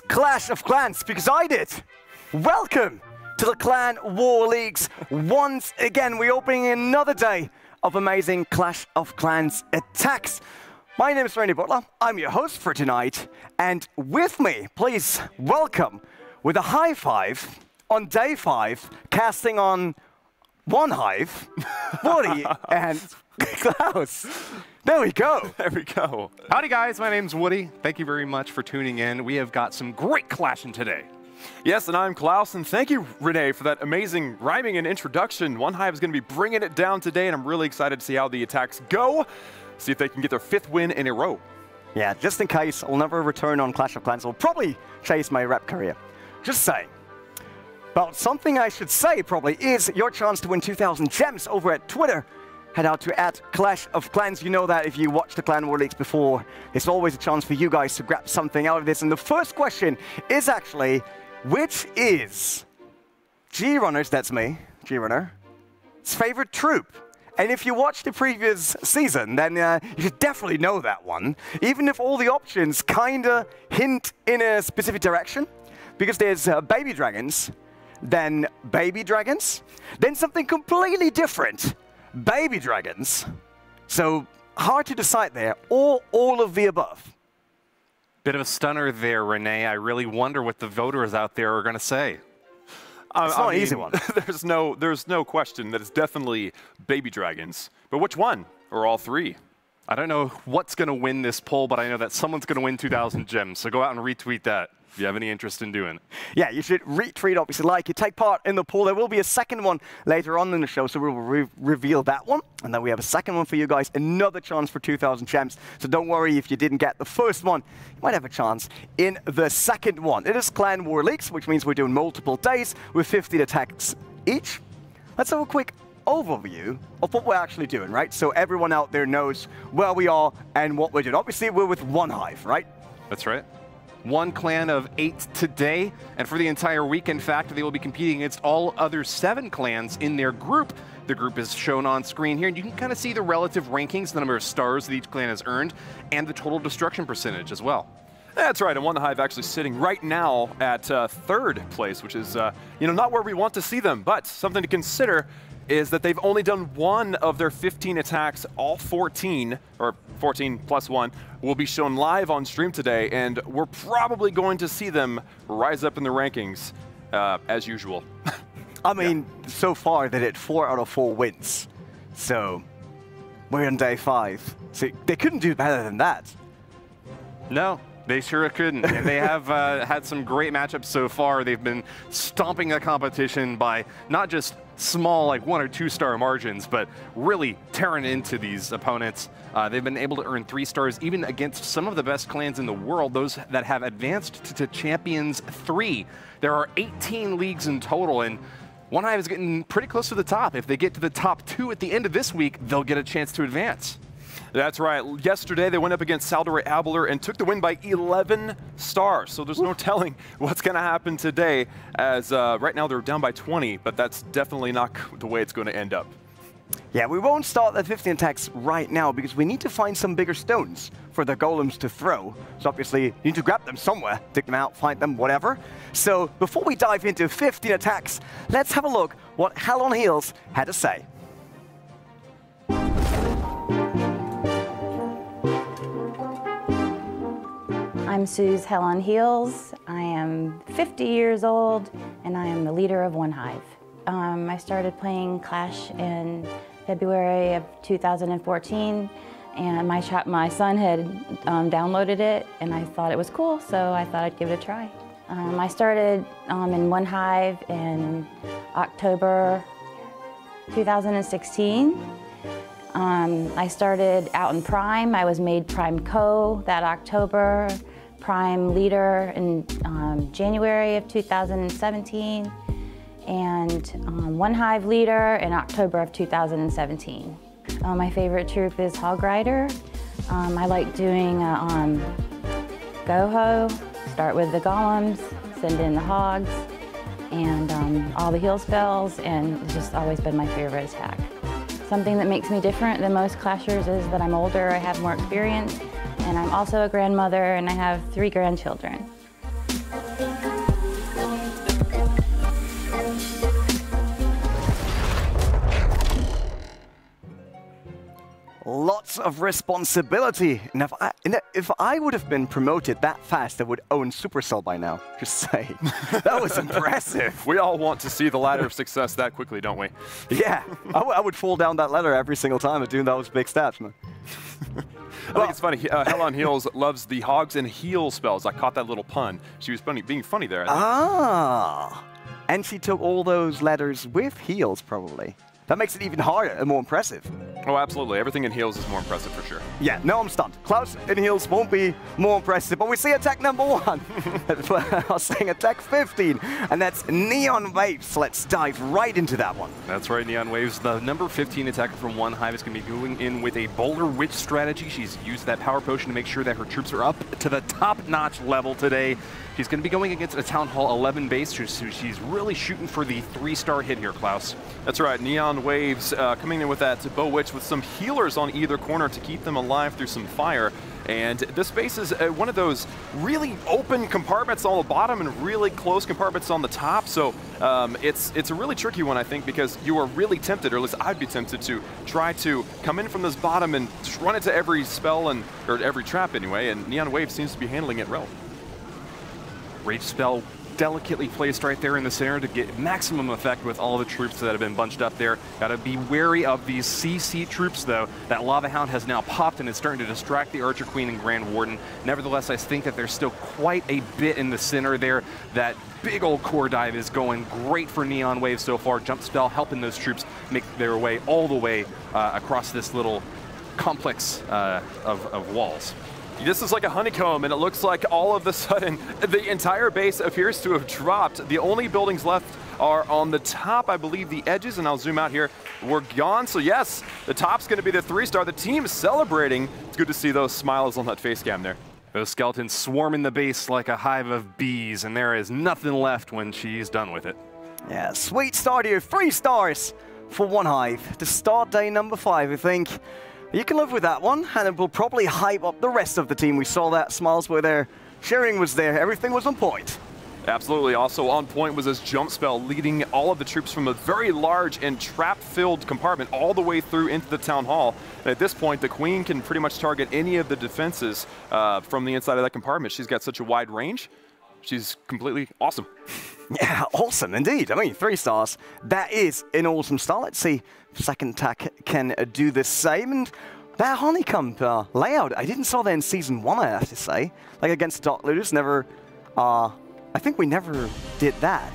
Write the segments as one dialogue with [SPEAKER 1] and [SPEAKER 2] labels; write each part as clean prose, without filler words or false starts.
[SPEAKER 1] Clash of Clans, because I did. Welcome to the Clan War Leagues. Once again, we're opening another day of amazing Clash of Clans attacks. My name is Randy Butler. I'm your host for tonight. And with me, please welcome, with a high five on day 5, casting on OneHive, Woody and Klaus. There we go.
[SPEAKER 2] There we go. Howdy, guys. My name's Woody. Thank you very much for tuning in. We have got some great clashing today.
[SPEAKER 3] Yes, and I'm Klaus, and thank you, Renee, for that amazing rhyming and introduction. OneHive is going to be bringing it down today, and I'm really excited to see how the attacks go, see if they can get their 5th win in a row.
[SPEAKER 1] Yeah, just in case I'll never return on Clash of Clans, I'll probably chase my rep career. Just saying. But something I should say probably is your chance to win 2,000 gems over at Twitter. Head out to @Clash of Clans. You know that if you watched the Clan War Leagues before, there's always a chance for you guys to grab something out of this. And the first question is actually, which is G-Runner's, that's me, G-Runner, his favorite troop? And if you watched the previous season, then you should definitely know that one, even if all the options kind of hint in a specific direction, because there's baby dragons, then something completely different. Baby dragons. So hard to decide there, or all of the above.
[SPEAKER 2] Bit of a stunner there, Renee. I really wonder what the voters out there are going to say.
[SPEAKER 1] It's not an easy one.
[SPEAKER 3] There's no question that it's definitely baby dragons. But which one? Or all 3?
[SPEAKER 2] I don't know what's going to win this poll, but I know that someone's going to win 2,000 gems. So go out and retweet that if you have any interest in doing it.
[SPEAKER 1] Yeah, you should retweet, obviously, like you take part in the poll. There will be a second one later on in the show, so we'll reveal that one. And then we have a second one for you guys, another chance for 2,000 gems. So don't worry if you didn't get the first one. You might have a chance in the second one. It is Clan War Leagues, which means we're doing multiple days with 50 attacks each. Let's have a quick overview of what we're actually doing, right? So everyone out there knows where we are and what we're doing. Obviously, we're with OneHive, right?
[SPEAKER 2] That's right. 1 clan of 8 today, and for the entire week, in fact, they will be competing against all other 7 clans in their group. The group is shown on screen here, and you can kind of see the relative rankings, the number of stars that each clan has earned, and the total destruction percentage as well.
[SPEAKER 3] That's right, and OneHive actually sitting right now at 3rd place, which is not where we want to see them, but something to consider is that they've only done 1 of their 15 attacks. All 14, or 14 plus 1, will be shown live on stream today, and we're probably going to see them rise up in the rankings as usual.
[SPEAKER 1] I mean, so far they did 4 out of 4 wins. So we're on day 5. So they couldn't do better than that.
[SPEAKER 2] No, they sure couldn't. And they have had some great matchups so far. They've been stomping the competition by not just small, like 1 or 2 star margins, but really tearing into these opponents. They've been able to earn 3 stars even against some of the best clans in the world, those that have advanced to Champions 3. There are 18 leagues in total, and OneHive is getting pretty close to the top. If they get to the top 2 at the end of this week, they'll get a chance to advance.
[SPEAKER 3] That's right. Yesterday, they went up against Saldore Abler and took the win by 11 stars. So there's no telling what's going to happen today, as right now they're down by 20, but that's definitely not the way it's going to end up.
[SPEAKER 1] Yeah, we won't start the 15 attacks right now because we need to find some bigger stones for the golems to throw. So obviously, you need to grab them somewhere, dig them out, find them, whatever. So before we dive into 15 attacks, let's have a look what Hell on Heels had to say.
[SPEAKER 4] I'm Suze Hell on Heels. I am 50 years old, and I am the leader of OneHive. I started playing Clash in February of 2014, and my son had downloaded it, and I thought it was cool, so I thought I'd give it a try. I started in OneHive in October 2016. I started out in Prime. I was made Prime Co. that October, Prime Leader in January of 2017, and OneHive Leader in October of 2017. My favorite troop is Hog Rider. I like doing Go-Ho, start with the golems, send in the hogs, and all the heal spells, and it's just always been my favorite attack. Something that makes me different than most Clashers is that I'm older, I have more experience, and I'm also a grandmother, and I have 3 grandchildren.
[SPEAKER 1] Lots of responsibility. And if I would have been promoted that fast, I would own Supercell by now. Just say. That was impressive.
[SPEAKER 3] We all want to see the ladder of success that quickly, don't we?
[SPEAKER 1] Yeah, I would fall down that ladder every single time of doing those big stats, man.
[SPEAKER 3] I think it's funny. Hell on Heels loves the hogs and heal spells. I caught that little pun. She was being funny there.
[SPEAKER 1] Ah, and she took all those letters with heals, probably. That makes it even harder and more impressive.
[SPEAKER 3] Oh, absolutely. Everything in heals is more impressive for sure.
[SPEAKER 1] Yeah, no, I'm stunned. Klaus in heals won't be more impressive, but we see attack number 1. I was saying attack 15, and that's Neon Waves. Let's dive right into that one.
[SPEAKER 2] That's right, Neon Waves. The number 15 attacker from OneHive is going to be going in with a Boulder Witch strategy. She's used that power potion to make sure that her troops are up to the top-notch level today. She's going to be going against a Town Hall 11 base, so she's really shooting for the 3-star hit here, Klaus.
[SPEAKER 3] That's right. Neon Waves coming in with that Bow Witch with some healers on either corner to keep them alive through some fire. And this base is one of those really open compartments on the bottom and really close compartments on the top. So it's a really tricky one, I think, because you are really tempted, or at least I'd be tempted to try to come in from this bottom and just run into every spell or every trap anyway. And Neon Wave seems to be handling it well.
[SPEAKER 2] Rage spell delicately placed right there in the center to get maximum effect with all the troops that have been bunched up there. Gotta be wary of these CC troops though. That Lava Hound has now popped and is starting to distract the Archer Queen and Grand Warden. Nevertheless, I think that there's still quite a bit in the center there. That big old core dive is going great for Neon Wave so far. Jump spell helping those troops make their way all the way across this little complex of walls.
[SPEAKER 3] This is like a honeycomb, and it looks like all of a sudden the entire base appears to have dropped. The only buildings left are on the top. I believe the edges, and I'll zoom out here, were gone. So yes, the top's going to be the 3-star. The team is celebrating. It's good to see those smiles on that face cam there.
[SPEAKER 2] Those skeletons swarming the base like a hive of bees, and there is nothing left when she's done with it.
[SPEAKER 1] Yeah, sweet start here. 3 stars for OneHive. To start day number 5, I think. You can live with that one, and it will probably hype up the rest of the team. We saw that, smiles were there, cheering was there, everything was on point.
[SPEAKER 3] Absolutely. Also on point was his jump spell, leading all of the troops from a very large and trap-filled compartment all the way through into the Town Hall. And at this point, the Queen can pretty much target any of the defenses from the inside of that compartment. She's got such a wide range. she's completely awesome.
[SPEAKER 1] Yeah, awesome indeed. I mean, 3 stars. That is an awesome start. Let's see if second attack can do the same. And that honeycomb layout, I didn't saw that in Season 1, I have to say. Like against Dark Looters, never... I think we never did that.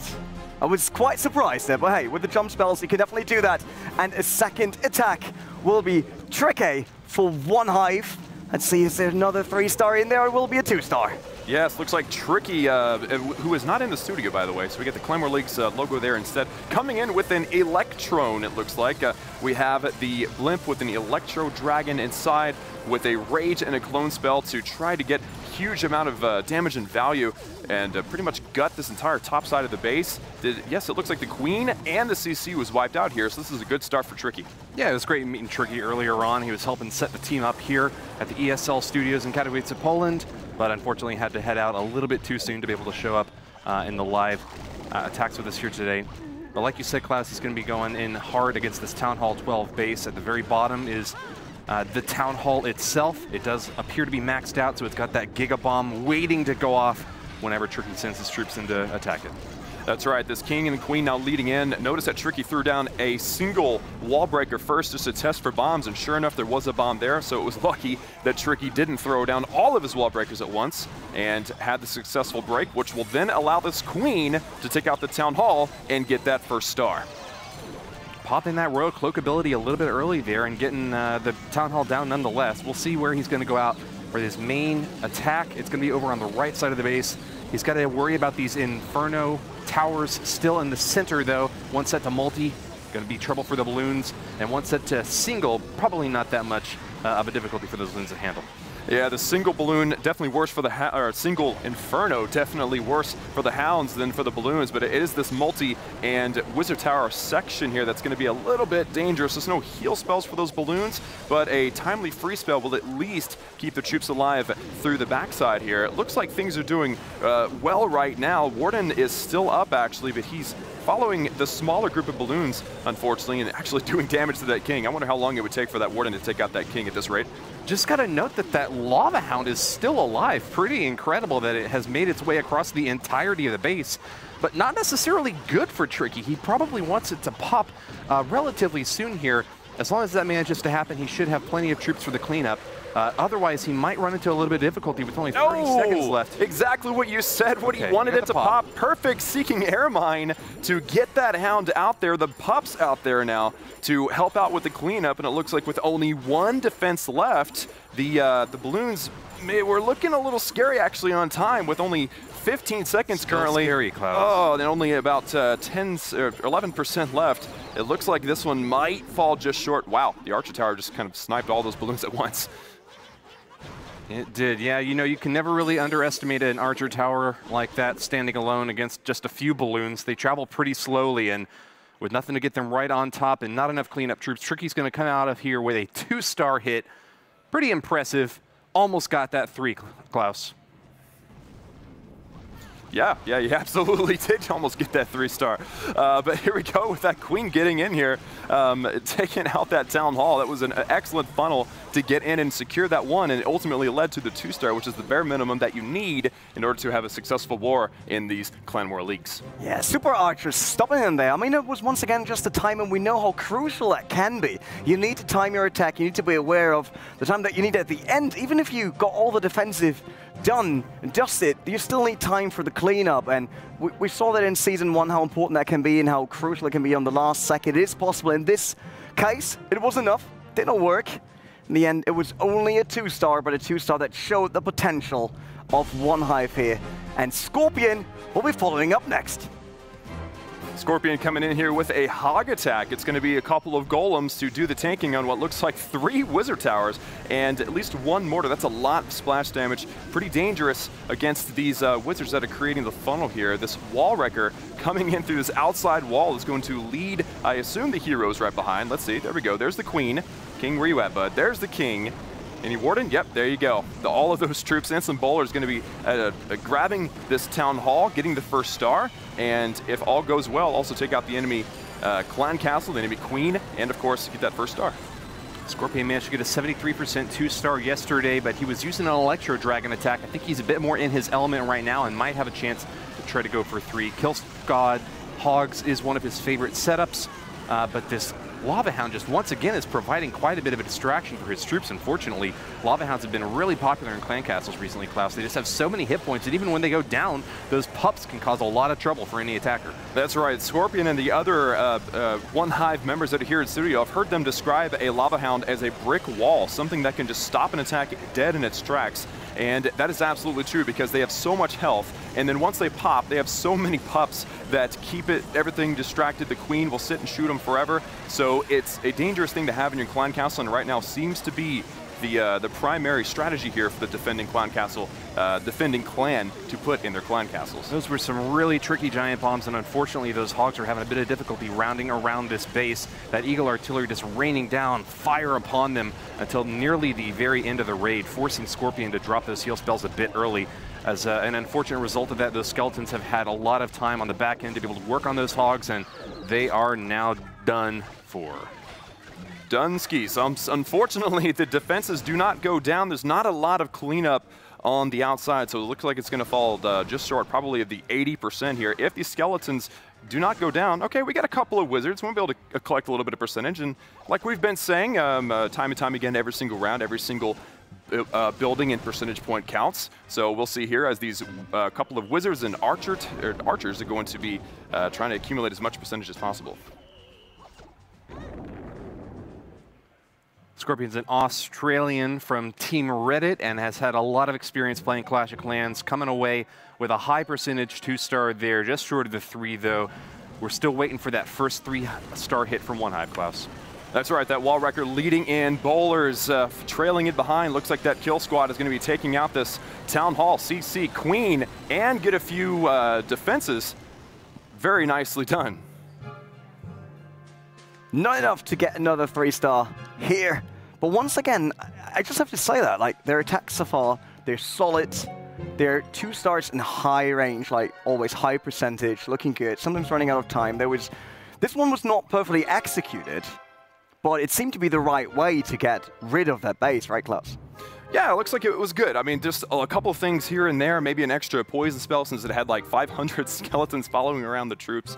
[SPEAKER 1] I was quite surprised there, but hey, with the jump spells, you can definitely do that. And a second attack will be tricky for OneHive. Let's see, is there another 3-star in there, or will it be a 2-star?
[SPEAKER 3] Yes, looks like Tricky, who is not in the studio, by the way, so we get the Claymore League's logo there instead. Coming in with an Electrone, it looks like. We have the Blimp with an Electro Dragon inside with a Rage and a Clone spell to try to get huge amount of damage and value and pretty much gut this entire top side of the base. Yes, it looks like the Queen and the CC was wiped out here, so this is a good start for Tricky.
[SPEAKER 2] Yeah, it was great meeting Tricky earlier on. He was helping set the team up here at the ESL studios in Katowice, Poland, but unfortunately had to head out a little bit too soon to be able to show up in the live attacks with us here today. But like you said, Klaus, he's going to be going in hard against this Town Hall 12 base. At the very bottom is the Town Hall itself. It does appear to be maxed out, so it's got that Giga Bomb waiting to go off whenever Tricky sends his troops in to attack it.
[SPEAKER 3] That's right, this King and the Queen now leading in. Notice that Tricky threw down a single wall breaker first just to test for bombs, and sure enough, there was a bomb there, so it was lucky that Tricky didn't throw down all of his wall breakers at once and had the successful break, which will then allow this Queen to take out the Town Hall and get that first star.
[SPEAKER 2] Popping that Royal Cloak ability a little bit early there and getting the Town Hall down nonetheless. We'll see where he's going to go out for his main attack. It's going to be over on the right side of the base. He's got to worry about these Inferno towers still in the center, though. One set to multi, going to be trouble for the balloons, and one set to single, probably not that much of a difficulty for those balloons to handle.
[SPEAKER 3] Yeah, the single balloon definitely worse for the or single Inferno definitely worse for the Hounds than for the balloons, but it is this multi and Wizard Tower section here that's going to be a little bit dangerous. There's no heal spells for those balloons, but a timely free spell will at least keep the troops alive through the backside here. It looks like things are doing well right now. Warden is still up actually, but he's following the smaller group of balloons, unfortunately, and actually doing damage to that King. I wonder how long it would take for that Warden to take out that King at this rate.
[SPEAKER 2] Just got to note that that Lava Hound is still alive. Pretty incredible that it has made its way across the entirety of the base, but not necessarily good for Tricky. He probably wants it to pop relatively soon here. As long as that manages to happen, he should have plenty of troops for the cleanup. Otherwise, he might run into a little bit of difficulty with only 30 seconds left.
[SPEAKER 3] Exactly what you said, what he wanted it to pop. Perfect Seeking Air Mine to get that Hound out there, the pups out there now to help out with the cleanup, and it looks like with only 1 defense left, the balloons were looking a little scary actually on time with only 15 seconds currently.
[SPEAKER 2] Scary, Klaus.
[SPEAKER 3] Oh, and only about 11% left. It looks like this one might fall just short. Wow, the Archer Tower just kind of sniped all those balloons at once.
[SPEAKER 2] It did, yeah. You know, you can never really underestimate an Archer Tower like that standing alone against just a few balloons. They travel pretty slowly, and with nothing to get them right on top and not enough cleanup troops, Tricky's going to come out of here with a 2-star hit. Pretty impressive. Almost got that 3, Klaus.
[SPEAKER 3] Yeah, you absolutely did almost get that 3-star. But here we go with that Queen getting in here, taking out that Town Hall. That was an excellent funnel to get in and secure that one, and it ultimately led to the 2-star, which is the bare minimum that you need in order to have a successful war in these Clan War leagues. Yeah,
[SPEAKER 1] Super Archers stopping in there. I mean, it was once again just the time, and we know how crucial that can be. You need to time your attack. You need to be aware of the time that you need at the end. Even if you got all the defensive done and dusted, you still need time for the cleanup, and we saw that in Season 1 how important that can be and how crucial it can be on the last second. It is possible. In this case, it was enough. Didn't work. In the end, it was only a 2-star, but a 2-star that showed the potential of OneHive here. And Scorpion will be following up next.
[SPEAKER 3] Scorpion coming in here with a hog attack. It's going to be a couple of golems to do the tanking on what looks like 3 wizard towers and at least 1 mortar. That's a lot of splash damage. Pretty dangerous against these wizards that are creating the funnel here. This wall wrecker coming in through this outside wall is going to lead, I assume, the heroes right behind. Let's see. There we go. There's the Queen. King, where you at, bud? There's the King. Any Warden? Yep, there you go. All of those troops and some bowlers going to be grabbing this Town Hall, getting the 1st star, and if all goes well, also take out the enemy Clan Castle, the enemy Queen, and of course, get that 1st star.
[SPEAKER 2] Scorpion managed to get a 73% 2-star yesterday, but he was using an Electro Dragon attack. I think he's a bit more in his element right now and might have a chance to try to go for 3. Kill Squad Hogs is one of his favorite setups, but this Lava Hound just once again is providing quite a bit of a distraction for his troops. Unfortunately, Lava Hounds have been really popular in clan castles recently, Klaus. They just have so many hit points that even when they go down, those pups can cause a lot of trouble for any attacker. That's
[SPEAKER 3] right. Scorpion and the other OneHive members that are here in studio, I've heard them describe a Lava Hound as a brick wall, something that can just stop an attack dead in its tracks. And that is absolutely true because they have so much health, and then once they pop, they have so many pups that keep everything distracted. The queen will sit and shoot them forever. So it's a dangerous thing to have in your clan castle, and right now seems to be the primary strategy here for the defending clan to put in their clan castles.
[SPEAKER 2] Those were some really tricky giant bombs, and unfortunately those hogs are having a bit of difficulty rounding around this base. That Eagle artillery just raining down fire upon them until nearly the very end of the raid, forcing Scorpion to drop those heal spells a bit early. As an unfortunate result of that, those skeletons have had a lot of time on the back end to be able to work on those hogs, and they are now done for.
[SPEAKER 3] Dunsky. So unfortunately, the defenses do not go down. There's not a lot of cleanup on the outside, so it looks like it's going to fall just short, probably of the 80% here. If these skeletons do not go down, okay, we got a couple of wizards. We'll be able to collect a little bit of percentage, and like we've been saying time and time again, every single round, every single building and percentage point counts. So we'll see here as these couple of wizards and archers are going to be trying to accumulate as much percentage as possible.
[SPEAKER 2] Scorpion's an Australian from Team Reddit and has had a lot of experience playing Clash of Clans, coming away with a high percentage 2-star there, just short of the 3 though. We're still waiting for that first 3-star hit from OneHive, Klaus.
[SPEAKER 3] That's right, that wall wrecker leading in, bowlers trailing it behind. Looks like that kill squad is going to be taking out this Town Hall, CC, Queen, and get a few defenses. Very nicely done.
[SPEAKER 1] Not enough to get another 3-star here. But once again, I just have to say that, like, their attacks so far, they're solid. They're 2 stars in high range, like always high percentage, looking good. Sometimes running out of time. This one was not perfectly executed, but it seemed to be the right way to get rid of that base, right, Klaus?
[SPEAKER 3] Yeah, it looks like it was good. I mean, just a couple of things here and there, maybe an extra poison spell since it had like 500 skeletons following around the troops.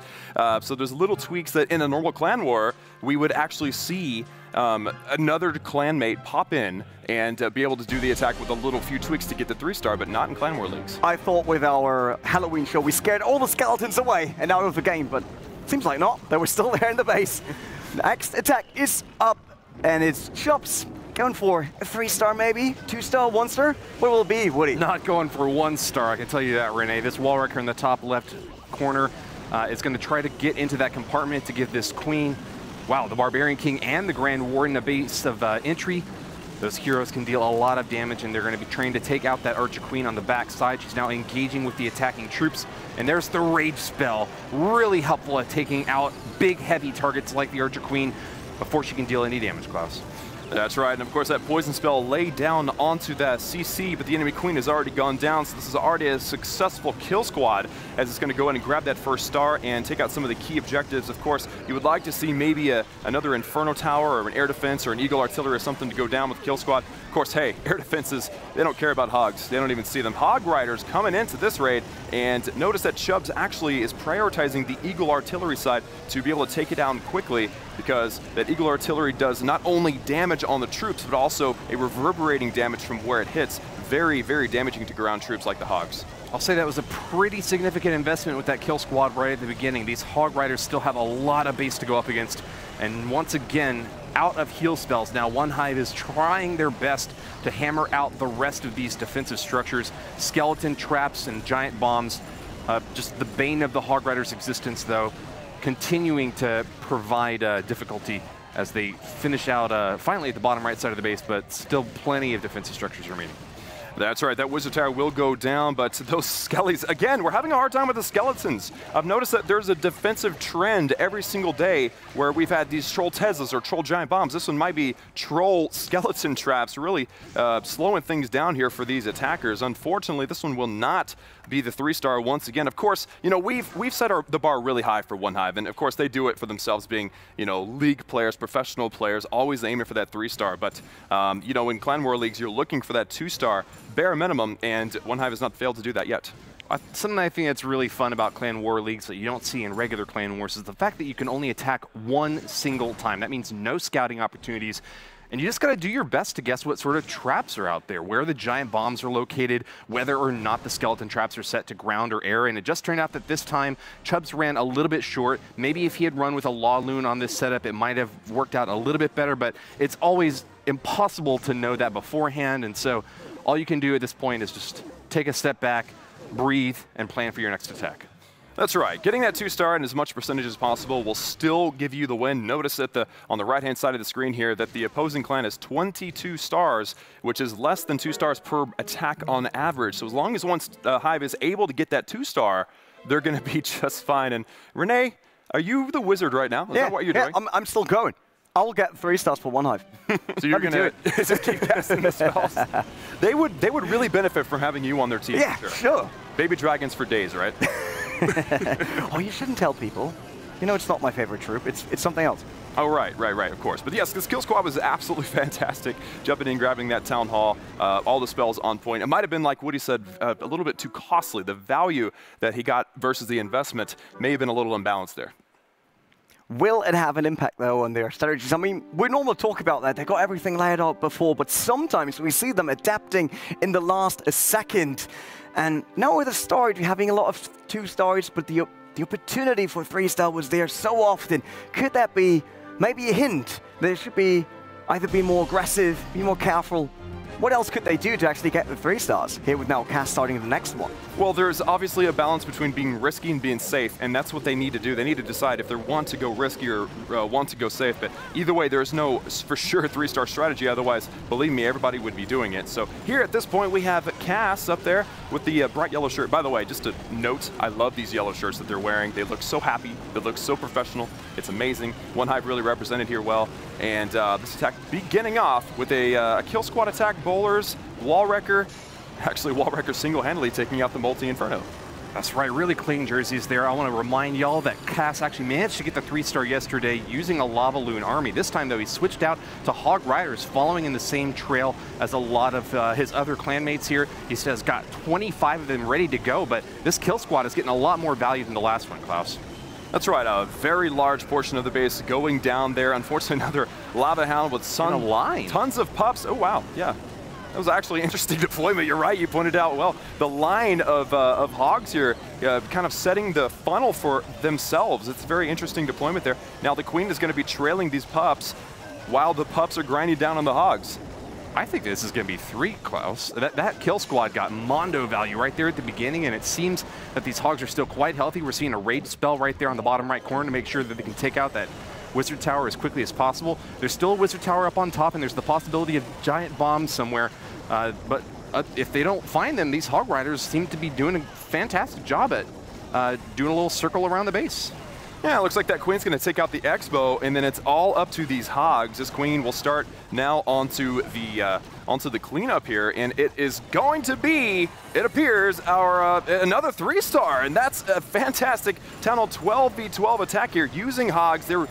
[SPEAKER 3] So there's little tweaks that in a normal clan war, we would actually see another clanmate pop in and be able to do the attack with a little few tweaks to get the 3-star, but not in clan war leagues.
[SPEAKER 1] I thought with our Halloween show, we scared all the skeletons away and out of the game, but seems like not. They were still there in the base. Next attack is up, and it's Chops. Going for a 3-star maybe, 2-star, 1-star? What will it be, Woody?
[SPEAKER 2] Not going for 1-star, I can tell you that, Renee. This wall wrecker in the top left corner is going to try to get into that compartment to give this queen, wow, the Barbarian King and the Grand Warden a base of entry. Those heroes can deal a lot of damage, and they're going to be trained to take out that Archer Queen on the back side. She's now engaging with the attacking troops, and there's the Rage spell. Really helpful at taking out big, heavy targets like the Archer Queen before she can deal any damage, Klaus.
[SPEAKER 3] That's right, and of course that poison spell laid down onto that CC, but the enemy queen has already gone down, so this is already a successful kill squad as it's going to go in and grab that 1-star and take out some of the key objectives. Of course, you would like to see maybe another Inferno Tower or an air defense or an Eagle artillery or something to go down with kill squad. Of course, hey, air defenses, they don't care about hogs. They don't even see them. Hog Riders coming into this raid, and notice that Chubbs actually is prioritizing the Eagle artillery side to be able to take it down quickly, because that Eagle artillery does not only damage on the troops, but also a reverberating damage from where it hits. Very, very damaging to ground troops like the Hogs.
[SPEAKER 2] I'll say that was a pretty significant investment with that kill squad right at the beginning. These Hog Riders still have a lot of base to go up against. And once again, out of heal spells. Now OneHive is trying their best to hammer out the rest of these defensive structures. Skeleton traps and giant bombs, just the bane of the Hog Riders' existence though, continuing to provide difficulty as they finish out finally at the bottom right side of the base, but still plenty of defensive structures remaining.
[SPEAKER 3] That's right, that Wizard Tower will go down, but those skellies, again, we're having a hard time with the skeletons. I've noticed that there's a defensive trend every single day where we've had these troll Teslas or troll giant bombs. This one might be troll skeleton traps, really slowing things down here for these attackers. Unfortunately, this one will not be the 3-star once again. Of course, you know, we've set the bar really high for OneHive, and of course they do it for themselves, being, you know, league players, professional players, always aiming for that 3-star. But you know, in Clan War leagues, you're looking for that 2-star bare minimum, and OneHive has not failed to do that yet.
[SPEAKER 2] Something I think that's really fun about Clan War leagues that you don't see in regular Clan Wars is the fact that you can only attack one single time. That means no scouting opportunities. And you just got to do your best to guess what sort of traps are out there, where the giant bombs are located, whether or not the skeleton traps are set to ground or air. And it just turned out that this time, Chubbs ran a little bit short. Maybe if he had run with a Law Loon on this setup, it might have worked out a little bit better, but it's always impossible to know that beforehand. And so all you can do at this point is just take a step back, breathe, and plan for your next attack.
[SPEAKER 3] That's right. Getting that 2-star in as much percentage as possible will still give you the win. Notice that on the right-hand side of the screen here that the opposing clan has 22 stars, which is less than 2 stars per attack on average. So as long as OneHive is able to get that 2-star, they're going to be just fine. And Renee, are you the wizard right now? Is that what you're doing?
[SPEAKER 1] I'm still going. I'll get 3 stars for OneHive.
[SPEAKER 3] So you're going to just keep casting the spells. They would really benefit from having you on their team.
[SPEAKER 1] Yeah, sure.
[SPEAKER 3] Baby dragons for days, right?
[SPEAKER 1] Oh, you shouldn't tell people. You know, it's not my favorite troop. It's something else.
[SPEAKER 3] Oh, right, of course. But yes, this kill squad was absolutely fantastic. Jumping in, grabbing that town hall, all the spells on point. It might have been, like Woody said, a little bit too costly. The value that he got versus the investment may have been a little imbalanced there.
[SPEAKER 1] Will it have an impact, though, on their strategies? I mean, we normally talk about that. They got everything laid out before, but sometimes we see them adapting in the last second. And now with a star, having a lot of 2 stars, but the opportunity for 3-star was there so often. Could that be maybe a hint? They should be either be more aggressive, be more careful. What else could they do to actually get the 3 stars here with now Cass starting the next one?
[SPEAKER 3] Well, there's obviously a balance between being risky and being safe, and that's what they need to do. They need to decide if they want to go risky or want to go safe. But either way, there's no for sure 3-star strategy. Otherwise, believe me, everybody would be doing it. So here at this point, we have Cass up there with the bright yellow shirt. By the way, just a note, I love these yellow shirts that they're wearing. They look so happy. They look so professional. It's amazing. OneHive really represented here well. And this attack beginning off with a kill squad attack, bowlers, wall wrecker. Actually, wall wrecker single-handedly taking out the multi-inferno.
[SPEAKER 2] That's right, really clean jerseys there. I want to remind y'all that Cass actually managed to get the 3-star yesterday using a Lava Loon army. This time, though, he switched out to Hog Riders, following in the same trail as a lot of his other clanmates here. He says got 25 of them ready to go, but this kill squad is getting a lot more value than the last one, Klaus.
[SPEAKER 3] That's right, a very large portion of the base going down there. Unfortunately, another Lava Hound with tons of pups. Oh, wow, yeah. That was actually an interesting deployment. You're right, you pointed out, well, the line of hogs here kind of setting the funnel for themselves. It's a very interesting deployment there. Now the queen is going to be trailing these pups while the pups are grinding down on the hogs.
[SPEAKER 2] I think this is going to be 3, Klaus. That kill squad got mondo value right there at the beginning, and it seems that these hogs are still quite healthy. We're seeing a rage spell right there on the bottom right corner to make sure that they can take out that Wizard Tower as quickly as possible. There's still a Wizard Tower up on top, and there's the possibility of giant bombs somewhere. But if they don't find them, these Hog Riders seem to be doing a fantastic job at doing a little circle around the base.
[SPEAKER 3] Yeah, it looks like that queen's going to take out the Expo, and then it's all up to these hogs. This queen will start now onto the cleanup here, and it is going to be, it appears, our another 3-star, and that's a fantastic Town Hall 12v12 attack here using hogs. They're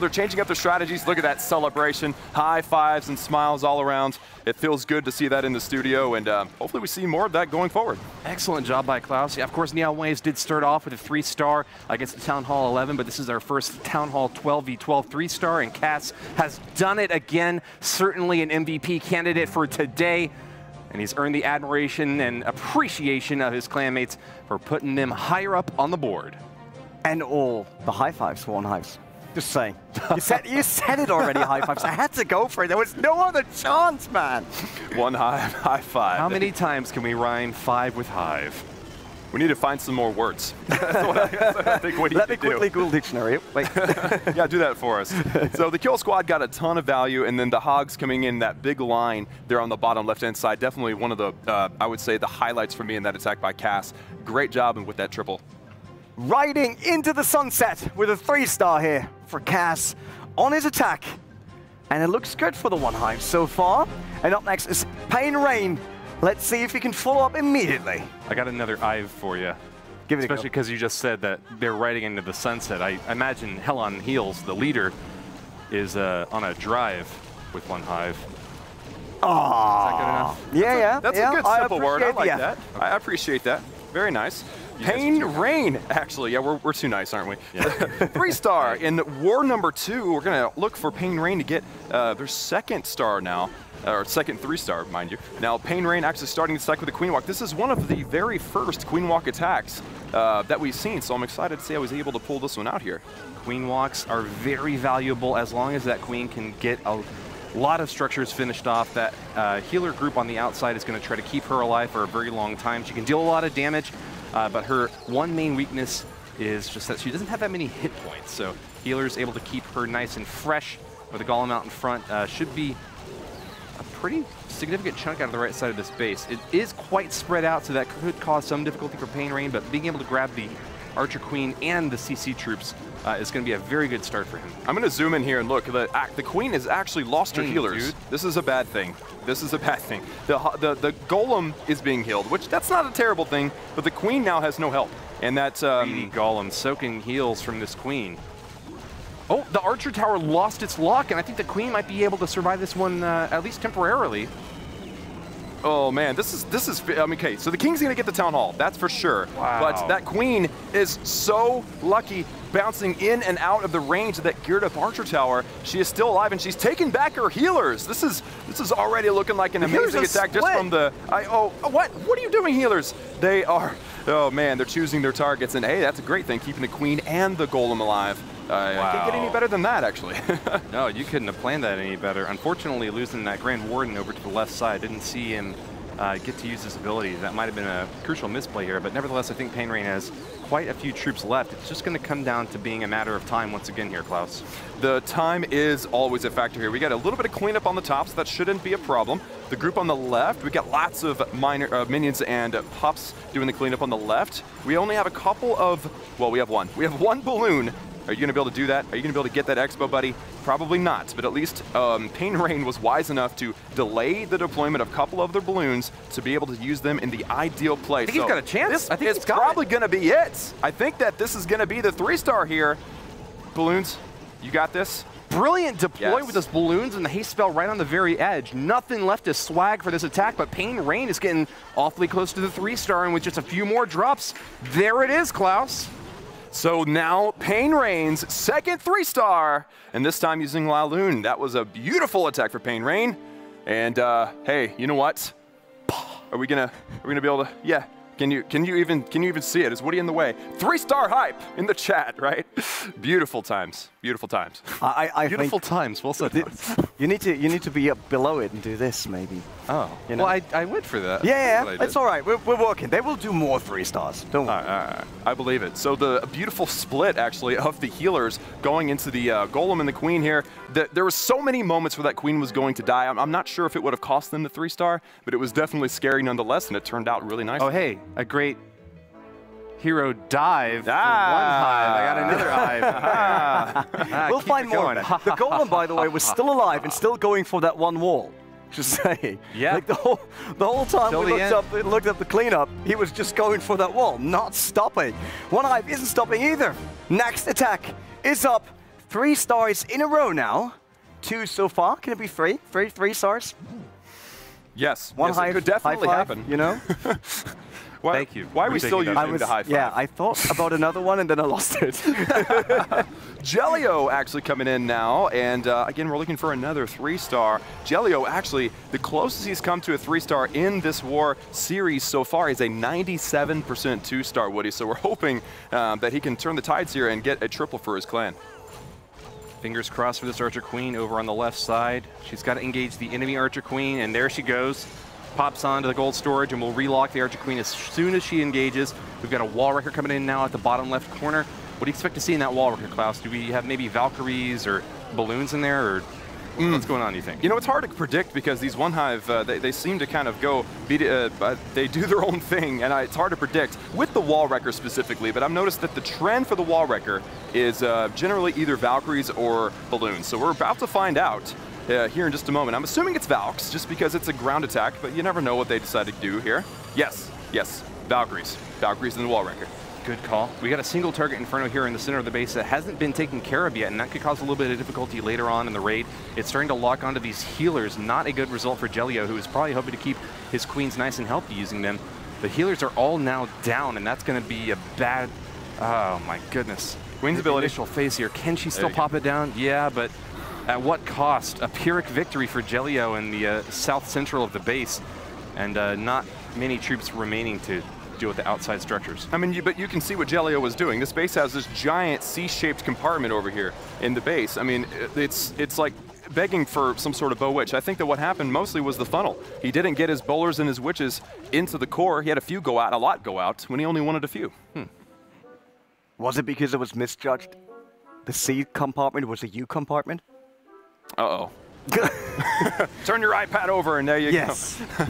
[SPEAKER 3] changing up their strategies. Look at that celebration, high fives and smiles all around. It feels good to see that in the studio, and hopefully we see more of that going forward.
[SPEAKER 2] Excellent job by Klaus. Yeah, of course, Neon Waves did start off with a 3-star against the Town Hall 11, but this is our first Town Hall 12v12 3-star, and Cass has done it again. Certainly an MVP candidate for today, and he's earned the admiration and appreciation of his clanmates for putting them higher up on the board.
[SPEAKER 1] And all the high fives for OneHive. Just saying. You said it already, high fives. I had to go for it. There was no other chance, man.
[SPEAKER 3] OneHive, high five.
[SPEAKER 2] How many times can we rhyme 5 with Hive?
[SPEAKER 3] We need to find some more words. That's what I think we need
[SPEAKER 1] Let
[SPEAKER 3] to
[SPEAKER 1] me quickly
[SPEAKER 3] do.
[SPEAKER 1] Google dictionary. Wait.
[SPEAKER 3] Yeah, do that for us. So the kill squad got a ton of value, and then the hogs coming in that big line there on the bottom left-hand side. Definitely one of the, I would say, the highlights for me in that attack by Cass. Great job with that triple.
[SPEAKER 1] Riding into the sunset with a 3-star here for Cass on his attack. And it looks good for the OneHive so far. And up next is Pain Rain. Let's see if he can follow up immediately.
[SPEAKER 2] I got another IVE for you.
[SPEAKER 1] Give it
[SPEAKER 2] Especially because you just said that they're riding into the sunset. I imagine Hell on Heels, the leader, is on a drive with OneHive.
[SPEAKER 1] Oh,
[SPEAKER 2] Is that good enough?
[SPEAKER 1] yeah.
[SPEAKER 3] That's a good simple word. I like
[SPEAKER 1] yeah.
[SPEAKER 3] that. I appreciate that. Very nice. Pain Rain, actually. Yeah, we're too nice, aren't we? Yeah. 3-star. In war number 2, we're going to look for Pain Rain to get their 2nd star now. Or 2nd 3-star, mind you. Now, Pain Rain actually starting to stack with the Queen Walk. This is one of the very first Queen Walk attacks that we've seen, so I'm excited to see how he's able to pull this one out here.
[SPEAKER 2] Queen Walks are very valuable as long as that Queen can get a lot of structures finished off. That healer group on the outside is going to try to keep her alive for a very long time. She can deal a lot of damage, but her one main weakness is just that she doesn't have that many hit points. So healer's able to keep her nice and fresh with a Golem out in front. Should be a pretty significant chunk out of the right side of this base. It is quite spread out, so that could cause some difficulty for Pain Rain, but being able to grab the Archer Queen and the CC troops is going to be a very good start for him.
[SPEAKER 3] I'm going to zoom in here and look. The Queen has actually lost her healers.
[SPEAKER 2] Dude.
[SPEAKER 3] This is a bad thing. This is a bad thing. The Golem is being healed, which that's not a terrible thing, but the Queen now has no help. And that's...
[SPEAKER 2] Greedy Golem soaking heals from this Queen. Oh, the Archer Tower lost its lock, and I think the Queen might be able to survive this one at least temporarily.
[SPEAKER 3] Oh man, this is. I mean, okay, so the King's gonna get the Town Hall, that's for sure.
[SPEAKER 2] Wow.
[SPEAKER 3] But that Queen is so lucky, bouncing in and out of the range of that geared up Archer Tower. She is still alive, and she's taking back her healers. This is already looking like an amazing attack just from the. What are you doing, healers? They are. Oh man, they're choosing their targets, and hey, that's a great thing, keeping the Queen and the Golem alive. I can't get any better than that, actually.
[SPEAKER 2] No, you couldn't have planned that any better. Unfortunately, losing that Grand Warden over to the left side, didn't see him get to use his ability. That might have been a crucial misplay here, but nevertheless, I think Pain Rain has quite a few troops left. It's just going to come down to being a matter of time once again here, Klaus.
[SPEAKER 3] The time is always a factor here. We got a little bit of cleanup on the top, so that shouldn't be a problem. The group on the left, we got lots of minor minions and pups doing the cleanup on the left. We only have a couple of, well, we have one. We have one balloon. Are you going to be able to do that? Are you going to be able to get that expo, buddy? Probably not, but at least Pain Rain was wise enough to delay the deployment of a couple of their balloons to be able to use them in the ideal place.
[SPEAKER 2] I think he's got a chance. I think
[SPEAKER 3] it's probably going to be it. I think that this is going to be the 3-star here. Balloons, you got this?
[SPEAKER 2] Brilliant deploy with those balloons and the haste spell right on the very edge. Nothing left to swag for this attack, but Pain Rain is getting awfully close to the 3-star, and with just a few more drops, there it is, Klaus.
[SPEAKER 3] So now Pain Rain's 2nd 3-star, and this time using Laloon. That was a beautiful attack for Pain Rain. And hey, you know what? Are we gonna be able to? Yeah. Can you even see it? Is Woody in the way? 3-star hype in the chat, right? Beautiful times. Beautiful times.
[SPEAKER 1] I
[SPEAKER 2] Beautiful
[SPEAKER 1] think
[SPEAKER 2] times. Well said.
[SPEAKER 1] you need to be up below it and do this maybe.
[SPEAKER 2] Oh,
[SPEAKER 1] you know?
[SPEAKER 2] well, I went for that.
[SPEAKER 1] Yeah, it's all right. We're working. They will do more 3-stars. Don't worry.
[SPEAKER 3] I believe it. So the beautiful split, actually, of the healers going into the Golem and the Queen here. There were so many moments where that Queen was going to die. I'm not sure if it would have cost them the 3-star, but it was definitely scary nonetheless, and it turned out really nice.
[SPEAKER 2] Oh, hey, a great hero dive for OneHive. I got another hive.
[SPEAKER 1] We'll find more. The Golem, by the way, was still alive and still going for that one wall. Just saying. Yeah. Like the whole time
[SPEAKER 2] Till
[SPEAKER 1] we looked up the cleanup, he was just going for that wall, not stopping. OneHive isn't stopping either. Next attack is up. 3 stars in a row now. 2 so far. Can it be 3? 3 stars?
[SPEAKER 3] Yes.
[SPEAKER 1] OneHive,
[SPEAKER 3] it could definitely happen.
[SPEAKER 1] You know?
[SPEAKER 2] Thank you.
[SPEAKER 3] Why are we still using the high five?
[SPEAKER 1] Yeah, I thought about another one and then I lost it.
[SPEAKER 3] Jelio actually coming in now, and again, we're looking for another 3-star. Jelio, actually, the closest he's come to a 3-star in this war series so far is a 97% 2-star, Woody, so we're hoping that he can turn the tides here and get a triple for his clan.
[SPEAKER 2] Fingers crossed for this Archer Queen over on the left side. She's got to engage the enemy Archer Queen, and there she goes. pops onto the gold storage, and we'll relock the Archer Queen as soon as she engages. We've got a wall wrecker coming in now at the bottom left corner. What do you expect to see in that wall wrecker, Klaus? Do we have maybe Valkyries or balloons in there, or what's going on, you think?
[SPEAKER 3] You know, it's hard to predict because these OneHive, they seem to kind of go, they do their own thing, and it's hard to predict with the wall wrecker specifically, but I've noticed that the trend for the wall wrecker is generally either Valkyries or balloons. So we're about to find out here in just a moment. I'm assuming it's Valks, just because it's a ground attack, but you never know what they decide to do here. Yes, Valkyries. Valkyries in the wall wrecker.
[SPEAKER 2] Good call. We got a single target Inferno here in the center of the base that hasn't been taken care of yet, and that could cause a little bit of difficulty later on in the raid. It's starting to lock onto these healers. Not a good result for Jelio, who is probably hoping to keep his queens nice and healthy using them. The healers are all now down, and that's going to be a bad... Oh, my goodness.
[SPEAKER 3] Queen's ability.
[SPEAKER 2] Initial phase here. Can she still pop it down? Yeah, but at what cost? A Pyrrhic victory for Jelio in the south central of the base, and not many troops remaining to deal with the outside structures.
[SPEAKER 3] I mean, but you can see what Jelio was doing. This base has this giant C-shaped compartment over here in the base. I mean, it's like begging for some sort of bow witch. I think that what happened mostly was the funnel. He didn't get his bowlers and his witches into the core. He had a few go out, a lot go out, when he only wanted a few.
[SPEAKER 1] Was it because it was misjudged? The C compartment was a U compartment?
[SPEAKER 3] Uh-oh. Turn your iPad over and there you go.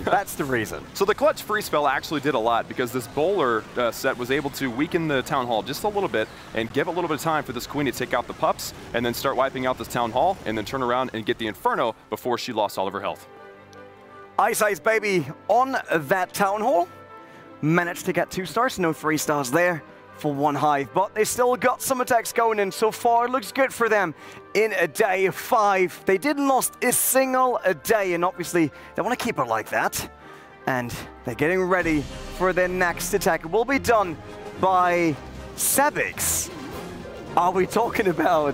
[SPEAKER 1] That's the reason.
[SPEAKER 3] So the clutch free spell actually did a lot because this bowler set was able to weaken the town hall just a little bit and give a little bit of time for this queen to take out the pups and then start wiping out this town hall and then turn around and get the Inferno before she lost all of her health.
[SPEAKER 1] Ice Ice Baby on that town hall. Managed to get 2 stars, no 3 stars there for OneHive, but they still got some attacks going in so far. Looks good for them in a day 5. They didn't lost a single day, and obviously they want to keep it like that. And they're getting ready for their next attack. It will be done by NeZaX. Are we talking about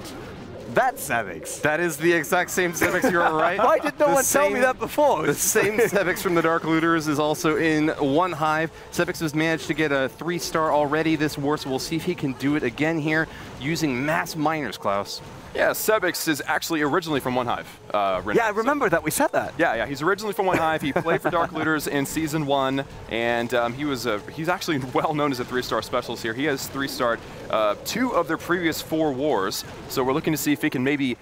[SPEAKER 1] that NeZaX?
[SPEAKER 2] That is the exact same NeZaX, you're right.
[SPEAKER 1] Why did no one tell me that before?
[SPEAKER 2] The same NeZaX from the Dark Looters is also in OneHive. NeZaX has managed to get a 3-star already this war, so we'll see if he can do it again here using mass miners, Klaus.
[SPEAKER 3] Yeah, NeZaX is actually originally from OneHive.
[SPEAKER 1] Yeah, I remember that. We said that.
[SPEAKER 3] Yeah, he's originally from OneHive. He played for Dark Looters in Season 1, and he's actually well known as a 3-star specialist here. He has 3-starred 2 of their previous 4 wars, so we're looking to see if he can maybe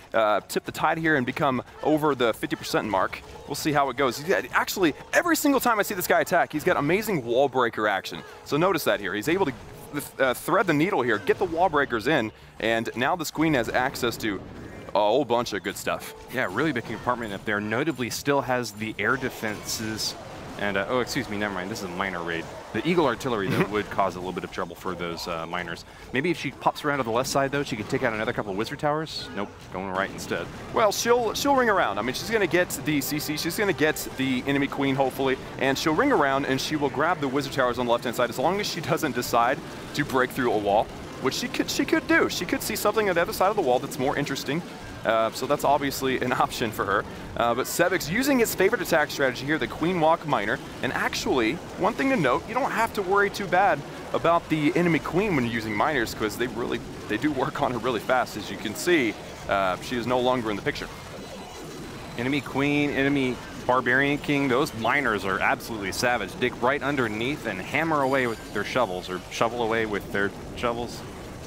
[SPEAKER 3] tip the tide here and become over the 50% mark. We'll see how it goes. Actually, every single time I see this guy attack, he's got amazing wall breaker action. So notice that here. He's able to thread the needle here, get the wall breakers in, and now this queen has access to a whole bunch of good stuff.
[SPEAKER 2] Yeah, really big compartment up there. Notably still has the air defenses and, oh, excuse me, never mind. This is a miner raid. The Eagle Artillery, though, would cause a little bit of trouble for those miners. Maybe if she pops around to the left side, though, she could take out another couple of Wizard Towers. Nope, going right instead.
[SPEAKER 3] Well, she'll ring around. I mean, she's going to get the CC, she's going to get the enemy queen, hopefully, and she'll ring around and she will grab the Wizard Towers on the left-hand side as long as she doesn't decide to break through a wall, which she could do. She could see something on the other side of the wall that's more interesting. So that's obviously an option for her. But NeZaX using his favorite attack strategy here, the Queen Walk Miner. And actually, one thing to note, you don't have to worry too bad about the enemy queen when you're using miners, because they do work on her really fast. As you can see, she is no longer in the picture.
[SPEAKER 2] Enemy queen, enemy barbarian king, those miners are absolutely savage. Dig right underneath and hammer away with their shovels, or shovel away with their shovels.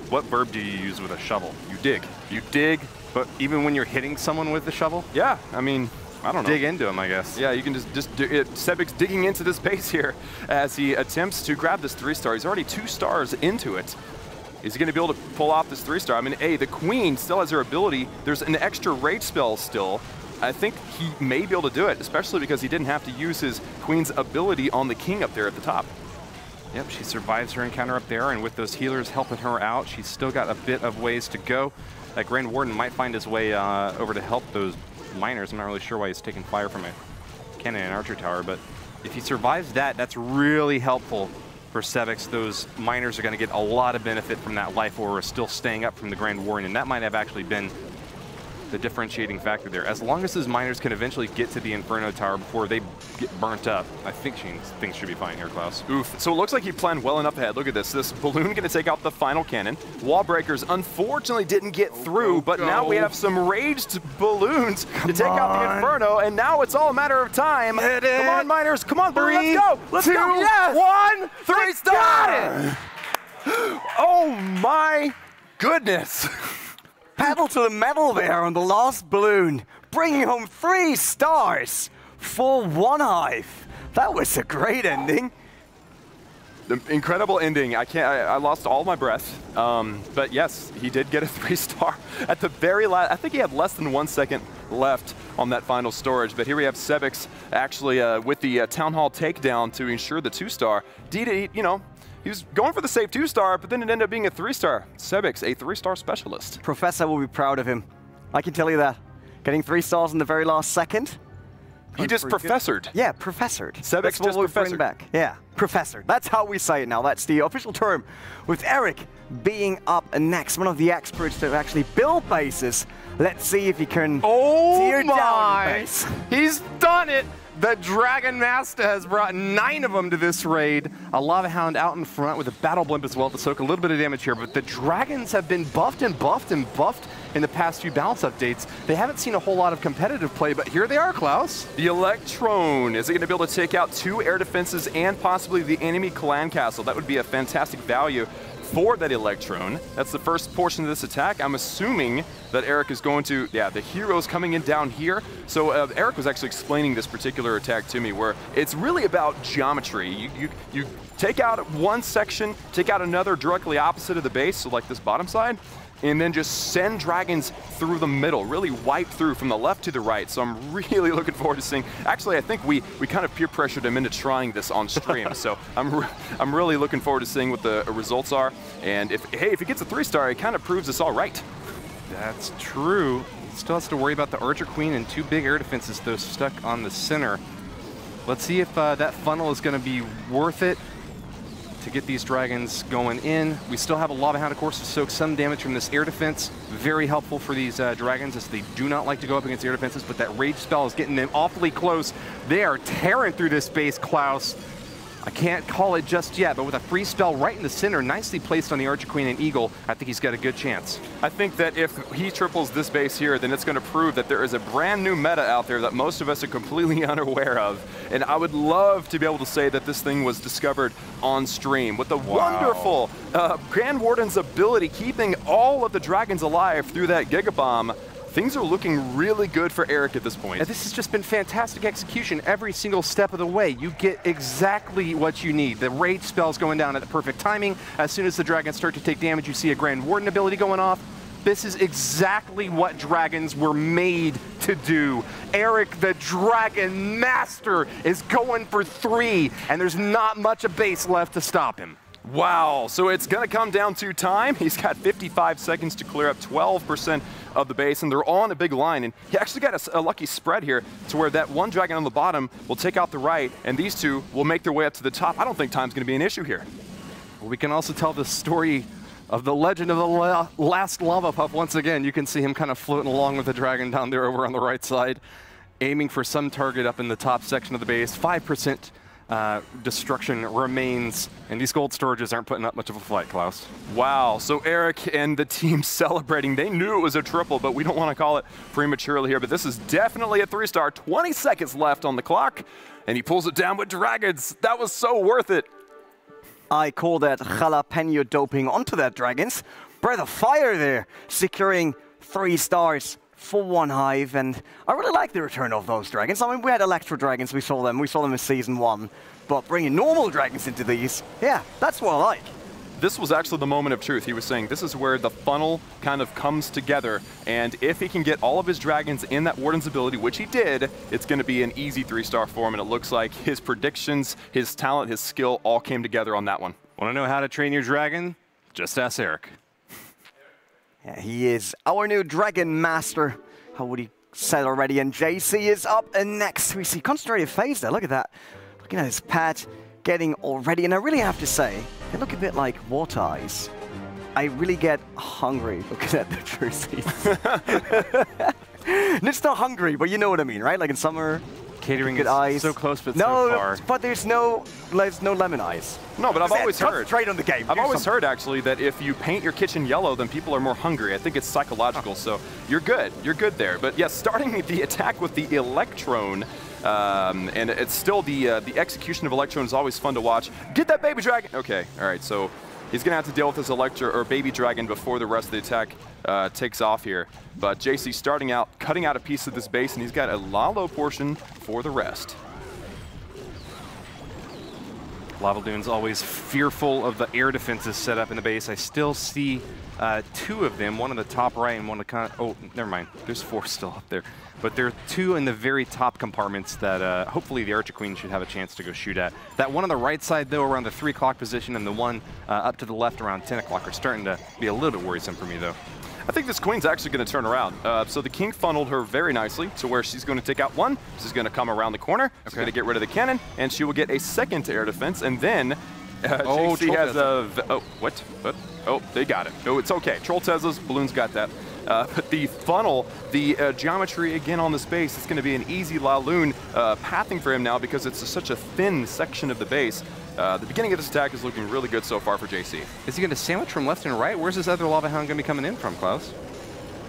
[SPEAKER 2] What verb do you use with a shovel?
[SPEAKER 3] You dig. You dig.
[SPEAKER 2] But even when you're hitting someone with the shovel?
[SPEAKER 3] Yeah, I mean, I don't know.
[SPEAKER 2] Dig into him, I guess.
[SPEAKER 3] Yeah, you can NeZaX digging into this base here as he attempts to grab this 3-star. He's already 2 stars into it. Is he going to be able to pull off this 3-star? I mean, the queen still has her ability. There's an extra rage spell still. I think he may be able to do it, especially because he didn't have to use his queen's ability on the king up there at the top.
[SPEAKER 2] Yep, she survives her encounter up there, and with those healers helping her out, she's still got a bit of ways to go. That Grand Warden might find his way over to help those miners. I'm not really sure why he's taking fire from a cannon and archer tower, but if he survives that, that's really helpful for NeZaX. Those miners are going to get a lot of benefit from that life aura still staying up from the Grand Warden, and that might have actually been the differentiating factor there. As long as his miners can eventually get to the Inferno Tower before they get burnt up, I think things should be fine here, Klaus.
[SPEAKER 3] Oof. So it looks like he planned well enough ahead. Look at this. This balloon going to take out the final cannon. Wall breakers unfortunately didn't get through, but now we have some raged balloons to take out the Inferno, and now it's all a matter of time. Come on, miners. Come on, balloon. Let's go. Let's go. Yes. 1, 3 star. Got it. Oh my goodness.
[SPEAKER 1] Pedal to the metal there on the last balloon, bringing home 3 stars for OneHive. That was a great ending.
[SPEAKER 3] The incredible ending. I lost all my breath. But yes, he did get a 3-star at the very last. I think he had less than 1 second left on that final storage. But here we have NeZaX actually with the Town Hall takedown to ensure the 2-star. You know, he was going for the safe 2-star, but then it ended up being a 3-star. NeZaX, a 3-star specialist.
[SPEAKER 1] Professor will be proud of him. I can tell you that. Getting 3 stars in the very last second.
[SPEAKER 3] He just professored.
[SPEAKER 1] Yeah, professored.
[SPEAKER 3] NeZaX
[SPEAKER 1] That's what we'll bring back. Yeah, professored. That's how we say it now. That's the official term. With Eric being up next, one of the experts to actually build bases. Let's see if he can tear down a base.
[SPEAKER 2] He's done it! The Dragon Master has brought 9 of them to this raid. A Lava Hound out in front with a Battle Blimp as well to soak a little bit of damage here, but the Dragons have been buffed and buffed and buffed in the past few balance updates. They haven't seen a whole lot of competitive play, but here they are, Klaus.
[SPEAKER 3] The Electron, is it going to be able to take out 2 air defenses and possibly the enemy clan castle? That would be a fantastic value for that Electron. That's the first portion of this attack. I'm assuming that Eric is going to, yeah, the hero's coming in down here. So Eric was actually explaining this particular attack to me where it's really about geometry. You take out one section, take out another directly opposite of the base, so like this bottom side, and then just send dragons through the middle, really wipe through from the left to the right. So I'm really looking forward to seeing. Actually, I think we kind of peer pressured him into trying this on stream. So I'm really looking forward to seeing what the results are. And if he gets a 3-star, it kind of proves us all right.
[SPEAKER 2] That's true. Still has to worry about the Archer Queen and 2 big air defenses, though, stuck on the center. Let's see if that funnel is going to be worth it to get these dragons going in. We still have a Lava Hound, of course, to soak some damage from this air defense. Very helpful for these dragons, as they do not like to go up against air defenses, but that rage spell is getting them awfully close. They are tearing through this base, Klaus. I can't call it just yet, but with a free spell right in the center, nicely placed on the Archer Queen and Eagle, I think he's got a good chance.
[SPEAKER 3] I think that if he triples this base here, then it's going to prove that there is a brand new meta out there that most of us are completely unaware of. And I would love to be able to say that this thing was discovered on stream with the wonderful Grand Warden's ability keeping all of the dragons alive through that Gigabomb. Things are looking really good for Eric at this point.
[SPEAKER 2] And this has just been fantastic execution every single step of the way. You get exactly what you need. The rage spell's going down at the perfect timing. As soon as the dragons start to take damage, you see a Grand Warden ability going off. This is exactly what dragons were made to do. Eric, the Dragon Master, is going for 3, and there's not much of base left to stop him.
[SPEAKER 3] Wow, so it's going to come down to time. He's got 55 seconds to clear up 12% of the base, and they're all on a big line. And he actually got a lucky spread here to where that one dragon on the bottom will take out the right, and these 2 will make their way up to the top. I don't think time's going to be an issue here.
[SPEAKER 2] We can also tell the story of the legend of the last lava pup. Once again, you can see him kind of floating along with the dragon down there over on the right side, aiming for some target up in the top section of the base. 5% destruction remains, and these gold storages aren't putting up much of a fight, Klaus.
[SPEAKER 3] Wow, so Eric and the team celebrating. They knew it was a triple, but we don't want to call it prematurely here, but this is definitely a 3-star. 20 seconds left on the clock, and he pulls it down with dragons. That was so worth it.
[SPEAKER 1] I call that jalapeno doping onto that dragons. Breath of Fire there, securing 3 stars for OneHive, and I really like the return of those dragons. I mean, we had Electro Dragons, we saw them in Season 1, but bringing normal dragons into these, yeah, that's what I like.
[SPEAKER 3] This was actually the moment of truth. He was saying this is where the funnel kind of comes together, and if he can get all of his dragons in that Warden's ability, which he did, it's going to be an easy 3-star for him, and it looks like his predictions, his talent, his skill all came together on that one.
[SPEAKER 2] Want to know how to train your dragon? Just ask Eric.
[SPEAKER 1] Yeah, he is our new Dragon Master. How would he said already? And JC is up, and next we see Concentrated Phase there. Look at that. Looking at his pad, getting already. And I really have to say, they look a bit like Water Eyes. I really get hungry looking at the jerseys. It's not hungry, but you know what I mean, right? Like in summer,
[SPEAKER 2] catering is
[SPEAKER 1] ice.
[SPEAKER 2] so close, but
[SPEAKER 1] no,
[SPEAKER 2] so far.
[SPEAKER 1] But there's no lemon ice.
[SPEAKER 3] No, but I've always heard.
[SPEAKER 1] Concentrate on the game.
[SPEAKER 3] I've always heard actually that if you paint your kitchen yellow, then people are more hungry. I think it's psychological, so you're good. You're good there. But yes, starting the attack with the Electron, and it's still the execution of Electron is always fun to watch. Get that baby dragon. Okay, all right. So he's gonna have to deal with his baby dragon before the rest of the attack takes off here. But JC starting out, cutting out a piece of this base, and he's got a Lalo portion for the rest.
[SPEAKER 2] Lavadoon's always fearful of the air defenses set up in the base. I still see 2 of them, one in the top right and one in the oh, never mind. There's 4 still up there. But there are 2 in the very top compartments that hopefully the Archer Queen should have a chance to go shoot at. That one on the right side, though, around the 3 o'clock position, and the one up to the left around 10 o'clock are starting to be a little bit worrisome for me, though.
[SPEAKER 3] I think this queen's actually going to turn around. So the king funneled her very nicely to where she's going to take out one. She's going to come around the corner. She's going to get rid of the cannon, and she will get a second air defense. And then JC has a... Oh, what? Oh, they got it. Oh, it's okay. Troll Tesla's balloons got that. But the funnel, the geometry again on this base, it's going to be an easy Laloon pathing for him now because it's such a thin section of the base. The beginning of this attack is looking really good so far for JC.
[SPEAKER 2] Is he going to sandwich from left and right? Where's this other Lava Hound going to be coming in from, Klaus?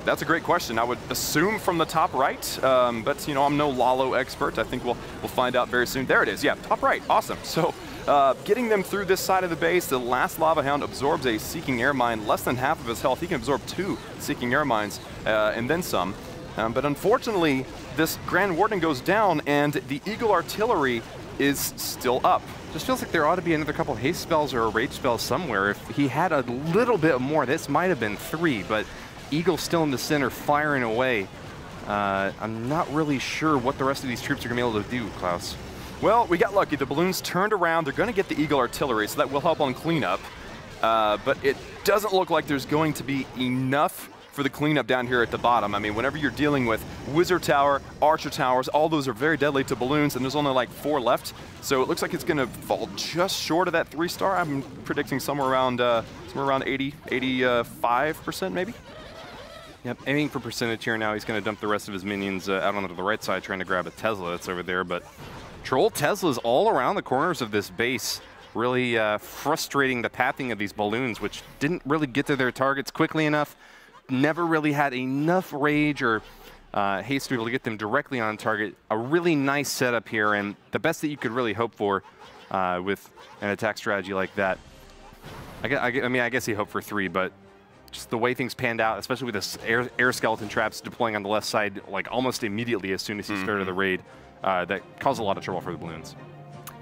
[SPEAKER 3] That's a great question. I would assume from the top right, but you know, I'm no Lalo expert. I think we'll find out very soon. There it is. Yeah, top right. Awesome. So getting them through this side of the base, the last Lava Hound absorbs a Seeking Air Mine, less than half of his health. He can absorb 2 Seeking Air Mines and then some. But unfortunately, this Grand Warden goes down, and the Eagle Artillery is still up.
[SPEAKER 2] Just feels like there ought to be another couple haste spells or a rage spell somewhere. If he had a little bit more, this might have been 3, but Eagle's still in the center firing away. I'm not really sure what the rest of these troops are going to be able to do, Klaus.
[SPEAKER 3] Well, we got lucky. The balloons turned around. They're going to get the Eagle Artillery, so that will help on cleanup. But it doesn't look like there's going to be enough for the cleanup down here at the bottom. I mean, whenever you're dealing with Wizard Tower, Archer Towers, all those are very deadly to balloons, and there's only like 4 left. So it looks like it's going to fall just short of that 3-star. I'm predicting somewhere around 80, 85% maybe.
[SPEAKER 2] Yep, aiming for percentage here now. He's going to dump the rest of his minions out onto the right side, trying to grab a Tesla that's over there. But Troll Teslas all around the corners of this base, really frustrating the pathing of these balloons, which didn't really get to their targets quickly enough. Never really had enough rage or haste to be able to get them directly on target. A really nice setup here, and the best that you could really hope for with an attack strategy like that. I mean, I guess he hoped for 3, but just the way things panned out, especially with this air skeleton traps deploying on the left side, like almost immediately as soon as he started the raid, that caused a lot of trouble for the balloons.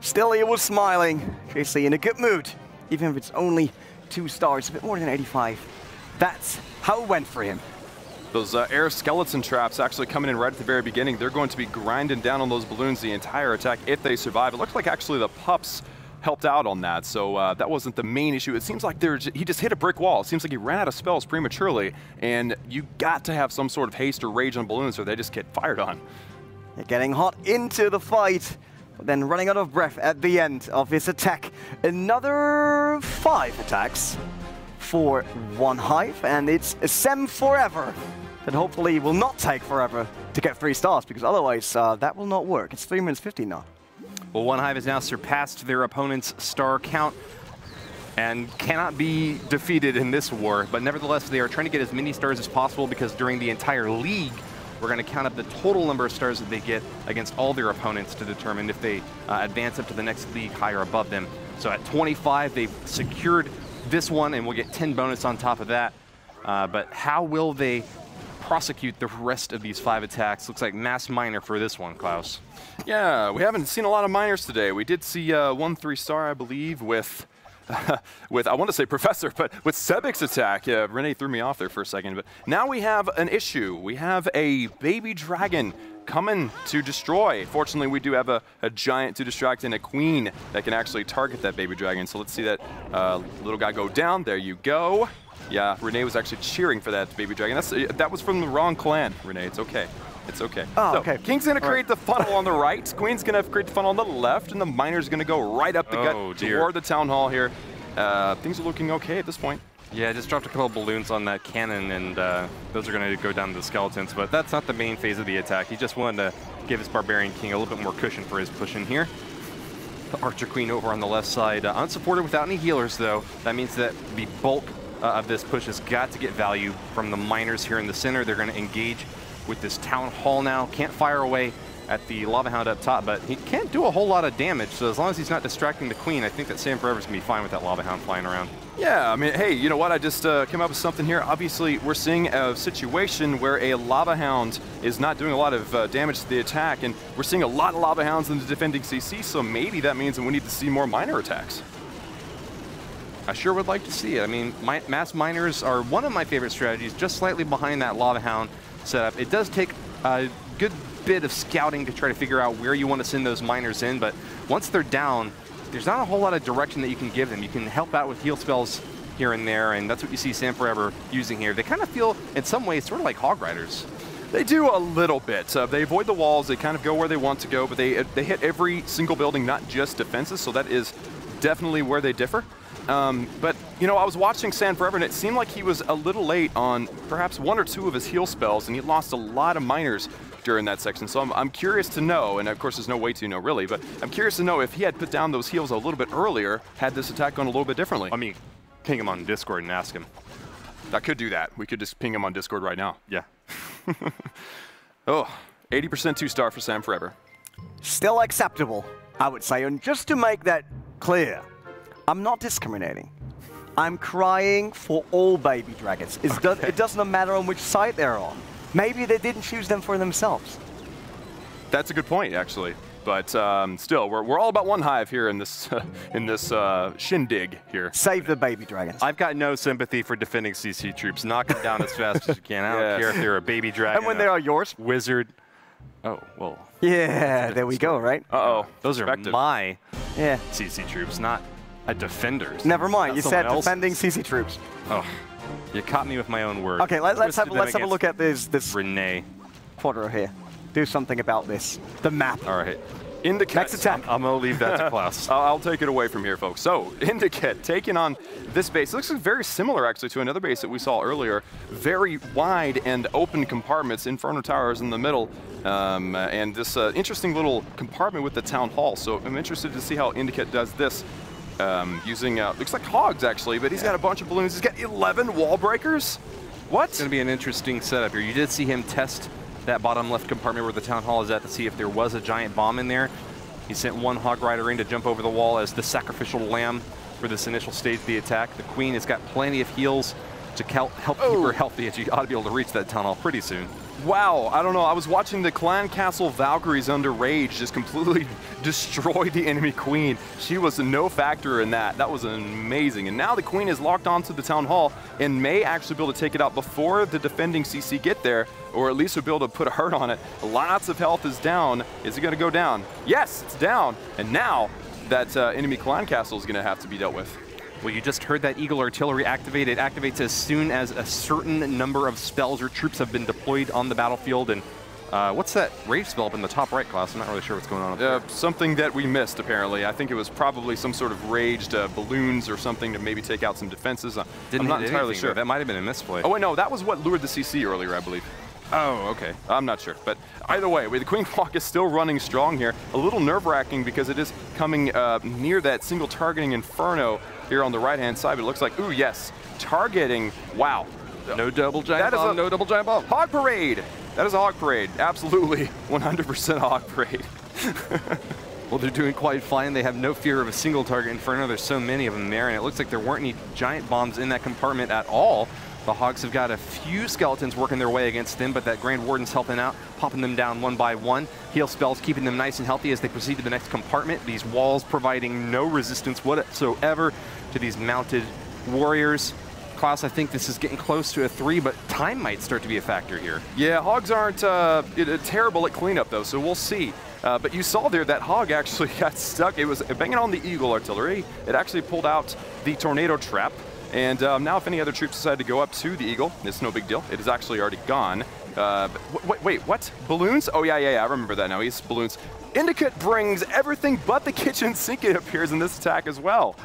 [SPEAKER 1] Still, he was smiling. JC in a good mood, even if it's only 2 stars, a bit more than 85. That's how it went for him.
[SPEAKER 3] Those air skeleton traps actually coming in right at the very beginning. They're going to be grinding down on those balloons the entire attack if they survive. It looks like actually the pups helped out on that, so that wasn't the main issue. It seems like he just hit a brick wall. It seems like he ran out of spells prematurely, and you got to have some sort of haste or rage on balloons or they just get fired on.
[SPEAKER 1] They're getting hot into the fight, but then running out of breath at the end of his attack. Another 5 attacks for OneHive, and it's a Sem forever that hopefully will not take forever to get 3 stars, because otherwise that will not work. It's 3 minutes 50 now.
[SPEAKER 2] Well, OneHive has now surpassed their opponent's star count and cannot be defeated in this war, but nevertheless they are trying to get as many stars as possible, because during the entire league we're going to count up the total number of stars that they get against all their opponents to determine if they advance up to the next league higher above them. So at 25 they've secured this one, and we'll get 10 bonus on top of that. But how will they prosecute the rest of these 5 attacks? Looks like mass miner for this one, Klaus.
[SPEAKER 3] Yeah, we haven't seen a lot of miners today. We did see 1 3-star, I believe, with I want to say Professor, but with Sebek's attack. Yeah, Renee threw me off there for a second. But now we have an issue. We have a baby dragon coming to destroy. Fortunately, we do have a giant to distract and a queen that can actually target that baby dragon. So let's see that little guy go down. There you go. Yeah, Renee was actually cheering for that baby dragon. That was from the wrong clan, Renee. It's okay. It's okay.
[SPEAKER 1] Oh,
[SPEAKER 3] so,
[SPEAKER 1] okay.
[SPEAKER 3] King's going to create the funnel on the right. Queen's going to create the funnel on the left, and the miner's going to go right up the gut toward the town hall here. Things are looking okay at this point.
[SPEAKER 2] Yeah, just dropped a couple of balloons on that cannon, and those are going to go down to the skeletons, but that's not the main phase of the attack. He just wanted to give his Barbarian King a little bit more cushion for his push in here. The Archer Queen over on the left side, unsupported without any healers, though. That means that the bulk of this push has got to get value from the miners here in the center. They're going to engage with this Town Hall now. Can't fire away at the Lava Hound up top, but he can't do a whole lot of damage, so as long as he's not distracting the Queen, I think that Sam Forever's going to be fine with that Lava Hound flying around.
[SPEAKER 3] Yeah, I mean, hey, you know what? I just came up with something here. Obviously, we're seeing a situation where a Lava Hound is not doing a lot of damage to the attack, and we're seeing a lot of Lava Hounds in the defending CC, so maybe that means that we need to see more miner attacks.
[SPEAKER 2] I sure would like to see it. I mean, mass miners are one of my favorite strategies, just slightly behind that Lava Hound setup. It does take a good bit of scouting to try to figure out where you want to send those miners in, but once they're down, there's not a whole lot of direction that you can give them. You can help out with heal spells here and there, and that's what you see Sam Forever using here. They kind of feel, in some ways, sort of like Hog Riders.
[SPEAKER 3] They do a little bit. They avoid the walls, they kind of go where they want to go, but they hit every single building, not just defenses, so that is definitely where they differ. But, you know, I was watching Sam Forever, and it seemed like he was a little late on perhaps one or two of his heal spells, and he lost a lot of miners during that section. So I'm curious to know, and of course there's no way to know really, but I'm curious to know if he had put down those heals a little bit earlier, had this attack gone a little bit differently.
[SPEAKER 2] I mean, ping him on Discord and ask him.
[SPEAKER 3] I could do that. We could just ping him on Discord right now.
[SPEAKER 2] Yeah.
[SPEAKER 3] Oh, 80% 2-star for Sam Forever.
[SPEAKER 1] Still acceptable, I would say. And just to make that clear, I'm not discriminating. I'm crying for all baby dragons. It doesn't matter on which side they're on. Maybe they didn't choose them for themselves.
[SPEAKER 3] That's a good point, actually. But still, we're all about OneHive here in this shindig here.
[SPEAKER 1] Save the baby dragons.
[SPEAKER 2] I've got no sympathy for defending CC troops. Knock them down as fast as you can. I don't care if they're a baby dragon.
[SPEAKER 1] And when they are yours?
[SPEAKER 2] Wizard. Oh, well.
[SPEAKER 1] Yeah, there we go, right?
[SPEAKER 3] Uh-oh.
[SPEAKER 2] Those are my CC troops, not a defender's.
[SPEAKER 1] Never mind, you said defending CC troops.
[SPEAKER 2] Oh, you caught me with my own words.
[SPEAKER 1] Okay, let's have a look at this
[SPEAKER 2] Renee
[SPEAKER 1] Quadro here. Do something about this. The map.
[SPEAKER 2] All right.
[SPEAKER 3] Indicat.
[SPEAKER 1] Next attack.
[SPEAKER 2] I'm going to leave that to Klaus.
[SPEAKER 3] I'll take it away from here, folks. So, Indicat taking on this base. It looks very similar, actually, to another base that we saw earlier. Very wide and open compartments. Inferno Towers in the middle. And this interesting little compartment with the Town Hall. So, I'm interested to see how Indicat does this. Using, looks like hogs, actually, but he's got a bunch of balloons. He's got 11 wall breakers? What?
[SPEAKER 2] It's going to be an interesting setup here. You did see him test that bottom left compartment where the Town Hall is at to see if there was a giant bomb in there. He sent one Hog Rider in to jump over the wall as the sacrificial lamb for this initial stage of the attack. The Queen has got plenty of heals to help keep her healthy, and she ought to be able to reach that Town Hall pretty soon.
[SPEAKER 3] Wow, I don't know. I was watching the Clan Castle Valkyries under Rage just completely destroy the enemy Queen. She was no factor in that. That was amazing. And now the Queen is locked onto the Town Hall and may actually be able to take it out before the defending CC get there, or at least will be able to put a hurt on it. Lots of health is down. Is it going to go down? Yes, it's down. And now that enemy Clan Castle is going to have to be dealt with.
[SPEAKER 2] Well, you just heard that Eagle Artillery activate. It activates as soon as a certain number of spells or troops have been deployed on the battlefield. And what's that rage spell up in the top right, Klaus? I'm not really sure what's going on up there.
[SPEAKER 3] Something that we missed, apparently. I think it was probably some sort of raged balloons or something to maybe take out some defenses. I'm not entirely sure.
[SPEAKER 2] That might have been a misplay.
[SPEAKER 3] Oh, wait, no, that was what lured the CC earlier, I believe.
[SPEAKER 2] Oh, okay.
[SPEAKER 3] I'm not sure. But either way, the Queen Clock is still running strong here. A little nerve-wracking because it is coming near that single targeting Inferno here on the right-hand side. But it looks like, ooh, yes, targeting. Wow.
[SPEAKER 2] No double giant bomb, no double giant bomb.
[SPEAKER 3] Hog Parade. That is a Hog Parade. Absolutely 100% a Hog Parade.
[SPEAKER 2] Well, they're doing quite fine. They have no fear of a single target Inferno. There's so many of them there, and it looks like there weren't any giant bombs in that compartment at all. The Hogs have got a few skeletons working their way against them, but that Grand Warden's helping out, popping them down one by one. Heal spells keeping them nice and healthy as they proceed to the next compartment. These walls providing no resistance whatsoever to these mounted warriors. Klaus, I think this is getting close to a 3, but time might start to be a factor here.
[SPEAKER 3] Yeah, Hogs aren't terrible at cleanup, though, so we'll see. But you saw there that Hog actually got stuck. It was banging on the Eagle Artillery. It actually pulled out the Tornado Trap. And now if any other troops decide to go up to the Eagle, it's no big deal. It is actually already gone. Wait, what? Balloons? Oh, yeah, I remember that now. He's balloons. Indicat brings everything but the kitchen sink, it appears, in this attack as well.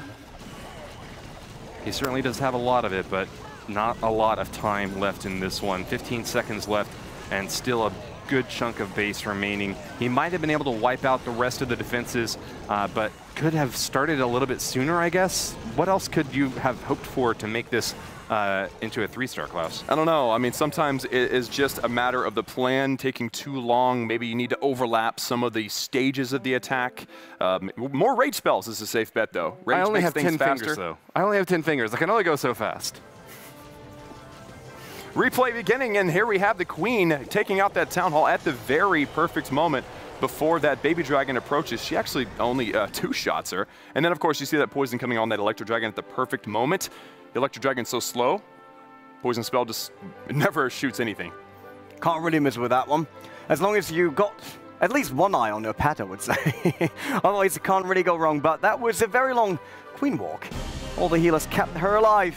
[SPEAKER 2] He certainly does have a lot of it, but not a lot of time left in this one. 15 seconds left, and still a good chunk of base remaining. He might have been able to wipe out the rest of the defenses, but could have started a little bit sooner, I guess. What else could you have hoped for to make this into a 3-star, Klaus?
[SPEAKER 3] I don't know. I mean, sometimes it is just a matter of the plan taking too long. Maybe you need to overlap some of the stages of the attack. More rage spells is a safe bet, though. Rage
[SPEAKER 2] I only
[SPEAKER 3] makes
[SPEAKER 2] have
[SPEAKER 3] things
[SPEAKER 2] 10
[SPEAKER 3] faster.
[SPEAKER 2] fingers, though. I only have 10 fingers. I can only go so fast.
[SPEAKER 3] Replay beginning, and here we have the Queen taking out that Town Hall at the very perfect moment before that Baby Dragon approaches. She actually only 2-shots her. And then, of course, you see that poison coming on that Electro Dragon at the perfect moment. The Electro Dragon's so slow, poison spell just never shoots anything.
[SPEAKER 1] Can't really miss with that one. As long as you got at least one eye on her pet, I would say. Otherwise, it can't really go wrong. But that was a very long Queen walk. All the healers kept her alive,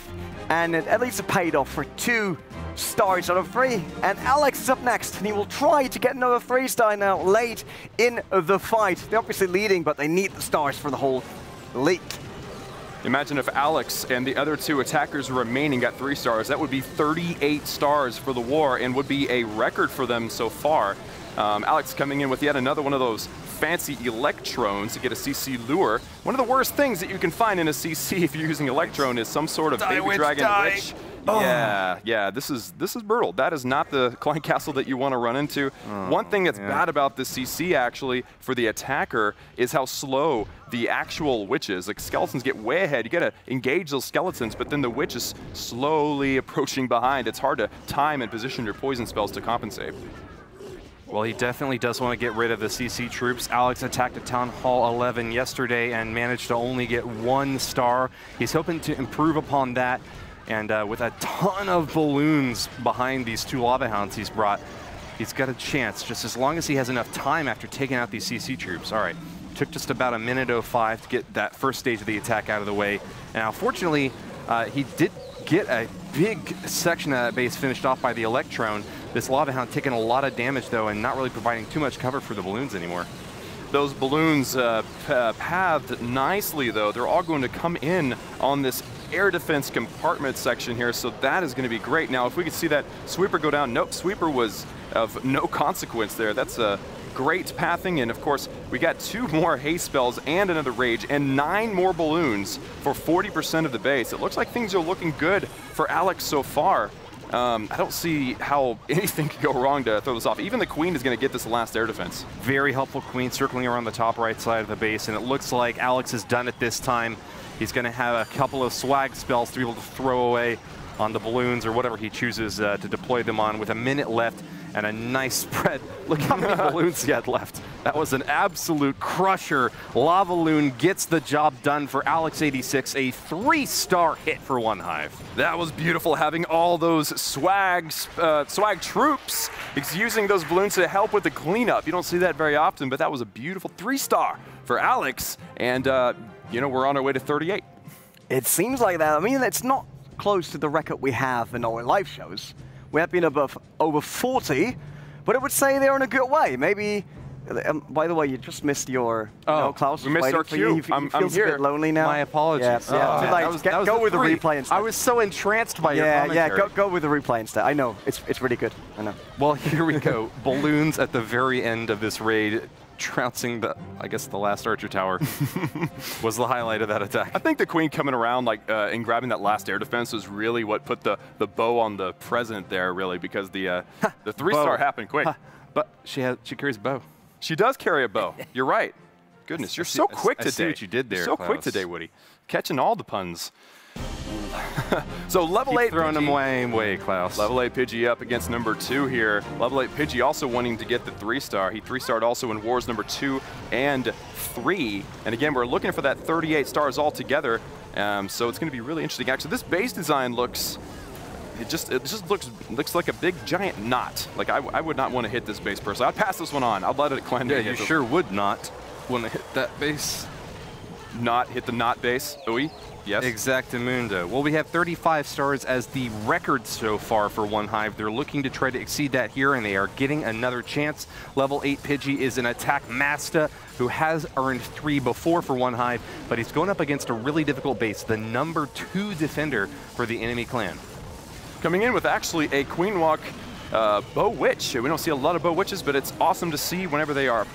[SPEAKER 1] and at least it paid off for 2 stars out of 3. And Alex is up next, and he will try to get another 3-star now late in the fight. They're obviously leading, but they need the stars for the whole league.
[SPEAKER 3] Imagine if Alex and the other 2 attackers remaining got 3 stars. That would be 38 stars for the war and would be a record for them so far. Alex coming in with yet another one of those fancy Electrones to get a CC lure. One of the worst things that you can find in a CC if you're using Electrone is some sort of Baby Dragon Witch. Oh. Yeah, this is brutal. That is not the Klein Castle that you want to run into. One thing that's bad about this CC actually for the attacker is how slow the actual witch is. Like, skeletons get way ahead. You gotta engage those skeletons, but then the witch is slowly approaching behind. It's hard to time and position your poison spells to compensate.
[SPEAKER 2] Well, he definitely does want to get rid of the CC troops. Alex attacked at Town Hall 11 yesterday and managed to only get 1 star. He's hoping to improve upon that. And with a ton of balloons behind these 2 Lava Hounds he's brought, he's got a chance, just as long as he has enough time after taking out these CC troops. All right, took just about a minute 05 to get that first stage of the attack out of the way. Now, fortunately, he did get a big section of that base finished off by the Electrone. This Lava Hound taking a lot of damage, though, and not really providing too much cover for the balloons anymore.
[SPEAKER 3] Those balloons pathed nicely, though. They're all going to come in on this air defense compartment section here, so that is going to be great. Now, if we could see that Sweeper go down, nope, Sweeper was of no consequence there. That's a great pathing, and of course, we got 2 more haste spells and another rage, and 9 more balloons for 40% of the base. It looks like things are looking good for Alex so far. I don't see how anything could go wrong to throw this off. Even the Queen is going to get this last air defense.
[SPEAKER 2] Very helpful Queen circling around the top right side of the base, and it looks like Alex has done it this time. He's going to have a couple of swag spells to be able to throw away on the balloons or whatever he chooses to deploy them on with a minute left and a nice spread. Look how many balloons he had left. That was an absolute crusher. Lavaloon gets the job done for Alex86, a 3-star hit for OneHive.
[SPEAKER 3] That was beautiful, having all those swag troops using those balloons to help with the cleanup. You don't see that very often, but that was a beautiful 3-star for Alex, and you know, we're on our way to 38.
[SPEAKER 1] It seems like that. I mean, it's not close to the record we have in our live shows. We have been above over 40, but I would say they're in a good way. Maybe, by the way, you just missed your, Klaus.
[SPEAKER 3] We missed our cue.
[SPEAKER 1] He feels a bit lonely now.
[SPEAKER 2] My apologies.
[SPEAKER 1] Go with the replay instead.
[SPEAKER 2] I was so entranced by your commentary.
[SPEAKER 1] Yeah, go with the replay instead. I know, it's really good. I know.
[SPEAKER 2] Well, here we go. Balloons at the very end of this raid, trouncing the, I guess the last Archer Tower was the highlight of that attack.
[SPEAKER 3] I think the Queen coming around and grabbing that last air defense was really what put the bow on the present there, really, because the 3-star happened quick.
[SPEAKER 2] But she carries a bow.
[SPEAKER 3] She does carry a bow. You're right. Goodness, you're so quick today.
[SPEAKER 2] I see what you did there,
[SPEAKER 3] So
[SPEAKER 2] Klaus.
[SPEAKER 3] quick today, Woody. Catching all the puns. So level 8
[SPEAKER 2] throwing
[SPEAKER 3] Pidgey.
[SPEAKER 2] them way, Klaus.
[SPEAKER 3] Level 8 Pidgey up against number 2 here. Level 8 Pidgey also wanting to get the 3-star. He 3-starred also in Wars number 2 and 3. And again, we're looking for that 38 stars altogether. So it's going to be really interesting. Actually, this base design looks, it just looks like a big giant knot. Like I would not want to hit this base personally. I'd pass this one on. I'd let it cleanse.
[SPEAKER 2] Yeah, you sure would not want to hit that base.
[SPEAKER 3] Not hit the knot base. Ooh. Yes.
[SPEAKER 2] Exactamundo. Well, we have 35 stars as the record so far for OneHive. They're looking to try to exceed that here, and they are getting another chance. Level 8 Pidgey is an attack master who has earned 3 before for OneHive, but he's going up against a really difficult base, the number 2 defender for the enemy clan.
[SPEAKER 3] Coming in with actually a Queen Walk Bow Witch. We don't see a lot of Bow Witches, but it's awesome to see whenever they are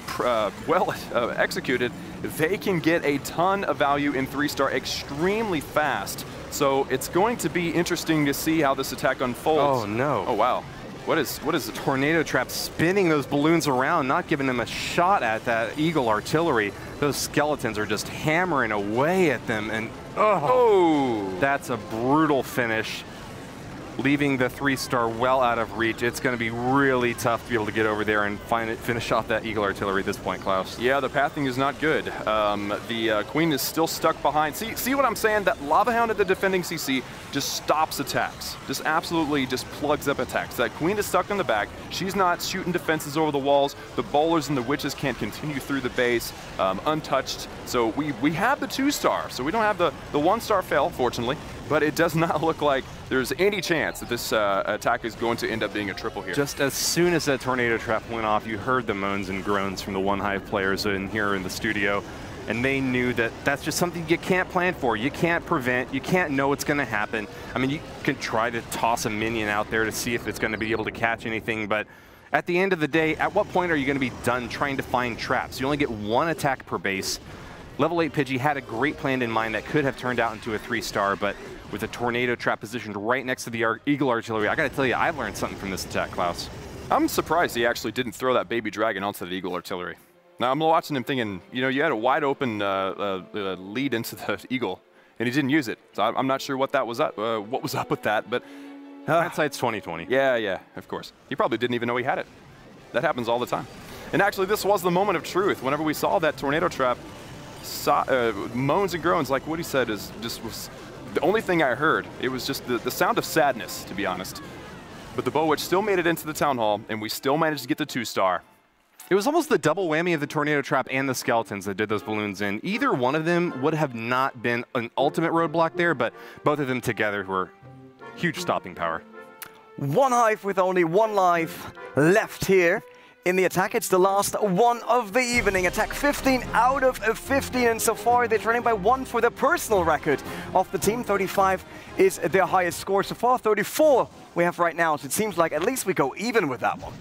[SPEAKER 3] well executed. They can get a ton of value in 3-star extremely fast. So it's going to be interesting to see how this attack unfolds.
[SPEAKER 2] Oh no.
[SPEAKER 3] Oh wow. What is
[SPEAKER 2] the Tornado Trap spinning those balloons around, not giving them a shot at that Eagle artillery. Those skeletons are just hammering away at them, and oh, that's a brutal finish, leaving the 3-star well out of reach. It's going to be really tough to be able to get over there and finish off that Eagle artillery at this point, Klaus.
[SPEAKER 3] Yeah, the pathing is not good. The Queen is still stuck behind. See what I'm saying? That Lava Hound at the defending CC just stops attacks. Just absolutely just plugs up attacks. That Queen is stuck in the back. She's not shooting defenses over the walls. The bowlers and the witches can't continue through the base untouched. So we have the 2-star. So we don't have the 1-star fail, fortunately. But it does not look like there's any chance that this attack is going to end up being a triple here.
[SPEAKER 2] Just as soon as that Tornado Trap went off, you heard the moans and groans from the OneHive players in here in the studio, and they knew that that's just something you can't plan for. You can't prevent. You can't know what's going to happen. I mean, you can try to toss a minion out there to see if it's going to be able to catch anything, but at the end of the day, at what point are you going to be done trying to find traps? You only get 1 attack per base. Level 8 Pidgey had a great plan in mind that could have turned out into a 3-star, but with a Tornado Trap positioned right next to the Eagle artillery, I got to tell you, I've learned something from this attack, Klaus.
[SPEAKER 3] I'm surprised he actually didn't throw that baby dragon onto the Eagle artillery. Now I'm watching him thinking, you know, you had a wide open lead into the Eagle, and he didn't use it. So I'm not sure what was up with that, but
[SPEAKER 2] hindsight's 20/20.
[SPEAKER 3] Yeah, of course. He probably didn't even know he had it. That happens all the time. And actually, this was the moment of truth. Whenever we saw that Tornado Trap, moans and groans, like Woody said, was the only thing I heard. It was just the sound of sadness, to be honest. But the Bow Witch still made it into the Town Hall, and we still managed to get the 2-star.
[SPEAKER 2] It was almost the double whammy of the Tornado Trap and the skeletons that did those balloons in. Either one of them would have not been an ultimate roadblock there, but both of them together were huge stopping power.
[SPEAKER 1] OneHive with only 1 life left here in the attack. It's the last one of the evening. Attack 15 out of 15, and so far they're trailing by 1 for the personal record of the team. 35 is their highest score so far. 34 we have right now, so it seems like at least we go even with that one.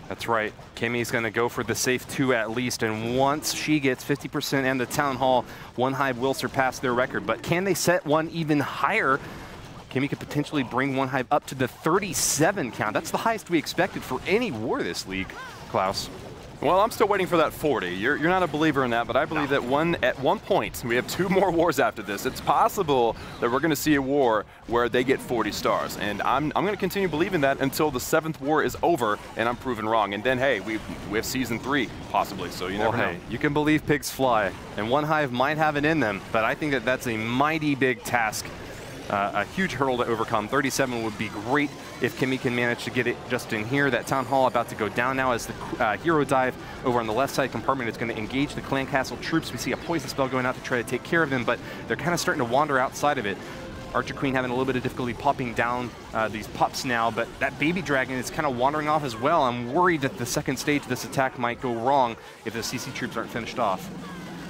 [SPEAKER 2] That's right. Kimmy's going to go for the safe 2 at least, and once she gets 50% and the Town Hall, OneHive will surpass their record. But can they set one even higher? Kimmy could potentially bring OneHive up to the 37 count. That's the highest we expected for any war this league, Klaus.
[SPEAKER 3] Well, I'm still waiting for that 40. You're not a believer in that, but I believe that at one point, we have 2 more wars after this. It's possible that we're going to see a war where they get 40 stars, and I'm going to continue believing that until the 7th war is over and I'm proven wrong. And then, hey, we have Season 3, possibly, so you never know.
[SPEAKER 2] Hey, you can believe pigs fly, and OneHive might have it in them, but I think that that's a mighty big task. A huge hurdle to overcome. 37 would be great if Kimmy can manage to get it just in here. That Town Hall about to go down now as the Hero Dive over on the left side compartment is going to engage the Clan Castle troops. We see a poison spell going out to try to take care of them, but they're kind of starting to wander outside of it. Archer Queen having a little bit of difficulty popping down these pups now, but that baby dragon is kind of wandering off as well. I'm worried that the second stage of this attack might go wrong if the CC troops aren't finished off.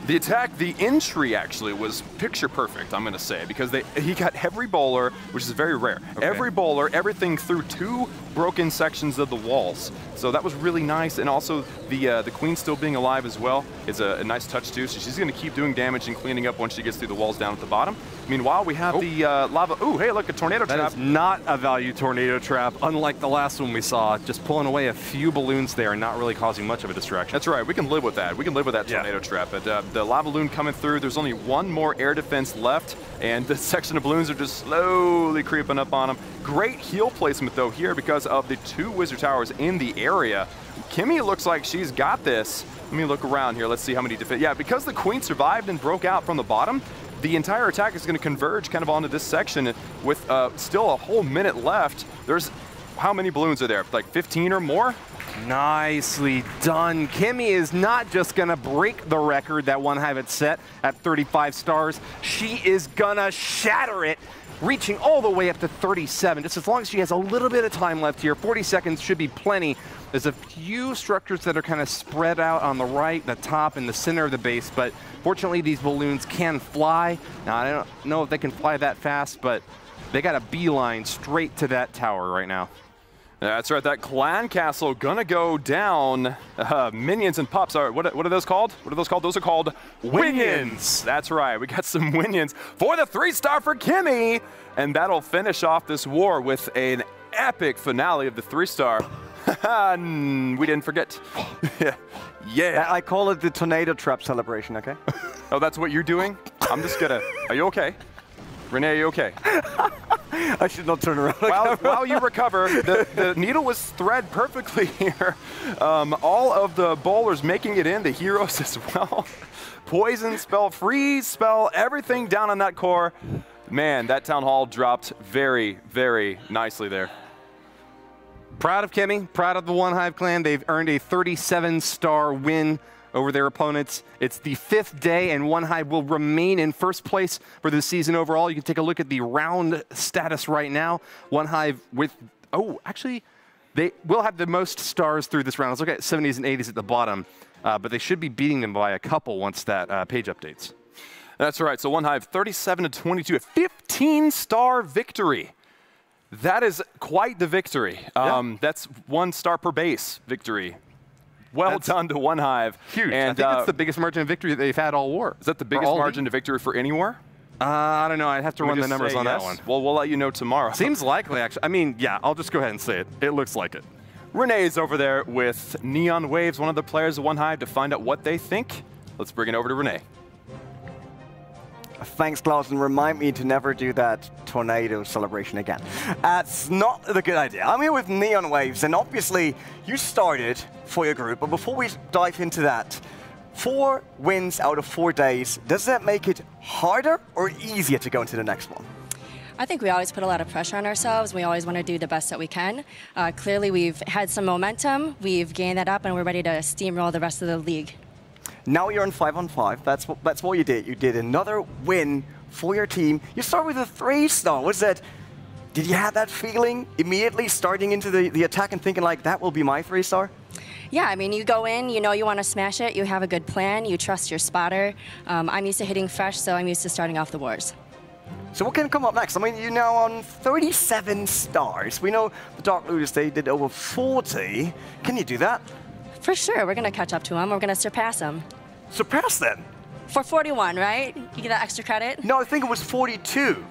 [SPEAKER 3] The attack, the entry actually was picture perfect, I'm going to say, because he got every bowler, which is very rare. Okay. Every bowler, everything through 2 broken sections of the walls. So that was really nice, and also the Queen still being alive as well is a nice touch too. So she's going to keep doing damage and cleaning up once she gets through the walls down at the bottom. Meanwhile, we have the lava. Ooh, hey, look, a Tornado Trap.
[SPEAKER 2] That is not a value Tornado Trap, unlike the last one we saw. Just pulling away a few balloons there and not really causing much of a distraction.
[SPEAKER 3] That's right. We can live with that. We can live with that Tornado Trap. But the lava balloon coming through, there's only 1 more air defense left, and the section of balloons are just slowly creeping up on them. Great heal placement, though, here because of the 2 Wizard Towers in the area. Kimmy looks like she's got this. Let me look around here. Let's see how many defense. Yeah, because the Queen survived and broke out from the bottom, the entire attack is going to converge kind of onto this section with still a whole minute left. There's how many balloons are there? Like 15 or more?
[SPEAKER 2] Nicely done. Kimmy is not just going to break the record that OneHive had set at 35 stars. She is going to shatter it, reaching all the way up to 37. Just as long as she has a little bit of time left here, 40 seconds should be plenty. There's a few structures that are kind of spread out on the right, the top, and the center of the base, but fortunately these balloons can fly. Now, I don't know if they can fly that fast, but they got a beeline straight to that tower right now.
[SPEAKER 3] That's right, that clan castle gonna go down. Minions and pups are, what are those called? What are those called? Those are called Winions. That's right, we got some Winions for the 3-star for Kimmy. And that'll finish off this war with an epic finale of the 3-star. We didn't forget. Yeah.
[SPEAKER 1] I call it the tornado trap celebration, okay?
[SPEAKER 3] Oh, that's what you're doing? I'm just gonna, are you okay? Renee, are you okay?
[SPEAKER 1] I should not turn around.
[SPEAKER 3] While you recover, the needle was thread perfectly here. All of the bowlers making it in, the heroes as well. Poison spell, freeze spell, everything down on that core. Man, that town hall dropped very, very nicely there.
[SPEAKER 2] Proud of Kimmy, proud of the OneHive clan. They've earned a 37-star win over their opponents. It's the 5th day, and OneHive will remain in first place for the season overall. You can take a look at the round status right now. OneHive with, actually, they will have the most stars through this round. Let's look at 70s and 80s at the bottom, but they should be beating them by a couple once that page updates.
[SPEAKER 3] That's right, so OneHive 37-22, a 15-star victory. That is quite the victory. That's 1 star per base victory. Well done to OneHive.
[SPEAKER 2] Huge. And I think it's the biggest margin of victory that they've had all war.
[SPEAKER 3] Is that the biggest margin of victory for any war?
[SPEAKER 2] I don't know. I'd have to run the numbers on that one.
[SPEAKER 3] Well, we'll let you know tomorrow.
[SPEAKER 2] Seems likely, actually. I mean, yeah, I'll just go ahead and say it. It looks like it.
[SPEAKER 3] Renee's over there with Neon Waves, one of the players of OneHive, to find out what they think. Let's bring it over to Renee.
[SPEAKER 1] Thanks, Klaus, and remind me to never do that tornado celebration again. That's not the good idea. I'm here with Neon Waves, and obviously you started for your group, but before we dive into that, 4 wins out of 4 days, does that make it harder or easier to go into the next one?
[SPEAKER 5] I think we always put a lot of pressure on ourselves. We always want to do the best that we can. Clearly, we've had some momentum. We've gained that up, and we're ready to steamroll the rest of the league.
[SPEAKER 1] Now you're on 5-on-5. That's what you did. You did another win for your team. You start with a 3-star. Was that? Did you have that feeling immediately starting into the attack and thinking like that will be my 3-star?
[SPEAKER 5] Yeah, I mean, you go in, you know you want to smash it. You have a good plan. You trust your spotter. I'm used to hitting fresh, so I'm used to starting off the wars.
[SPEAKER 1] So what can come up next? I mean, you're now on 37 stars. We know the Dark Looters, they did over 40. Can you do that?
[SPEAKER 5] For sure, we're going to catch up to them. We're going to surpass them.
[SPEAKER 1] Surpass them?
[SPEAKER 5] For 41, right? You get that extra credit?
[SPEAKER 1] No, I think it was 42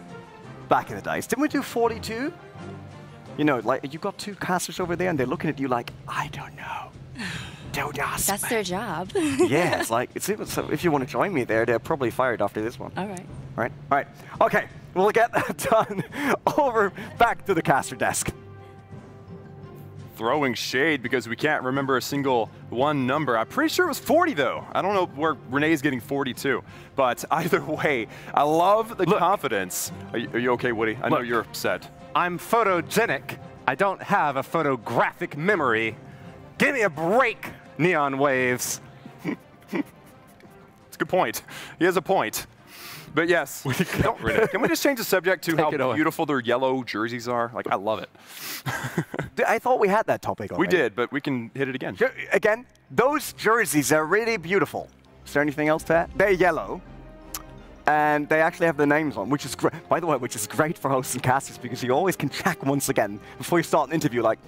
[SPEAKER 1] back in the days. Didn't we do 42? You know, like, you've got 2 casters over there, and they're looking at you like, I don't know. Don't ask
[SPEAKER 5] That's
[SPEAKER 1] me.
[SPEAKER 5] their job.
[SPEAKER 1] Yeah, it's like, so if you want to join me there, they're probably fired after this one.
[SPEAKER 5] All right.
[SPEAKER 1] All right. Okay, we'll get that done. Over back to the caster desk.
[SPEAKER 3] Throwing shade because we can't remember a single one number. I'm pretty sure it was 40, though. I don't know where Renee's getting 42. But either way, I love the confidence. Are you okay, Woody? I know you're upset.
[SPEAKER 2] I'm photogenic. I don't have a photographic memory. Give me a break, Neon Waves.
[SPEAKER 3] It's a good point. He has a point. But yes, can we just change the subject to how beautiful their yellow jerseys are? Like, I love it.
[SPEAKER 1] I thought we had that topic already.
[SPEAKER 3] We did, but we can hit it again.
[SPEAKER 1] Again, those jerseys are really beautiful. Is there anything else to add? They're yellow, and they actually have their names on, which is great. By the way, which is great for hosts and casters because you always can check once again before you start an interview, like,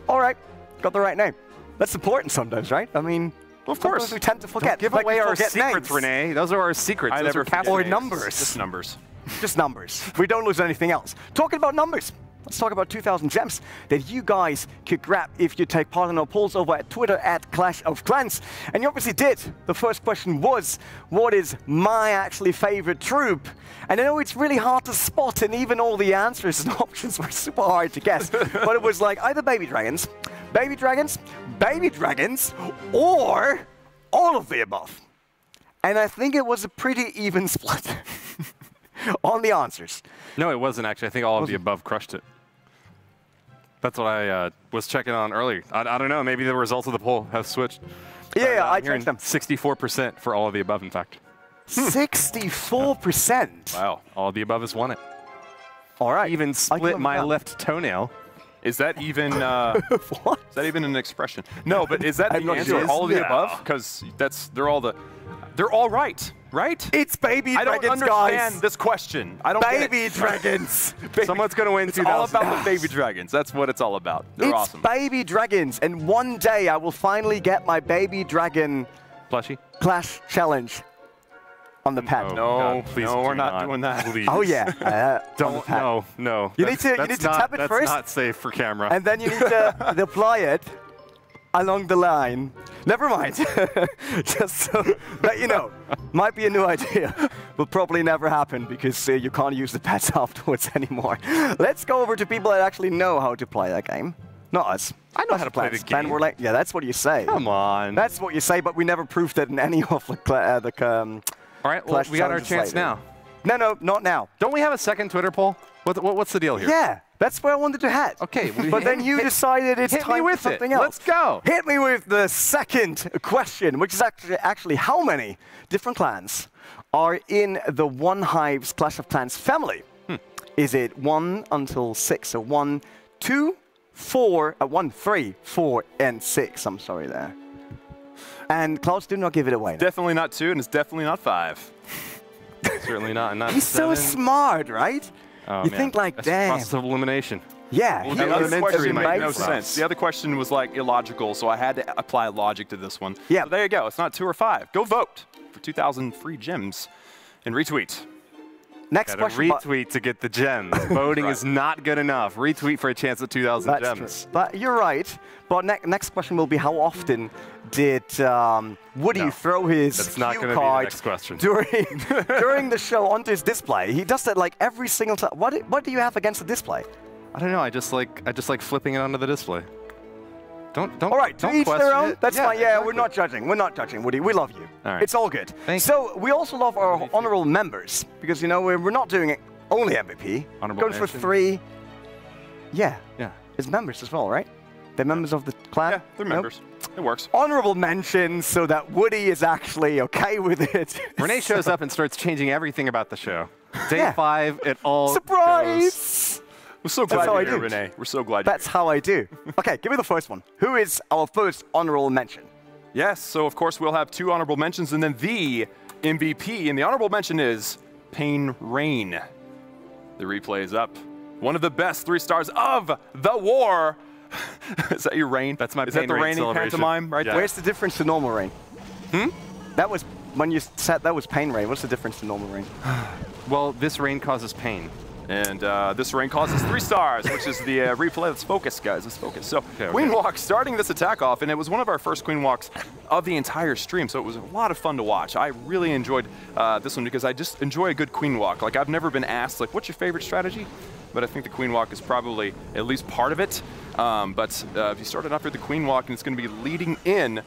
[SPEAKER 1] all right, got the right name. That's important sometimes, right? I mean,
[SPEAKER 3] of course.
[SPEAKER 1] We tend to forget.
[SPEAKER 2] Don't give away our secrets, Renee. Those are our secrets.
[SPEAKER 3] Those are
[SPEAKER 1] or numbers.
[SPEAKER 3] Just numbers.
[SPEAKER 1] Just numbers. We don't lose anything else. Talking about numbers, let's talk about 2,000 gems that you guys could grab if you take part in our polls over at Twitter at Clash of Clans. And you obviously did. The first question was, what is my actually favorite troop? And I know it's really hard to spot, and even all the answers and options were super hard to guess. But it was like either baby dragons, or all of the above. And I think it was a pretty even split on the answers.
[SPEAKER 2] No, it wasn't actually. I think all of the above crushed it. That's what I was checking on earlier. I don't know. Maybe the results of the poll have switched.
[SPEAKER 1] Yeah, I checked them.
[SPEAKER 2] 64% for all of the above, in fact.
[SPEAKER 1] 64%.
[SPEAKER 3] Wow.
[SPEAKER 2] All of the above has won it.
[SPEAKER 1] All right.
[SPEAKER 2] Even split my left toenail.
[SPEAKER 3] Is that even
[SPEAKER 1] What?
[SPEAKER 3] Is that even an expression? No, but is that
[SPEAKER 1] I'm
[SPEAKER 3] the
[SPEAKER 1] not
[SPEAKER 3] answer?
[SPEAKER 1] sure.
[SPEAKER 3] All of the
[SPEAKER 1] No.
[SPEAKER 3] above? Because they're all right, right?
[SPEAKER 1] It's baby
[SPEAKER 3] I don't
[SPEAKER 1] dragons,
[SPEAKER 3] understand
[SPEAKER 1] guys.
[SPEAKER 3] this question. I don't get it.
[SPEAKER 1] Baby dragons.
[SPEAKER 2] Someone's going to win
[SPEAKER 3] It's
[SPEAKER 2] 2000.
[SPEAKER 3] all about the baby dragons. That's what it's all about. They're
[SPEAKER 1] It's
[SPEAKER 3] awesome.
[SPEAKER 1] baby dragons, and one day I will finally get my baby dragon
[SPEAKER 2] Plushie?
[SPEAKER 1] Clash challenge on the pad.
[SPEAKER 2] Oh,
[SPEAKER 3] No,
[SPEAKER 2] God, please
[SPEAKER 3] no,
[SPEAKER 2] do
[SPEAKER 3] we're not doing that.
[SPEAKER 2] Please.
[SPEAKER 1] Oh yeah. on the
[SPEAKER 2] Don't.
[SPEAKER 1] pad.
[SPEAKER 2] No.
[SPEAKER 1] You need to
[SPEAKER 2] That's
[SPEAKER 1] tap it
[SPEAKER 2] that's
[SPEAKER 1] first.
[SPEAKER 2] not safe for camera.
[SPEAKER 1] And then you need to apply it along the line. Never mind. Just so that you know, might be a new idea. Will probably never happen because you can't use the pads afterwards anymore. Let's go over to people that actually know how to play that game. Not us.
[SPEAKER 2] I know how to play the
[SPEAKER 1] Plan
[SPEAKER 2] game.
[SPEAKER 1] we're like, yeah, that's what you say.
[SPEAKER 2] Come on.
[SPEAKER 1] That's what you say, but we never proved it in any of the
[SPEAKER 2] All right, well,
[SPEAKER 1] Clash
[SPEAKER 2] we got our
[SPEAKER 1] challenges
[SPEAKER 2] chance
[SPEAKER 1] later.
[SPEAKER 2] now.
[SPEAKER 1] No, not now.
[SPEAKER 2] Don't we have a second Twitter poll? What's the deal here?
[SPEAKER 1] Yeah, that's where I wanted to head.
[SPEAKER 2] Okay,
[SPEAKER 1] but then you decided it's
[SPEAKER 2] hit me
[SPEAKER 1] time
[SPEAKER 2] with
[SPEAKER 1] for
[SPEAKER 2] it.
[SPEAKER 1] something else.
[SPEAKER 2] Let's go.
[SPEAKER 1] Hit me with the second question, which is actually how many different clans are in the OneHive's Clash of Clans family? Is it 1 until 6? So 1, 2, 4, 1, 3, 4, and 6. I'm sorry there. And Klaus, do not give it away.
[SPEAKER 3] Definitely not 2, and it's definitely not 5.
[SPEAKER 2] Certainly not. Not
[SPEAKER 1] He's so
[SPEAKER 2] 7.
[SPEAKER 1] smart, right?
[SPEAKER 2] Oh,
[SPEAKER 1] You
[SPEAKER 2] man.
[SPEAKER 1] think like,
[SPEAKER 2] That's
[SPEAKER 1] damn.
[SPEAKER 2] process of elimination.
[SPEAKER 1] Yeah,
[SPEAKER 2] Well,
[SPEAKER 1] he
[SPEAKER 2] the
[SPEAKER 3] The
[SPEAKER 2] other
[SPEAKER 1] is
[SPEAKER 3] other question made no
[SPEAKER 1] amazing.
[SPEAKER 3] sense. The other question was like illogical, so I had to apply logic to this one.
[SPEAKER 1] Yeah.
[SPEAKER 3] So there you go. It's not 2 or 5. Go vote for 2,000 free gems and retweet.
[SPEAKER 1] Next
[SPEAKER 2] Got to
[SPEAKER 1] question.
[SPEAKER 2] retweet to get the gems. Voting is not good enough. Retweet for a chance at 2,000
[SPEAKER 1] That's
[SPEAKER 2] gems.
[SPEAKER 1] true. But you're right. But next question will be how often did Woody
[SPEAKER 2] No,
[SPEAKER 1] throw his
[SPEAKER 2] that's not
[SPEAKER 1] cue
[SPEAKER 2] gonna be the
[SPEAKER 1] card
[SPEAKER 2] next question.
[SPEAKER 1] during the show onto his display? He does that like every single time. What do you have against the display?
[SPEAKER 2] I don't know. I just like flipping it onto the display. Don't.
[SPEAKER 1] All right, to
[SPEAKER 2] don't
[SPEAKER 1] each
[SPEAKER 2] question
[SPEAKER 1] their own.
[SPEAKER 2] it.
[SPEAKER 1] That's fine. Yeah,
[SPEAKER 2] exactly.
[SPEAKER 1] we're not judging. We're not judging, Woody. We love you.
[SPEAKER 2] All right.
[SPEAKER 1] It's all good.
[SPEAKER 2] Thank you.
[SPEAKER 1] So we also love our honorable members because you know we're not doing it only MVP.
[SPEAKER 2] Honorable
[SPEAKER 1] Going for
[SPEAKER 2] mention.
[SPEAKER 1] 3. Yeah,
[SPEAKER 2] Yeah.
[SPEAKER 1] it's members as well, right? They're members of the clan.
[SPEAKER 3] Yeah, they're
[SPEAKER 1] Nope.
[SPEAKER 3] members. It works.
[SPEAKER 1] Honorable mentions so that Woody is actually okay with it.
[SPEAKER 2] Renee shows up and starts changing everything about the show. Day
[SPEAKER 1] Yeah.
[SPEAKER 2] 5, it all goes.
[SPEAKER 1] Surprise!
[SPEAKER 3] We're so glad
[SPEAKER 1] how I
[SPEAKER 3] you're here,
[SPEAKER 1] do.
[SPEAKER 3] Renee. We're so glad
[SPEAKER 1] That's how I do. Okay, give me the first one. Who is our first honorable mention?
[SPEAKER 3] Yes, so of course we'll have 2 honorable mentions and then the MVP. And the honorable mention is Pain Rain. The replay is up. One of the best 3 stars of the war. Is that your rain?
[SPEAKER 2] That's my
[SPEAKER 3] Is that
[SPEAKER 2] Pain
[SPEAKER 3] the
[SPEAKER 2] Rain
[SPEAKER 3] raining
[SPEAKER 2] celebration.
[SPEAKER 3] pantomime right
[SPEAKER 2] Yeah.
[SPEAKER 3] there?
[SPEAKER 1] Where's the difference to normal rain? That was, when you said that was pain rain, what's the difference to normal rain?
[SPEAKER 2] Well, this rain causes pain.
[SPEAKER 3] And this rain causes 3 stars, which is the replay. Let's focus, guys. Let's focus. So
[SPEAKER 2] Okay.
[SPEAKER 3] Queen Walk starting this attack off, and it was one of our first Queen Walks of the entire stream, so it was a lot of fun to watch. I really enjoyed this one because I just enjoy a good Queen Walk. Like, I've never been asked, like, what's your favorite strategy? But I think the Queen Walk is probably at least part of it. But if you started off with the Queen Walk, and it's going to be leading in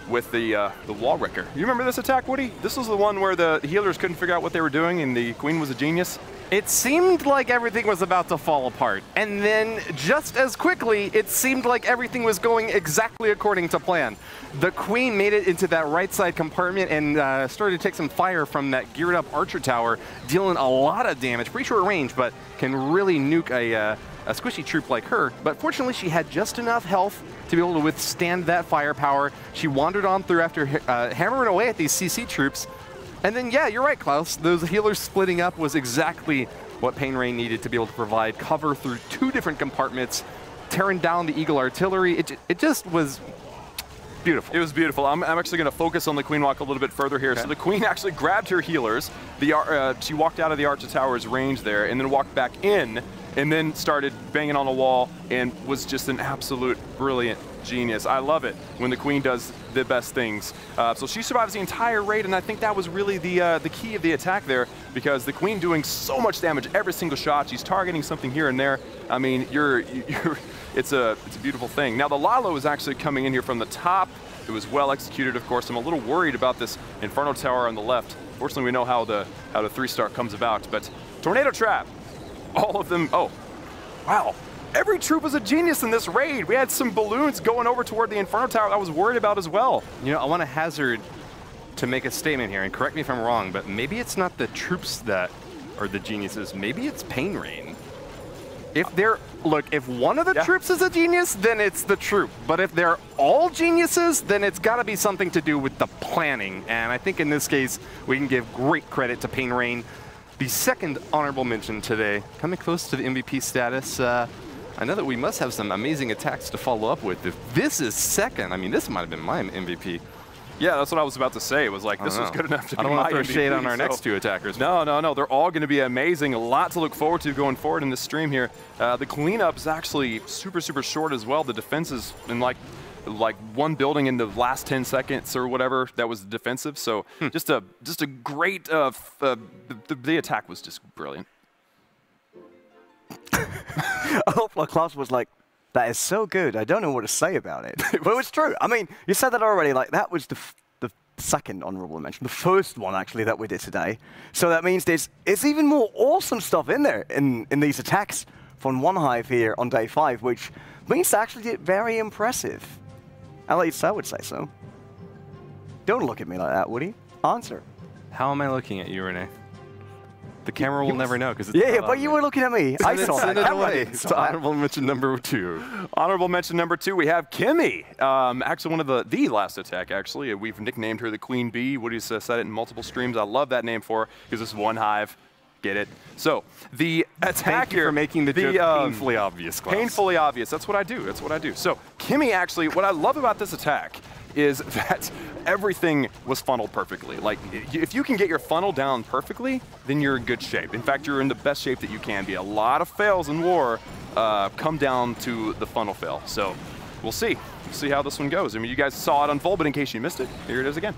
[SPEAKER 3] with the Wall Wrecker. You remember this attack, Woody? This was the one where the healers couldn't figure out what they were doing, and the Queen was a genius.
[SPEAKER 2] It seemed like everything was about to fall apart. And then just as quickly, it seemed like everything was going exactly according to plan. The Queen made it into that right side compartment and started to take some fire from that geared up archer tower, dealing a lot of damage. Pretty short range, but can really nuke a squishy troop like her. But fortunately, she had just enough health to be able to withstand that firepower. She wandered on through after hammering away at these CC troops. And then, yeah, you're right, Klaus. Those healers splitting up was exactly what Pain Rain needed to be able to provide cover through 2 different compartments, tearing down the Eagle artillery. It just was beautiful.
[SPEAKER 3] It was beautiful. I'm actually going to focus on the Queen Walk a little bit further here.
[SPEAKER 2] Okay.
[SPEAKER 3] So the Queen actually grabbed her healers. She walked out of the Archer Tower's range there and then walked back in and then started banging on the wall and was just an absolute brilliant genius. I love it when the Queen does the best things. So she survives the entire raid, and I think that was really the key of the attack there, because the Queen doing so much damage every single shot. She's targeting something here and there. I mean, it's a beautiful thing. Now the Lalo is actually coming in here from the top. It was well executed, of course. I'm a little worried about this Inferno Tower on the left. Fortunately, we know how the 3-star comes about. But Tornado Trap, all of them. Oh, wow. every troop was a genius in this raid. We had some balloons going over toward the Inferno Tower I was worried about as well.
[SPEAKER 2] You know, I want to hazard to make a statement here, and correct me if I'm wrong, but maybe it's not the troops that are the geniuses. Maybe it's Pain Rain. If they're, look, if one of the troops is a genius, then it's the troop. But if they're all geniuses, then it's got to be something to do with the planning. And I think in this case, we can give great credit to Pain Rain. The second honorable mention today, coming close to the MVP status. I know that we must have some amazing attacks to follow up with. If this is second, I mean, this might have been my MVP.
[SPEAKER 3] Yeah, that's what I was about to say. It was like, this was good enough to be my MVP.
[SPEAKER 2] I don't want to throw shade on our next two attackers.
[SPEAKER 3] No, no, no. They're all going to be amazing. A lot to look forward to going forward in this stream here. The cleanup is actually super, super short as well. The defense is in like one building in the last 10 seconds or whatever that was defensive. So just a great, the attack was just brilliant.
[SPEAKER 1] I hope my class was like, that is so good, I don't know what to say about it. But it was true. I mean, you said that already, like that was the second honorable mention, the first one actually that we did today. So that means there's even more awesome stuff in there in these attacks from OneHive here on day 5, which means they actually did very impressive. At least I would say so. Don't look at me like that, Woody. Answer.
[SPEAKER 2] How am I looking at you, Renee? The camera will never know because it's
[SPEAKER 1] yeah, but you were looking at me. I saw
[SPEAKER 2] send
[SPEAKER 1] that.
[SPEAKER 2] it away. It's honorable mention number 2.
[SPEAKER 3] Honorable mention number 2, we have Kimmy. Actually, one of the last attack, actually. We've nicknamed her the Queen Bee. Woody's said it in multiple streams. I love that name for her because it's OneHive. Get it? So, the attack
[SPEAKER 2] Thank you
[SPEAKER 3] here.
[SPEAKER 2] for making the joke painfully obvious, Klaus.
[SPEAKER 3] Painfully obvious. That's what I do. That's what I do. So, Kimmy, actually, what I love about this attack is that everything was funneled perfectly. Like, if you can get your funnel down perfectly, then you're in good shape. In fact, you're in the best shape that you can be. A lot of fails in war come down to the funnel fail. So we'll see. We'll see how this one goes. I mean, you guys saw it unfold, but in case you missed it, here it is again.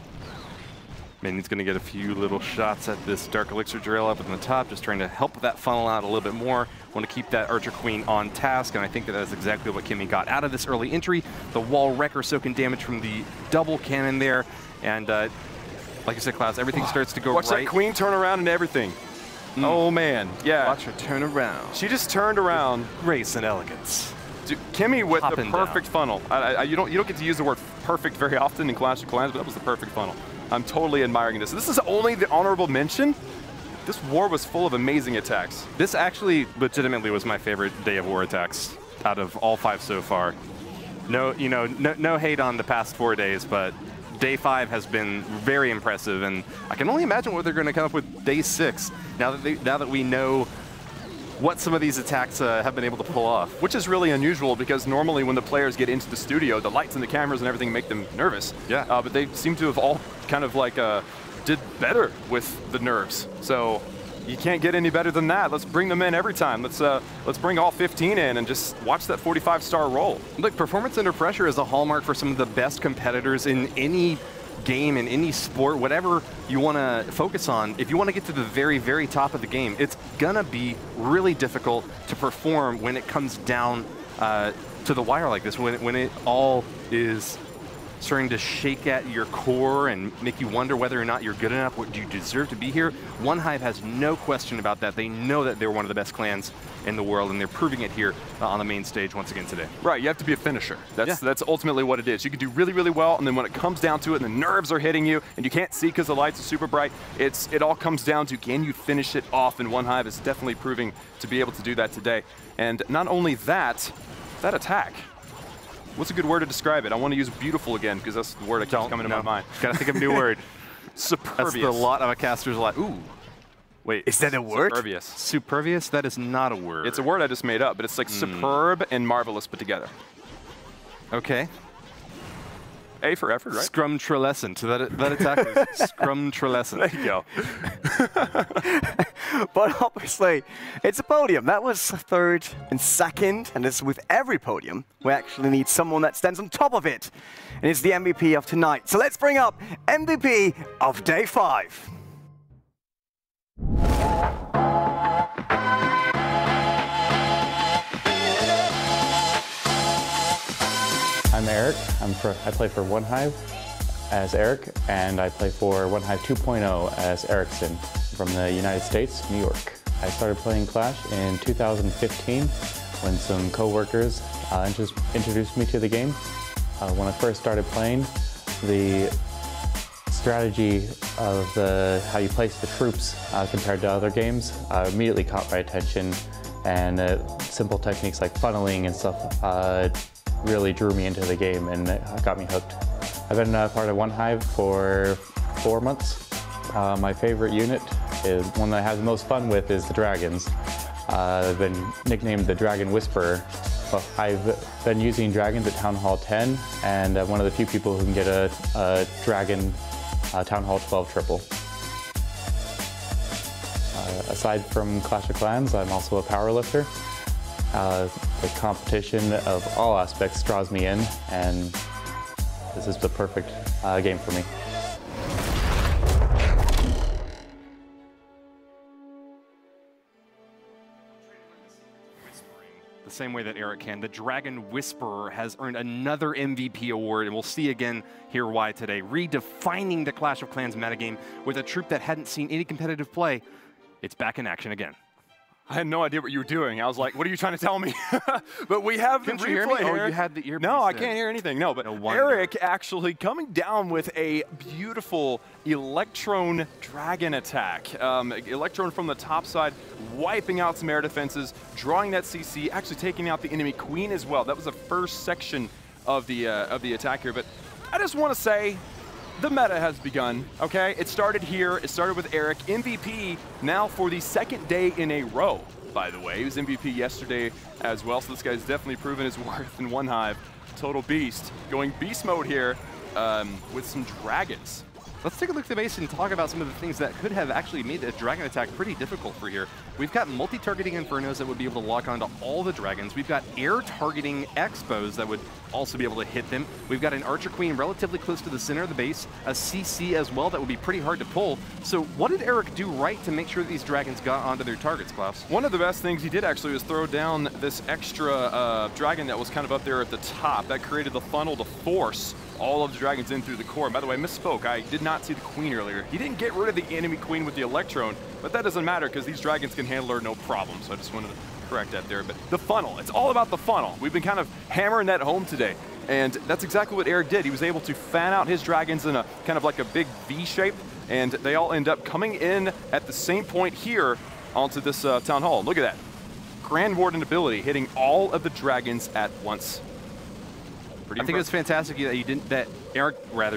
[SPEAKER 2] He's going to get a few little shots at this Dark Elixir drill up in the top, just trying to help that funnel out a little bit more. Want to keep that Archer Queen on task, and I think that that's exactly what Kimmy got out of this early entry. The wall wrecker soaking damage from the double cannon there, and like I said, Klaus, everything starts to go
[SPEAKER 3] Watch
[SPEAKER 2] right.
[SPEAKER 3] that Queen turn around and everything. Oh, man. Yeah.
[SPEAKER 2] Watch her turn around.
[SPEAKER 3] She just turned around.
[SPEAKER 2] Grace and elegance.
[SPEAKER 3] Dude, Kimmy with the
[SPEAKER 2] Hopping
[SPEAKER 3] perfect funnel. You don't get to use the word perfect very often in Clash of Clans, but that was the perfect funnel. I'm totally admiring this. This is only the honorable mention. This war was full of amazing attacks.
[SPEAKER 2] This actually legitimately was my favorite day of war attacks out of all 5 so far. No hate on the past 4 days, but day 5 has been very impressive, and I can only imagine what they're going to come up with day 6. Now that we know what some of these attacks have been able to pull off.
[SPEAKER 3] Which is really unusual because normally when the players get into the studio, the lights and the cameras and everything make them nervous.
[SPEAKER 2] Yeah.
[SPEAKER 3] But they seem to have all kind of like did better with the nerves. So you can't get any better than that. Let's bring them in every time. Let's bring all 15 in and just watch that 45-star roll.
[SPEAKER 2] Look, performance under pressure is a hallmark for some of the best competitors in any game, in any sport, whatever you want to focus on. If you want to get to the very, very top of the game, it's gonna be really difficult to perform when it comes down to the wire like this, when it all is starting to shake at your core and make you wonder whether or not you're good enough. Do you deserve to be here? OneHive has no question about that. They know that they're one of the best clans in the world, and they're proving it here on the main stage once again today.
[SPEAKER 3] Right, you have to be a finisher. That's ultimately what it is. You can do really, really well, and then when it comes down to it and the nerves are hitting you and you can't see because the lights are super bright, it all comes down to can you finish it off, and OneHive is definitely proving to be able to do that today. And not only that attack. What's a good word to describe it? I want to use beautiful again because that's the word that keeps coming to my mind.
[SPEAKER 2] Gotta think of a new word.
[SPEAKER 3] Superbious.
[SPEAKER 2] That's the lot of a caster's lot. Ooh. Wait.
[SPEAKER 1] Is that a word?
[SPEAKER 3] Superbious.
[SPEAKER 2] Superbious? That is not a word.
[SPEAKER 3] It's a word I just made up, but it's like superb and marvelous put together.
[SPEAKER 2] Okay.
[SPEAKER 3] A for effort, right?
[SPEAKER 2] Scrumtrelescent. That attack is Scrumtrelescent.
[SPEAKER 3] There you go.
[SPEAKER 1] But obviously, it's a podium. That was 3rd and 2nd, and as with every podium, we actually need someone that stands on top of it. And it's the MVP of tonight. So let's bring up MVP of day 5.
[SPEAKER 6] I'm Eric. I play for OneHive as Eric, and I play for OneHive 2.0 as Erickson from the United States, New York. I started playing Clash in 2015 when some coworkers introduced me to the game. When I first started playing, the strategy of how you place the troops compared to other games immediately caught my attention, and simple techniques like funneling and stuff really drew me into the game and got me hooked. I've been part of OneHive for 4 months. My favorite unit, is one that I have the most fun with, is the dragons. I've been nicknamed the Dragon Whisperer. Well, I've been using dragons at Town Hall 10, and one of the few people who can get a dragon Town Hall 12 triple. Aside from Clash of Clans, I'm also a powerlifter. The competition of all aspects draws me in, and this is the perfect game for me.
[SPEAKER 2] The same way that Eric can. The Dragon Whisperer has earned another MVP award, and we'll see again here why today. Redefining the Clash of Clans metagame with a troop that hadn't seen any competitive play. It's back in action again.
[SPEAKER 3] I had no idea what you were doing. I was like, what are you trying to tell me? But we have the replay here.
[SPEAKER 2] Oh, you had the earpiece.
[SPEAKER 3] No, I can't hear anything. No, but Eric actually coming down with a beautiful Electron Dragon attack. Electron from the top side, wiping out some air defenses, drawing that CC, actually taking out the enemy queen as well. That was the first section of the attack here. But I just want to say, the meta has begun, okay? It started here, it started with Eric, MVP now for the second day in a row, by the way. He was MVP yesterday as well, so this guy's definitely proven his worth in OneHive. Total beast, going beast mode here with some dragons.
[SPEAKER 2] Let's take a look at the base and talk about some of the things that could have actually made the dragon attack pretty difficult for here. We've got multi-targeting Infernos that would be able to lock onto all the dragons. We've got air-targeting Expos that would also be able to hit them. We've got an Archer Queen relatively close to the center of the base, a CC as well that would be pretty hard to pull. So what did Eric do right to make sure that these dragons got onto their targets, Klaus?
[SPEAKER 3] One of the best things he did actually was throw down this extra dragon that was kind of up there at the top. That created the funnel to force all of the dragons in through the core. And by the way, I misspoke. I did not see the queen earlier. He didn't get rid of the enemy queen with the Electron, but that doesn't matter because these dragons can handle her no problem. So I just wanted to correct that there. But the funnel, it's all about the funnel. We've been kind of hammering that home today. And that's exactly what Eric did. He was able to fan out his dragons in a kind of like a big V shape, and they all end up coming in at the same point here onto this town hall. Look at that. Grand Warden ability, hitting all of the dragons at once.
[SPEAKER 2] I think it's fantastic that Eric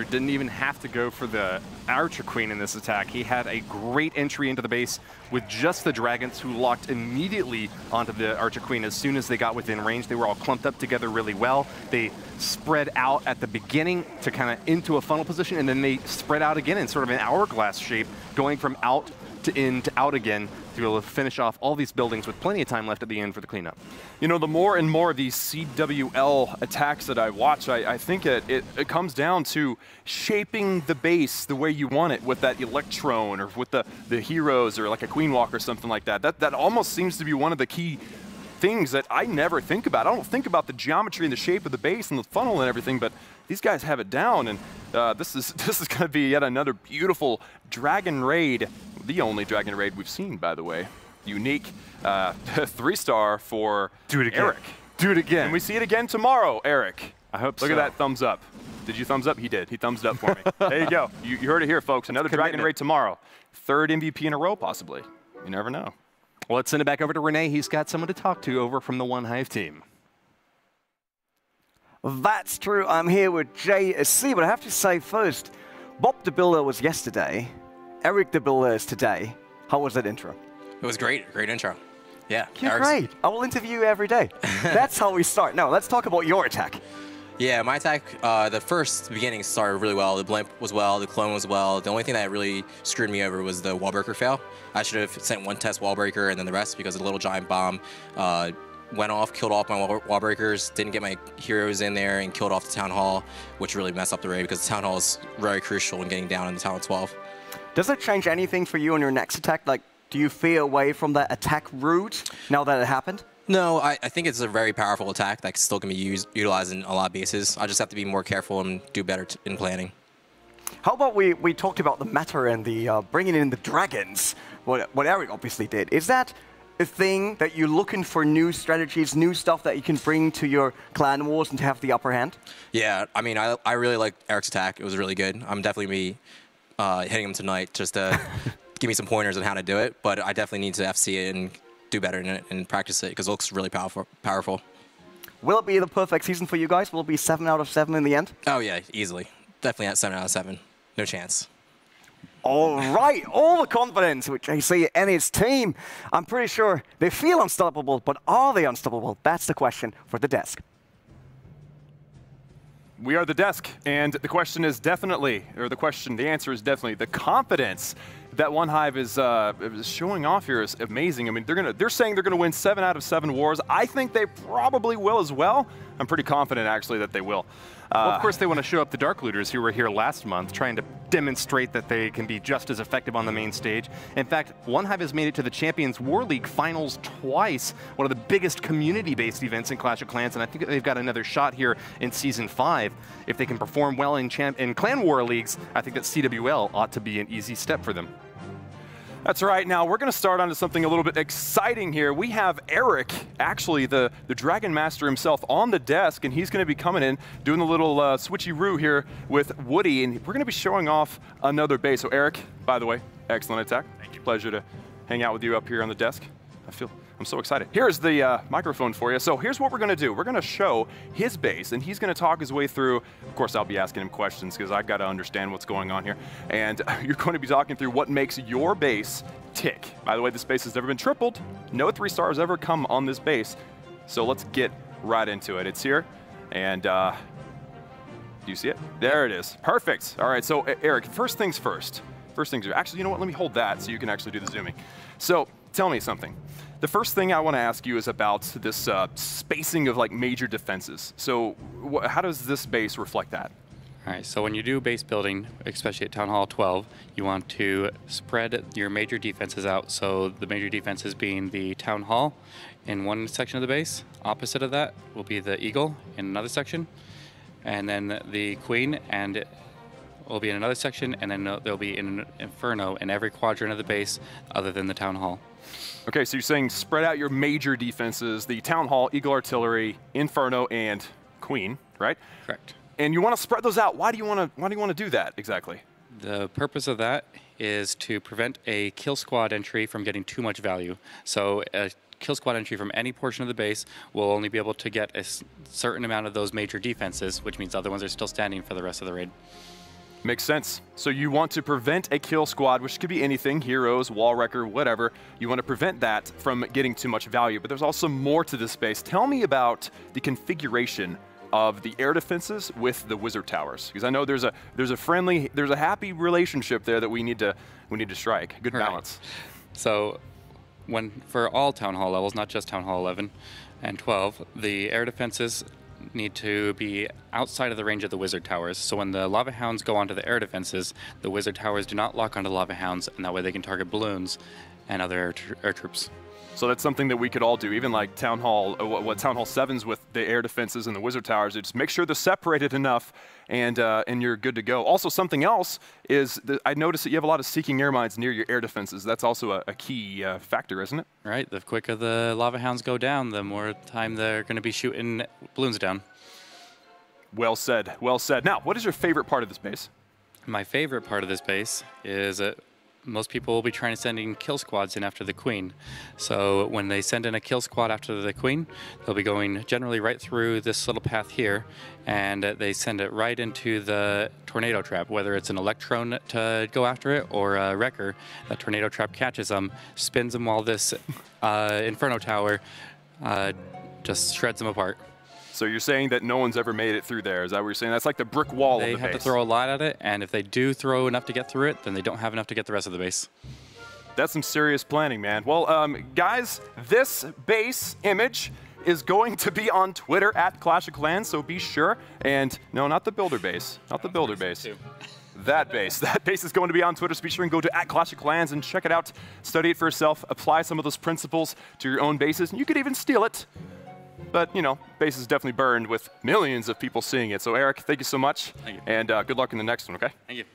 [SPEAKER 2] didn't even have to go for the Archer Queen in this attack. He had a great entry into the base with just the dragons, who locked immediately onto the Archer Queen as soon as they got within range. They were all clumped up together really well. They spread out at the beginning to kind of into a funnel position, and then they spread out again in sort of an hourglass shape, going from out to in to out again to be able to finish off all these buildings with plenty of time left at the end for the cleanup.
[SPEAKER 3] You know, the more and more of these CWL attacks that I watch, I think it comes down to shaping the base the way you want it with that Electron or with the heroes or like a Queen Walk or something like that. That almost seems to be one of the key things that I never think about. I don't think about the geometry and the shape of the base and the funnel and everything, but these guys have it down, and this is going to be yet another beautiful Dragon Raid. The only Dragon Raid we've seen, by the way. Unique 3-star for Eric.
[SPEAKER 2] Do it again.
[SPEAKER 3] Can we see it again tomorrow, Eric?
[SPEAKER 2] I hope so.
[SPEAKER 3] Look at that thumbs up. Did you thumbs up? He did. He thumbs it up for me. There you go. You heard it here, folks. Another Dragon Raid tomorrow. 3rd MVP in a row, possibly. You never know.
[SPEAKER 2] Well, let's send it back over to Renee. He's got someone to talk to over from the OneHive team.
[SPEAKER 1] That's true. I'm here with JC, but I have to say first, Bob the Builder was yesterday. Eric the Builder is today. How was that intro?
[SPEAKER 7] It was great. Great intro. Yeah.
[SPEAKER 1] You're great. I will interview you every day. That's how we start. Now, let's talk about your attack.
[SPEAKER 7] Yeah, my attack, the first beginning started really well. The blimp was well, the clone was well. The only thing that really screwed me over was the wall breaker fail. I should have sent one test wall breaker and then the rest, because the little giant bomb went off, killed off my wall breakers, didn't get my heroes in there, and killed off the town hall, which really messed up the raid because the town hall is very crucial in getting down in the town of 12.
[SPEAKER 1] Does it change anything for you on your next attack? Like, do you veer away from that attack route now that it happened?
[SPEAKER 7] No, I think it's a very powerful attack that still can be utilized in a lot of bases. I just have to be more careful and do better in planning.
[SPEAKER 1] How about we talked about the meta and the bringing in the dragons, what Eric obviously did. Is that a thing that you're looking for new strategies, new stuff that you can bring to your clan wars and to have the upper hand?
[SPEAKER 7] Yeah, I mean, I really like Eric's attack. It was really good. I'm definitely be hitting him tonight just to give me some pointers on how to do it. But I definitely need to FC it and do better in it and practice it because it looks really powerful.
[SPEAKER 1] Will it be the perfect season for you guys? Will it be 7 out of 7 in the end?
[SPEAKER 7] Oh, yeah, easily. Definitely at 7 out of 7. No chance.
[SPEAKER 1] All right, all the confidence which I see in his team. I'm pretty sure they feel unstoppable, but are they unstoppable? That's the question for the desk.
[SPEAKER 3] We are the desk, and the question is definitely, or the answer is definitely the confidence that OneHive is showing off here is amazing. I mean, they're saying they're gonna win 7 out of 7 wars. I think they probably will as well. I'm pretty confident actually that they will.
[SPEAKER 2] Well, of course, they want to show up the Dark Looters who were here last month, trying to demonstrate that they can be just as effective on the main stage. In fact, OneHive has made it to the Champions War League finals twice, one of the biggest community-based events in Clash of Clans, and I think they've got another shot here in Season 5. If they can perform well in Clan War Leagues, I think that CWL ought to be an easy step for them.
[SPEAKER 3] That's right. Now, we're going to start onto something a little bit exciting here. We have Eric, actually the Dragon Master himself, on the desk, and he's going to be coming in, doing a little switcheroo here with Woody, and we're going to be showing off another base. So, Eric, by the way, excellent attack. Thank you. Pleasure to hang out with you up here on the desk. I'm so excited. Here's the microphone for you. So here's what we're going to do. We're going to show his base, and he's going to talk his way through. Of course, I'll be asking him questions because I've got to understand what's going on here. And you're going to be talking through what makes your base tick. By the way, this base has never been tripled. No 3 stars ever come on this base. So let's get right into it. It's here, and do you see it? There it is. Perfect. All right, so Eric, first things first. Actually, you know what? Let me hold that so you can actually do the zooming. So tell me something. The first thing I want to ask you is about this spacing of like major defenses. So how does this base reflect that?
[SPEAKER 6] All right, so when you do base building, especially at Town Hall 12, you want to spread your major defenses out. So the major defenses being the Town Hall in one section of the base. Opposite of that will be the Eagle in another section. And then the Queen and it will be in another section. And then there'll be an Inferno in every quadrant of the base other than the Town Hall.
[SPEAKER 3] Okay, so you're saying spread out your major defenses, the Town Hall, Eagle Artillery, Inferno, and Queen, right?
[SPEAKER 6] Correct.
[SPEAKER 3] And you want to spread those out. Why do you want to do that exactly?
[SPEAKER 6] The purpose of that is to prevent a kill squad entry from getting too much value. So a kill squad entry from any portion of the base will only be able to get a certain amount of those major defenses, which means other ones are still standing for the rest of the raid.
[SPEAKER 3] Makes sense. So you want to prevent a kill squad, which could be anything, heroes, wall wrecker, whatever. You want to prevent that from getting too much value. But there's also more to this base. Tell me about the configuration of the air defenses with the wizard towers, because I know there's a happy relationship there that we need to strike. Good balance.
[SPEAKER 6] Right. So for all Town Hall levels, not just Town Hall 11 and 12, the air defenses need to be outside of the range of the wizard towers. So when the lava hounds go onto the air defenses, the wizard towers do not lock onto lava hounds, and that way they can target balloons and other air troops.
[SPEAKER 3] So that's something that we could all do, even like Town Hall, what Town Hall 7's with the air defenses and the wizard towers. Just make sure they're separated enough, and you're good to go. Also, something else is that I noticed that you have a lot of seeking air mines near your air defenses. That's also a key factor, isn't it?
[SPEAKER 6] Right. The quicker the lava hounds go down, the more time they're going to be shooting balloons down.
[SPEAKER 3] Well said. Well said. Now, what is your favorite part of this base?
[SPEAKER 6] My favorite part of this base is most people will be trying to send in kill squads in after the Queen. So when they send in a kill squad after the Queen, they'll be going generally right through this little path here, and they send it right into the tornado trap, whether it's an Electron to go after it or a Wrecker. That tornado trap catches them, spins them while this Inferno Tower just shreds them apart.
[SPEAKER 3] So you're saying that no one's ever made it through there. Is that what you're saying? That's like the brick wall of the base.
[SPEAKER 6] They have to throw a lot at it, and if they do throw enough to get through it, then they don't have enough to get the rest of the base.
[SPEAKER 3] That's some serious planning, man. Well, guys, this base image is going to be on Twitter at Clash of Clans, so be sure. And no, not the builder base. Not the builder base. That base. That base is going to be on Twitter, so be sure and go to @ClashOfClans and check it out. Study it for yourself. Apply some of those principles to your own bases, and you could even steal it. But, you know, base is definitely burned with millions of people seeing it. So, Eric, thank you so much.
[SPEAKER 6] Thank you.
[SPEAKER 3] And good luck in the next one, okay?
[SPEAKER 6] Thank you.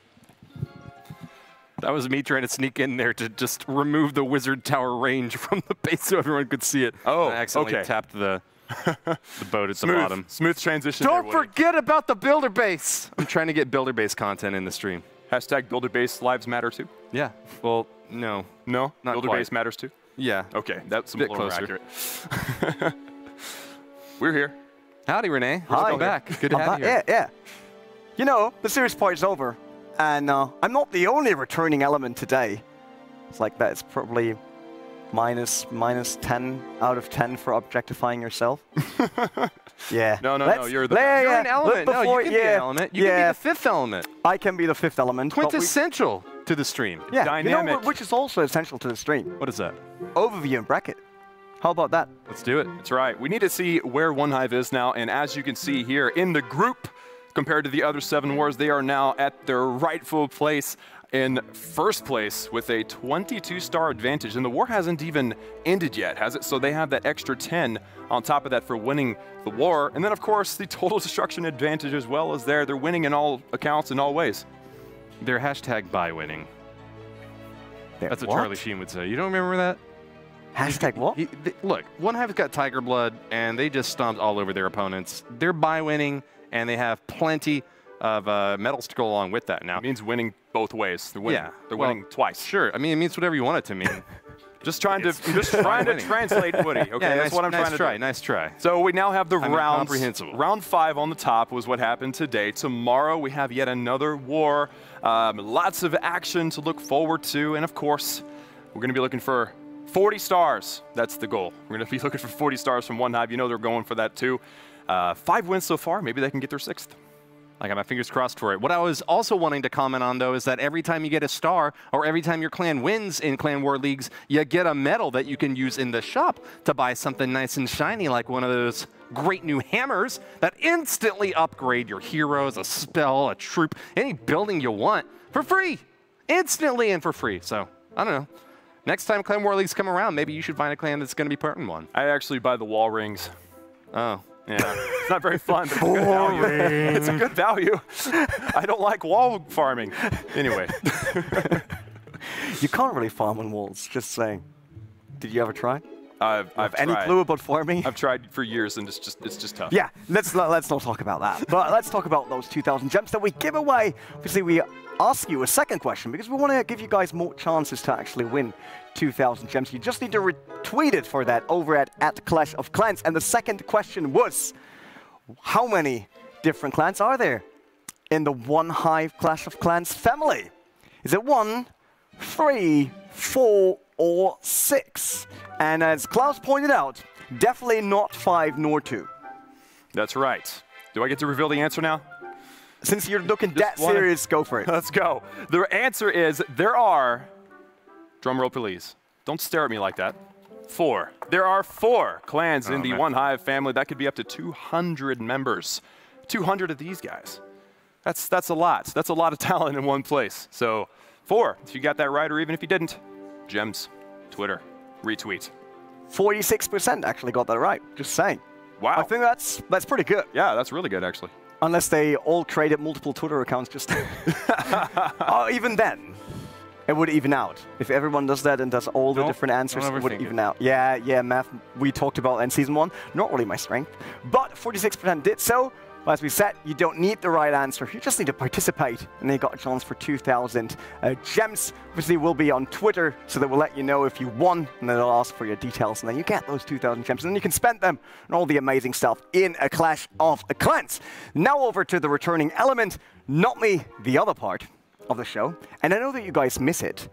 [SPEAKER 2] That was me trying to sneak in there to just remove the wizard tower range from the base so everyone could see it.
[SPEAKER 3] Oh,
[SPEAKER 2] I accidentally tapped the boat at the bottom.
[SPEAKER 3] Smooth transition.
[SPEAKER 2] Don't forget about the builder base. I'm trying to get builder base content in the stream.
[SPEAKER 3] Hashtag builder base lives matter too.
[SPEAKER 2] Yeah. Well, no.
[SPEAKER 3] No?
[SPEAKER 2] Not
[SPEAKER 3] builder
[SPEAKER 2] quite.
[SPEAKER 3] Base matters too?
[SPEAKER 2] Yeah.
[SPEAKER 3] Okay, that's a
[SPEAKER 2] Bit
[SPEAKER 3] little more
[SPEAKER 2] closer.
[SPEAKER 3] accurate. We're here.
[SPEAKER 2] Howdy, Renee.
[SPEAKER 1] Hi.
[SPEAKER 2] Welcome back. Good to have you here.
[SPEAKER 1] Yeah. You know, the series part is over, and I'm not the only returning element today. It's like that. It's probably minus 10 out of 10 for objectifying yourself. Yeah.
[SPEAKER 3] No, you're the
[SPEAKER 2] You're an element. No, you can be an element. You can be the fifth element.
[SPEAKER 1] I can be the fifth element.
[SPEAKER 2] Quintessential to the stream.
[SPEAKER 1] Yeah,
[SPEAKER 3] Dynamic.
[SPEAKER 1] you know, which is also essential to the stream.
[SPEAKER 2] What is that?
[SPEAKER 1] Overview and bracket. How about that?
[SPEAKER 2] Let's do it.
[SPEAKER 3] That's right. We need to see where OneHive is now, and as you can see here in the group, compared to the other 7 wars, they are now at their rightful place in first place with a 22-star advantage. And the war hasn't even ended yet, has it? So they have that extra 10 on top of that for winning the war. And then, of course, the total destruction advantage as well is there. They're winning in all accounts in all ways.
[SPEAKER 2] They're hashtag by winning. That's what
[SPEAKER 1] What?
[SPEAKER 2] Charlie Sheen would say. You don't remember that?
[SPEAKER 1] Hashtag what?
[SPEAKER 2] Look, OneHive's got Tiger Blood, and they just stomped all over their opponents. They're by winning, and they have plenty of medals to go along with that now.
[SPEAKER 3] It means winning both ways. They're winning.
[SPEAKER 2] Yeah.
[SPEAKER 3] They're winning twice.
[SPEAKER 2] Sure. I mean, it means whatever you want it to mean.
[SPEAKER 3] Just trying to translate Woody. Okay,
[SPEAKER 2] Yeah,
[SPEAKER 3] that's what I'm trying to do.
[SPEAKER 2] Nice try.
[SPEAKER 3] So we now have the
[SPEAKER 2] I'm
[SPEAKER 3] rounds.
[SPEAKER 2] incomprehensible.
[SPEAKER 3] Round 5 on the top was what happened today. Tomorrow we have yet another war. Lots of action to look forward to, and of course, we're going to be looking for 40 stars. That's the goal. We're going to be looking for 40 stars from OneHive. You know they're going for that too. 5 wins so far. Maybe they can get their 6th.
[SPEAKER 2] I got my fingers crossed for it. What I was also wanting to comment on, though, is that every time you get a star, or every time your clan wins in Clan War Leagues, you get a medal that you can use in the shop to buy something nice and shiny, like one of those great new hammers that instantly upgrade your heroes, a spell, a troop, any building you want for free. Instantly and for free. So, I don't know. Next time Clan War Leagues come around, maybe you should find a clan that's going to be part in one.
[SPEAKER 3] I actually buy the wall rings.
[SPEAKER 2] Oh.
[SPEAKER 3] Yeah, it's not very fun, but it's a good value. It's a good value. I don't like wall farming. Anyway.
[SPEAKER 1] You can't really farm on walls, just saying. Did you ever try?
[SPEAKER 3] I've
[SPEAKER 1] Any
[SPEAKER 3] tried.
[SPEAKER 1] clue about farming?
[SPEAKER 3] I've tried for years, and it's just tough.
[SPEAKER 1] Yeah, let's not talk about that. But let's talk about those 2,000 gems that we give away. Obviously, we ask you a second question because we want to give you guys more chances to actually win 2,000 gems. You just need to retweet it for that over at Clash of Clans. And the second question was, how many different clans are there in the OneHive Clash of Clans family? Is it 1, 3, 4, or 6? And as Klaus pointed out, definitely not 5 nor 2.
[SPEAKER 3] That's right. Do I get to reveal the answer now?
[SPEAKER 1] Since you're looking that serious, go for it.
[SPEAKER 3] Let's go. The answer is there are, drum roll please, don't stare at me like that, 4. There are 4 clans in the OneHive family. That could be up to 200 members. 200 of these guys. That's a lot. That's a lot of talent in one place. So 4, if you got that right, or even if you didn't, gems, Twitter, retweet.
[SPEAKER 1] 46% actually got that right, just saying.
[SPEAKER 3] Wow.
[SPEAKER 1] I think that's pretty good.
[SPEAKER 3] Yeah, that's really good, actually.
[SPEAKER 1] Unless they all created multiple Twitter accounts just... even then, it would even out. If everyone does that and does all the different answers, it would even out. Yeah, math we talked about in Season 1. Not really my strength. But 46% did so. But as we said, you don't need the right answer. You just need to participate. And then you got a chance for 2,000 gems. Obviously, we'll be on Twitter, so that we'll let you know if you won. And then they'll ask for your details. And then you get those 2,000 gems. And then you can spend them on all the amazing stuff in a Clash of Clans. Now over to the returning element. Not me, the other part of the show. And I know that you guys miss it.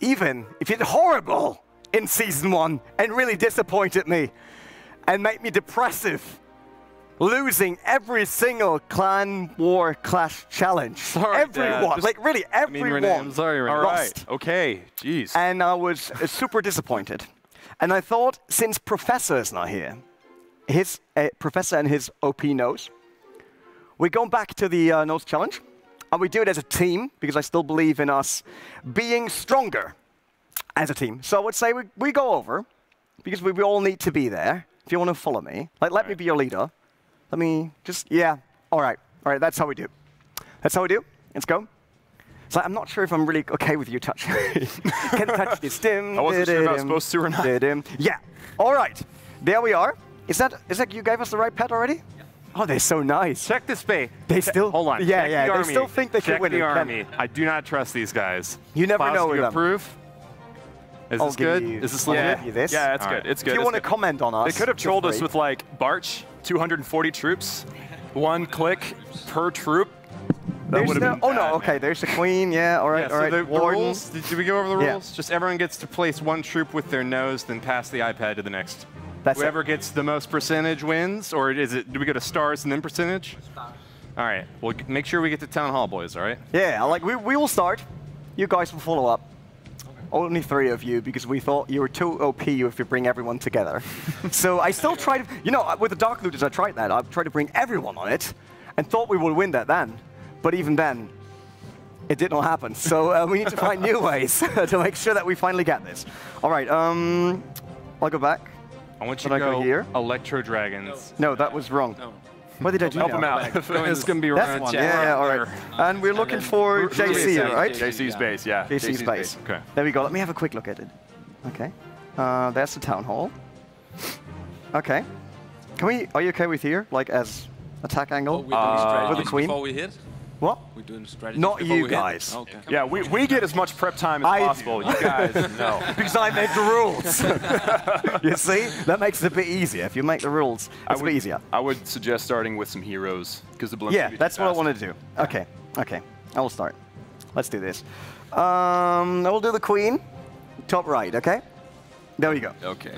[SPEAKER 1] Even if you did horrible in Season 1 and really disappointed me and made me depressive. Losing every single Clan War Clash challenge.
[SPEAKER 3] Sorry,
[SPEAKER 1] everyone,
[SPEAKER 3] Dad.
[SPEAKER 1] like really everyone.
[SPEAKER 2] I'm sorry, Renee.
[SPEAKER 3] All
[SPEAKER 1] lost.
[SPEAKER 3] right. Okay. Jeez.
[SPEAKER 1] And I was super disappointed. And I thought, since Professor is not here, his Professor and his OP nose, we're going back to the nose challenge. And we do it as a team, because I still believe in us being stronger as a team. So I would say we go over, because we all need to be there. If you want to follow me, like let me be your leader. Let me just, yeah. All right, that's how we do. That's how we do. Let's go. So I'm not sure if I'm really okay with you touching me. Can't touch this. Dim,
[SPEAKER 3] I wasn't sure if I was supposed to or not.
[SPEAKER 1] Yeah. All right. There we are. Is that you gave us the right pet already? Yeah. Oh, they're so nice.
[SPEAKER 2] Check this bait.
[SPEAKER 1] They still
[SPEAKER 2] hold on.
[SPEAKER 1] Yeah,
[SPEAKER 2] Check
[SPEAKER 1] yeah.
[SPEAKER 2] the
[SPEAKER 1] They
[SPEAKER 2] army.
[SPEAKER 1] still think they
[SPEAKER 2] Check
[SPEAKER 1] can win
[SPEAKER 2] the
[SPEAKER 1] it.
[SPEAKER 2] army. I do not trust these guys.
[SPEAKER 1] You never
[SPEAKER 2] Files,
[SPEAKER 1] know
[SPEAKER 2] do
[SPEAKER 1] with
[SPEAKER 2] you
[SPEAKER 1] them.
[SPEAKER 2] approve? Is
[SPEAKER 1] I'll
[SPEAKER 2] this
[SPEAKER 1] give
[SPEAKER 2] good?
[SPEAKER 1] you-
[SPEAKER 2] Is this
[SPEAKER 1] I'll
[SPEAKER 2] legit?
[SPEAKER 1] give you this.
[SPEAKER 3] Yeah, it's
[SPEAKER 2] All
[SPEAKER 3] good.
[SPEAKER 2] right.
[SPEAKER 3] It's good.
[SPEAKER 1] If you
[SPEAKER 3] it's
[SPEAKER 1] want to
[SPEAKER 3] good.
[SPEAKER 1] comment on us,
[SPEAKER 3] They could have
[SPEAKER 1] feel
[SPEAKER 3] trolled us
[SPEAKER 1] free.
[SPEAKER 3] with like Barch, 240 troops, 1 click per troop. That
[SPEAKER 1] There's
[SPEAKER 3] would have
[SPEAKER 1] no,
[SPEAKER 3] been
[SPEAKER 1] oh
[SPEAKER 3] bad,
[SPEAKER 1] no, okay,
[SPEAKER 3] man.
[SPEAKER 1] their the queen, yeah, all right,
[SPEAKER 2] Yeah,
[SPEAKER 1] all
[SPEAKER 2] so
[SPEAKER 1] right.
[SPEAKER 2] the
[SPEAKER 1] Warden.
[SPEAKER 2] rules, did we go over the
[SPEAKER 1] Yeah.
[SPEAKER 2] rules? Just everyone gets to place 1 troop with their nose, then pass the iPad to the next.
[SPEAKER 1] That's
[SPEAKER 2] Whoever
[SPEAKER 1] it.
[SPEAKER 2] gets the most percentage wins, or is it, do we go to stars and then percentage? All right, well, make sure we get to town hall, boys, all right?
[SPEAKER 1] Yeah, like we will start. You guys will follow up. Only 3 of you, because we thought you were too OP if you bring everyone together. So I still tried, you know, with the Dark Looters, I tried that. I tried to bring everyone on it, and thought we would win that then. But even then, it did not happen. So we need to find new ways to make sure that we finally get this. All right, I'll go back.
[SPEAKER 2] I want you
[SPEAKER 1] Should
[SPEAKER 2] to
[SPEAKER 1] I go
[SPEAKER 2] go
[SPEAKER 1] here?
[SPEAKER 2] Electro Dragons.
[SPEAKER 1] No, that was wrong. What did I do
[SPEAKER 3] Help
[SPEAKER 1] now?
[SPEAKER 3] him out.
[SPEAKER 2] It's going to be
[SPEAKER 1] That's
[SPEAKER 2] around
[SPEAKER 1] one.
[SPEAKER 2] chat.
[SPEAKER 1] Yeah, all right. And we're looking for JC, right?
[SPEAKER 3] JC's base, yeah.
[SPEAKER 1] JC's base.
[SPEAKER 3] Okay.
[SPEAKER 1] There we go. Let me have a quick look at it. Okay. There's the town hall. Okay. Can we? Are you okay with here, like as attack angle
[SPEAKER 8] We're doing strategies
[SPEAKER 1] with the queen?
[SPEAKER 8] before we hit?
[SPEAKER 1] What?
[SPEAKER 8] We're doing strategies
[SPEAKER 1] Not
[SPEAKER 8] before
[SPEAKER 1] you
[SPEAKER 8] we hit?
[SPEAKER 1] guys.
[SPEAKER 8] Okay.
[SPEAKER 3] Yeah, we get as much prep time as
[SPEAKER 1] I do.
[SPEAKER 3] possible. You guys, no.
[SPEAKER 1] Because I make the rules. You see? That makes it a bit easier. If you make the rules, it's a bit easier.
[SPEAKER 3] I would suggest starting with some heroes because the blimps
[SPEAKER 1] Yeah,
[SPEAKER 3] would be
[SPEAKER 1] that's
[SPEAKER 3] too
[SPEAKER 1] what I
[SPEAKER 3] fast.
[SPEAKER 1] want to do. Okay. Okay. I will start. Let's do this. I will do the queen. Top right. Okay. There we go.
[SPEAKER 3] Okay.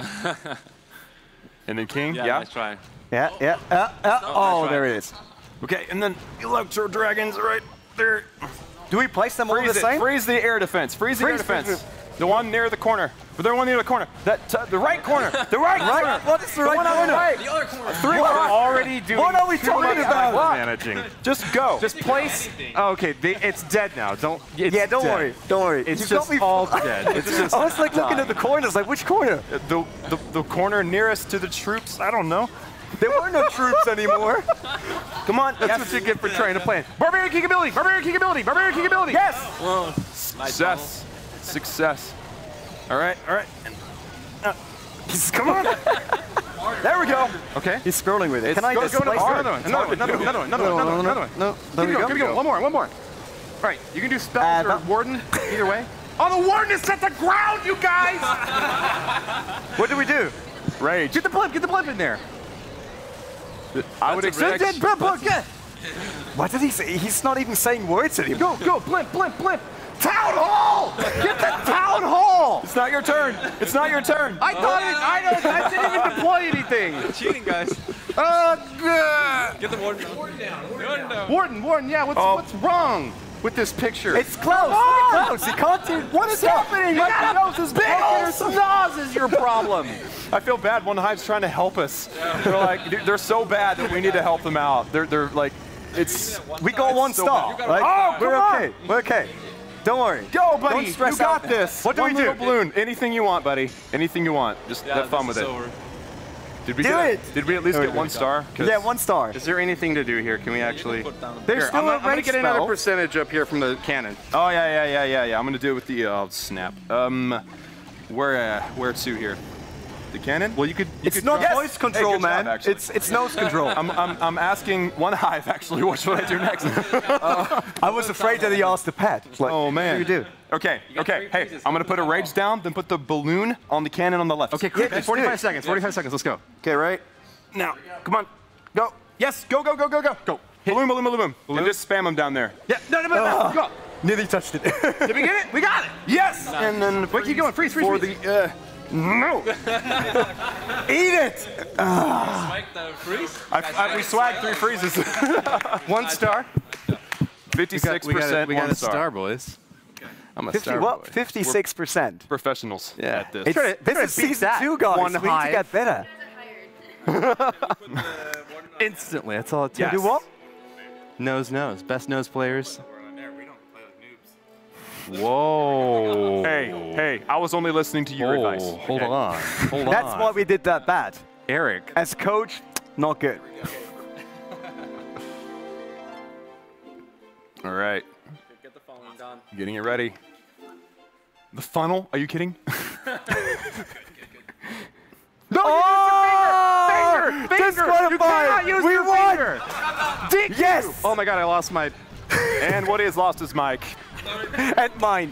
[SPEAKER 3] And then king,
[SPEAKER 8] Yeah,
[SPEAKER 3] yeah?
[SPEAKER 8] nice try.
[SPEAKER 1] Yeah. Yeah. Oh,
[SPEAKER 8] nice
[SPEAKER 1] there
[SPEAKER 8] try.
[SPEAKER 1] it is.
[SPEAKER 3] Okay, and then Electro Dragons right there.
[SPEAKER 1] Do we place them all the
[SPEAKER 3] Freeze it.
[SPEAKER 1] same?
[SPEAKER 3] Freeze the air defense. Freeze the air
[SPEAKER 1] Freeze,
[SPEAKER 3] defense.
[SPEAKER 1] freeze,
[SPEAKER 3] The one near the corner. The one near the corner. The right corner. The right corner.
[SPEAKER 1] What is the right
[SPEAKER 3] one on
[SPEAKER 1] corner?
[SPEAKER 3] the right.
[SPEAKER 8] The other corner.
[SPEAKER 3] 3
[SPEAKER 2] We're
[SPEAKER 3] o'clock.
[SPEAKER 2] already doing
[SPEAKER 1] What are we
[SPEAKER 2] too
[SPEAKER 1] talking
[SPEAKER 2] much
[SPEAKER 1] about?
[SPEAKER 2] managing.
[SPEAKER 3] Just go.
[SPEAKER 2] Just place. Oh, okay, it's dead now. Don't. It's
[SPEAKER 1] Yeah, don't
[SPEAKER 2] dead.
[SPEAKER 1] worry. Don't worry.
[SPEAKER 2] It's
[SPEAKER 1] You got
[SPEAKER 2] just
[SPEAKER 1] me-
[SPEAKER 2] all dead. It's just.
[SPEAKER 1] I was like looking at the corners, like which corner?
[SPEAKER 3] the corner nearest to the troops. I don't know.
[SPEAKER 1] There were no troops anymore.
[SPEAKER 2] Come on, that's what you get for trying to plan. Barbarian kick ability. Barbarian kick ability. Barbarian kick ability.
[SPEAKER 1] Yes.
[SPEAKER 8] Whoa. Nice
[SPEAKER 3] Success. Success. All right. All right.
[SPEAKER 1] Come on. There we go.
[SPEAKER 2] Okay.
[SPEAKER 1] He's scrolling with it.
[SPEAKER 3] It's
[SPEAKER 1] Can I
[SPEAKER 3] go-
[SPEAKER 1] just
[SPEAKER 3] go to
[SPEAKER 1] place
[SPEAKER 3] hard.
[SPEAKER 1] it?
[SPEAKER 2] Another one.
[SPEAKER 1] No. There we go.
[SPEAKER 2] Keep going. One more. All right, you can do spells or
[SPEAKER 1] that-
[SPEAKER 2] warden. Either way. Oh, the warden is set to ground, you guys.
[SPEAKER 1] What do we do?
[SPEAKER 3] Rage.
[SPEAKER 2] Get the blimp in there.
[SPEAKER 3] I would
[SPEAKER 8] a
[SPEAKER 3] expect.
[SPEAKER 8] reaction.
[SPEAKER 1] What did he say? He's not even saying words anymore.
[SPEAKER 2] Go, blimp. Town hall. Get the town hall.
[SPEAKER 3] It's not your turn. It's not your turn.
[SPEAKER 2] I didn't even deploy anything.
[SPEAKER 8] Cheating, guys.
[SPEAKER 2] Good.
[SPEAKER 8] Get the warden down.
[SPEAKER 2] Warden, yeah, what's wrong with this picture?
[SPEAKER 1] It's close. Look at close. He can't do.
[SPEAKER 2] What is happening? My nose is big old snaz is your problem.
[SPEAKER 3] I feel bad. OneHive's trying to help us. They're like, they're so bad that we need to help them out. They're like, it's.
[SPEAKER 1] We got one
[SPEAKER 3] so
[SPEAKER 1] star.
[SPEAKER 3] bad.
[SPEAKER 1] Right?
[SPEAKER 3] Oh,
[SPEAKER 1] we're
[SPEAKER 3] come on.
[SPEAKER 1] okay. We're okay. Don't worry.
[SPEAKER 3] Go, buddy.
[SPEAKER 1] Don't stress
[SPEAKER 3] You got
[SPEAKER 1] out.
[SPEAKER 3] this.
[SPEAKER 1] What do
[SPEAKER 3] One
[SPEAKER 1] we do?
[SPEAKER 3] little balloon. Anything you want, buddy. Anything you want. Just have fun with it. Did we
[SPEAKER 1] Do
[SPEAKER 3] get
[SPEAKER 1] it.
[SPEAKER 3] Did we at least get 1 star? 'Cause
[SPEAKER 1] Yeah, 1 star.
[SPEAKER 2] Is there anything to do here? Can we actually?
[SPEAKER 1] There's
[SPEAKER 2] Here,
[SPEAKER 1] still
[SPEAKER 2] I'm
[SPEAKER 1] a
[SPEAKER 2] gonna
[SPEAKER 1] rage
[SPEAKER 2] get another
[SPEAKER 1] spell.
[SPEAKER 2] percentage up here from the cannon.
[SPEAKER 3] Oh yeah. I'm gonna do it with the snap. Where to here? The cannon?
[SPEAKER 2] Well, you could.
[SPEAKER 1] It's not
[SPEAKER 3] Yes.
[SPEAKER 1] voice control,
[SPEAKER 3] Hey, good job,
[SPEAKER 1] man.
[SPEAKER 3] actually.
[SPEAKER 1] It's nose control.
[SPEAKER 3] I'm asking OneHive actually. What should I do next?
[SPEAKER 1] I was afraid that he asked the pet. It's like,
[SPEAKER 3] Oh man.
[SPEAKER 1] What do you do?
[SPEAKER 3] Okay. Hey, I'm gonna put a rage down, then put the balloon on the cannon on the left.
[SPEAKER 2] Okay, quick.
[SPEAKER 1] Yeah, let's
[SPEAKER 2] 45
[SPEAKER 1] do it.
[SPEAKER 2] seconds. 45 seconds. Let's go.
[SPEAKER 1] Okay, right?
[SPEAKER 3] Now, come on. Go. Yes. Go. Go. Balloon. And just spam them down there.
[SPEAKER 2] Yeah. No. Go.
[SPEAKER 1] Nearly touched it.
[SPEAKER 2] Did we get it? We got it.
[SPEAKER 3] Yes. And then
[SPEAKER 2] Wait, keep going. Freeze.
[SPEAKER 3] for the no.
[SPEAKER 1] Eat it!
[SPEAKER 3] We swagged 3 freezes.
[SPEAKER 2] 1 star.
[SPEAKER 3] 56%.
[SPEAKER 2] We got
[SPEAKER 3] 1
[SPEAKER 2] a
[SPEAKER 3] star.
[SPEAKER 2] star, boys. I'm a
[SPEAKER 1] 50,
[SPEAKER 2] star.
[SPEAKER 1] what?
[SPEAKER 2] boy.
[SPEAKER 1] 56%.
[SPEAKER 3] Professionals
[SPEAKER 2] Yeah.
[SPEAKER 3] at this.
[SPEAKER 1] It's,
[SPEAKER 2] Try to
[SPEAKER 1] this is
[SPEAKER 2] beat
[SPEAKER 1] season
[SPEAKER 2] that,
[SPEAKER 1] 2, guys. We need to
[SPEAKER 2] OneHive.
[SPEAKER 1] get better.
[SPEAKER 2] Instantly. That's all it takes.
[SPEAKER 3] Yes.
[SPEAKER 1] Do what?
[SPEAKER 2] Nose. Best nose players. Whoa.
[SPEAKER 3] Hey, I was only listening to your advice.
[SPEAKER 2] Hold on.
[SPEAKER 1] That's why we did that bad.
[SPEAKER 2] Eric.
[SPEAKER 1] As coach, not good.
[SPEAKER 3] All right.
[SPEAKER 8] Get the following done.
[SPEAKER 3] Getting it ready. The funnel? Are you kidding?
[SPEAKER 2] No, you used your finger! Finger! You cannot use your finger! DQ!
[SPEAKER 1] Yes!
[SPEAKER 2] Oh my god, I lost my...
[SPEAKER 3] And Woody has lost his mic.
[SPEAKER 1] And mine.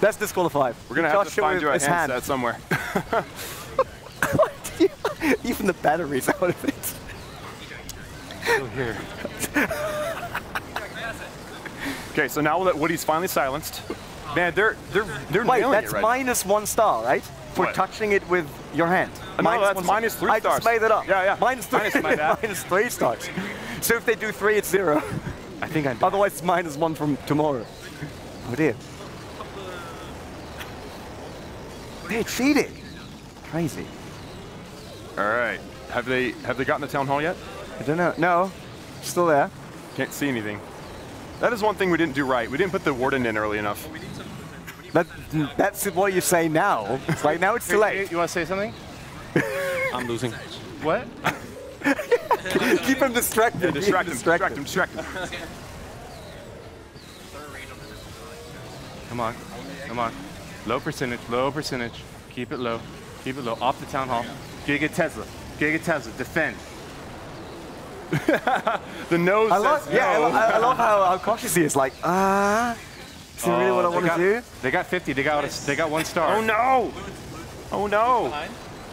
[SPEAKER 1] That's disqualified.
[SPEAKER 3] We're going to have to find you a handset somewhere.
[SPEAKER 1] Even the battery's out of it.
[SPEAKER 3] Still here. Okay, so now that Woody's finally silenced, man, they're
[SPEAKER 1] Wait,
[SPEAKER 3] nailing
[SPEAKER 1] that's
[SPEAKER 3] it right
[SPEAKER 1] -1 star, right? For
[SPEAKER 3] What?
[SPEAKER 1] touching it with your hand.
[SPEAKER 3] No, that's -3 stars.
[SPEAKER 1] I just made it up.
[SPEAKER 3] Yeah.
[SPEAKER 1] -3.
[SPEAKER 3] My bad.
[SPEAKER 1] -3 stars. So if they do 3, it's 0.
[SPEAKER 2] I think I'm...
[SPEAKER 1] Otherwise, it's -1 from tomorrow. Oh dear. They're cheating. Crazy.
[SPEAKER 3] All right. Have they gotten the town hall yet?
[SPEAKER 1] I don't know. No, still there.
[SPEAKER 3] Can't see anything. That is one thing we didn't do right. We didn't put the warden in early enough.
[SPEAKER 1] That's what you say now. It's like now it's too late.
[SPEAKER 2] You want to say something?
[SPEAKER 8] I'm losing.
[SPEAKER 2] What?
[SPEAKER 1] Keep him distracted.
[SPEAKER 3] Yeah, distract him.
[SPEAKER 2] Come on. Come on. Low percentage, low percentage. Keep it low. Keep it low. Off the town hall. Giga Tesla. Giga Tesla. Defend.
[SPEAKER 3] The nose
[SPEAKER 1] I love,
[SPEAKER 3] says
[SPEAKER 1] yeah,
[SPEAKER 3] no.
[SPEAKER 1] I love how cautious he is. Like, is it really what I want to do?
[SPEAKER 2] They got 50. They got 1 star.
[SPEAKER 3] Oh no! Oh no!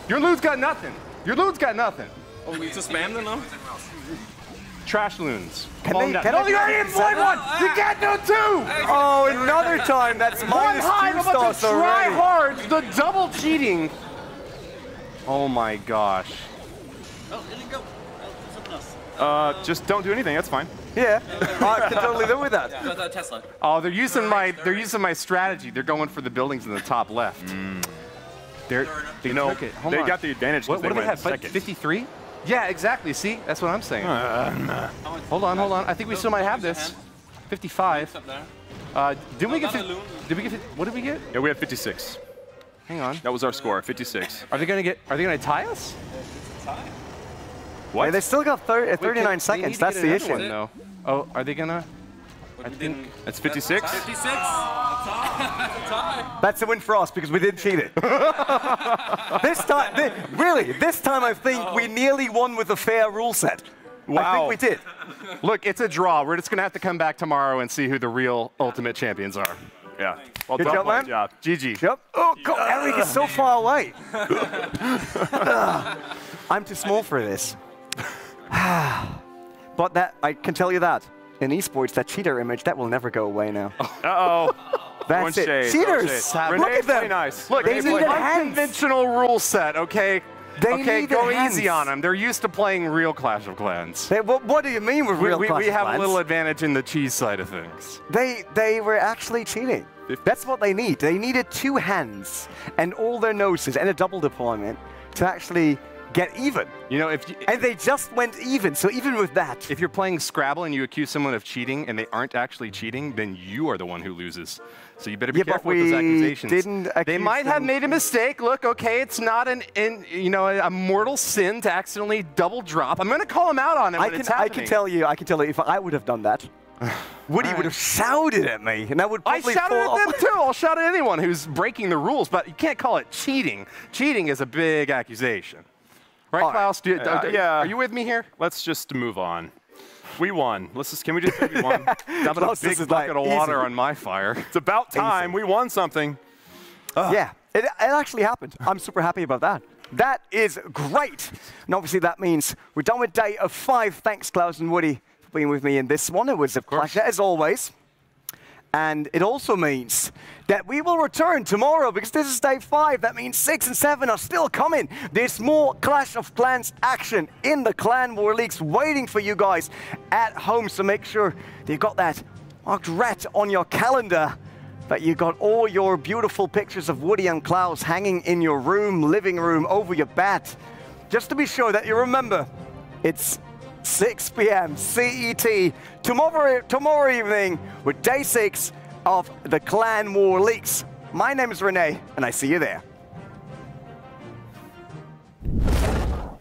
[SPEAKER 2] Your loot's got nothing. Your loot's got nothing.
[SPEAKER 8] Oh, we just spam them now?
[SPEAKER 2] Trash loons.
[SPEAKER 1] Can
[SPEAKER 2] Calm
[SPEAKER 1] they-
[SPEAKER 2] down.
[SPEAKER 1] can
[SPEAKER 2] No,
[SPEAKER 1] they
[SPEAKER 2] you
[SPEAKER 1] get
[SPEAKER 2] already
[SPEAKER 1] inside?
[SPEAKER 2] employed one. You can't do 2.
[SPEAKER 1] Oh, another time. That's
[SPEAKER 2] OneHive
[SPEAKER 1] -2
[SPEAKER 2] about
[SPEAKER 1] stars
[SPEAKER 2] to try
[SPEAKER 1] already.
[SPEAKER 2] hard. The double cheating. Oh my gosh.
[SPEAKER 8] Oh, there you go. Something else.
[SPEAKER 3] Just don't do anything. That's fine.
[SPEAKER 1] Yeah, I can totally live with that.
[SPEAKER 8] Tesla.
[SPEAKER 2] Oh, they're using my strategy. They're going for the buildings in the top left. They took it. Hold
[SPEAKER 3] they
[SPEAKER 2] on.
[SPEAKER 3] got the advantage.
[SPEAKER 2] What do they
[SPEAKER 3] went
[SPEAKER 2] have?
[SPEAKER 3] second.
[SPEAKER 2] 53? Yeah, exactly. See, that's what I'm saying. Hold on. I think we still might have this. 55.
[SPEAKER 8] Up there.
[SPEAKER 2] Didn't we get?
[SPEAKER 8] Another loon.
[SPEAKER 2] Did we get? What did we get?
[SPEAKER 3] Yeah, we have 56.
[SPEAKER 2] Hang on.
[SPEAKER 3] That was our score, 56.
[SPEAKER 2] Are they gonna tie us?
[SPEAKER 3] What?
[SPEAKER 1] Yeah, they still got 39
[SPEAKER 2] They need
[SPEAKER 1] seconds.
[SPEAKER 2] to
[SPEAKER 1] That's
[SPEAKER 2] get
[SPEAKER 1] the
[SPEAKER 2] another
[SPEAKER 1] issue.
[SPEAKER 2] one, though. Oh, are they gonna? I think.
[SPEAKER 3] That's 56?
[SPEAKER 8] 56. Tie.
[SPEAKER 1] That's a win for us because we didn't cheat it. This time, this time I think we nearly won with a fair rule set. I
[SPEAKER 3] Wow.
[SPEAKER 1] think we did.
[SPEAKER 2] Look, it's a draw. We're just gonna have to come back tomorrow and see who the real ultimate champions are.
[SPEAKER 3] Yeah. Well
[SPEAKER 1] Good
[SPEAKER 3] done,
[SPEAKER 1] job, man.
[SPEAKER 3] job.
[SPEAKER 2] GG.
[SPEAKER 1] Yep. Oh, God, Eric is so far away. I'm too small for this. But that, I can tell you that, in esports, that cheater image, that will never go away now.
[SPEAKER 3] Uh-oh.
[SPEAKER 1] That's it.
[SPEAKER 3] Shade,
[SPEAKER 1] Cheaters!
[SPEAKER 3] Renee,
[SPEAKER 1] Look at them!
[SPEAKER 3] play nice.
[SPEAKER 2] Look,
[SPEAKER 1] They
[SPEAKER 2] it's
[SPEAKER 1] needed
[SPEAKER 2] an
[SPEAKER 1] hands.
[SPEAKER 2] unconventional rule set, okay?
[SPEAKER 1] They
[SPEAKER 2] okay,
[SPEAKER 1] needed
[SPEAKER 2] go
[SPEAKER 1] hands.
[SPEAKER 2] easy on them. They're used to playing real Clash of Clans.
[SPEAKER 1] Hey, what do you mean with real
[SPEAKER 2] We
[SPEAKER 1] Clash of
[SPEAKER 2] have a
[SPEAKER 1] Clans?
[SPEAKER 2] little advantage in the cheese side of things.
[SPEAKER 1] They were actually cheating. That's what they need. They needed 2 hands and all their noses and a double deployment to actually get even.
[SPEAKER 2] You know,
[SPEAKER 1] And they just went even, so even with that.
[SPEAKER 2] if you're playing Scrabble and you accuse someone of cheating and they aren't actually cheating, then you are the one who loses. So you better be
[SPEAKER 1] Yeah, but
[SPEAKER 2] careful with those
[SPEAKER 1] we
[SPEAKER 2] accusations.
[SPEAKER 1] didn't
[SPEAKER 2] They
[SPEAKER 1] accuse
[SPEAKER 2] might have
[SPEAKER 1] them.
[SPEAKER 2] made a mistake. Look, okay, it's not a mortal sin to accidentally double drop. I'm going to call him out on it, but it's
[SPEAKER 1] I
[SPEAKER 2] happening.
[SPEAKER 1] can tell you, if I would have done that, Woody would have shouted at me, and that would
[SPEAKER 2] I
[SPEAKER 1] probably
[SPEAKER 2] shouted
[SPEAKER 1] fall
[SPEAKER 2] at them
[SPEAKER 1] off.
[SPEAKER 2] too. I'll shout at anyone who's breaking the rules, but you can't call it cheating. Cheating is a big accusation. Right,
[SPEAKER 1] All right.
[SPEAKER 2] Klaus?
[SPEAKER 3] Yeah.
[SPEAKER 2] Are you with me here?
[SPEAKER 3] Let's just move on. We won. Can we just say we won?
[SPEAKER 2] Dumping a
[SPEAKER 1] Klaus, this
[SPEAKER 2] big
[SPEAKER 1] is like
[SPEAKER 2] bucket of
[SPEAKER 1] easy.
[SPEAKER 2] water on my fire.
[SPEAKER 3] It's about time. We won something.
[SPEAKER 1] Yeah, it actually happened. I'm super happy about that. That is great. And obviously that means we're done with day of 5. Thanks, Klaus and Woody, for being with me in this one. It was a pleasure, as always. And it also means that we will return tomorrow because this is day 5. That means 6 and 7 are still coming. There's more Clash of Clans action in the Clan War Leagues waiting for you guys at home. So make sure that you've got that marked red on your calendar, that you got all your beautiful pictures of Woody and Klaus hanging in your room, living room, over your bed. Just to be sure that you remember, it's 6 p.m. CET tomorrow evening with day 6 of the Clan War Leagues. My name is Renee, and I see you there.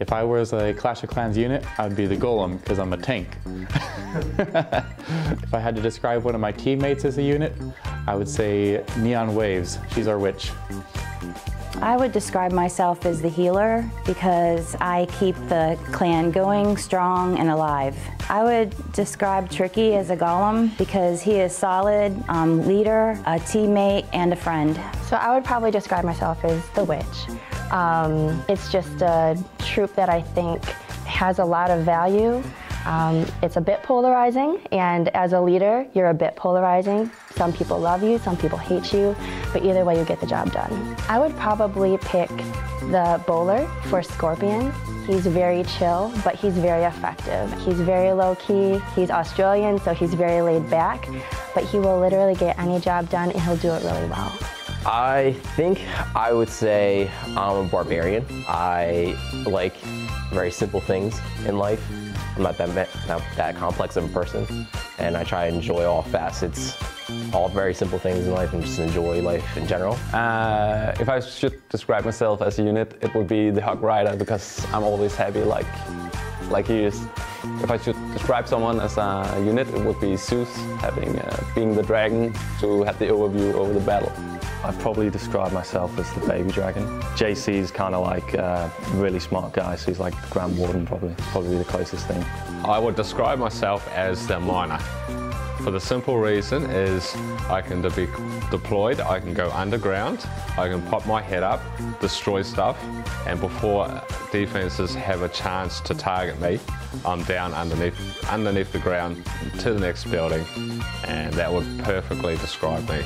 [SPEAKER 6] If I was a Clash of Clans unit, I'd be the Golem, because I'm a tank. If I had to describe one of my teammates as a unit, I would say Neon Waves. She's our witch.
[SPEAKER 4] I would describe myself as the healer because I keep the clan going, strong, and alive. I would describe Tricky as a golem because he is solid, leader, a teammate, and a friend.
[SPEAKER 9] So I would probably describe myself as the witch. It's just a troop that I think has a lot of value. It's a bit polarizing, and as a leader, you're a bit polarizing. Some people love you, some people hate you, but either way you get the job done. I would probably pick the bowler for Scorpion. He's very chill, but he's very effective. He's very low-key, he's Australian, so he's very laid back, but he will literally get any job done and he'll do it really well.
[SPEAKER 10] I think I would say I'm a barbarian. I like very simple things in life. I'm not that complex of a person, and I try to enjoy all facets, all very simple things in life, and just enjoy life in general.
[SPEAKER 11] If I should describe myself as a unit, it would be the Hog Rider, because I'm always happy like he is. If I should describe someone as a unit, it would be Zeus, being the dragon to have the overview over the battle.
[SPEAKER 12] I'd probably describe myself as the baby dragon. JC's kind of like a really smart guy, so he's like the Grand Warden probably the closest thing.
[SPEAKER 13] I would describe myself as the miner. For the simple reason is I can be deployed, I can go underground, I can pop my head up, destroy stuff, and before defenses have a chance to target me, I'm down underneath the ground to the next building, and that would perfectly describe me.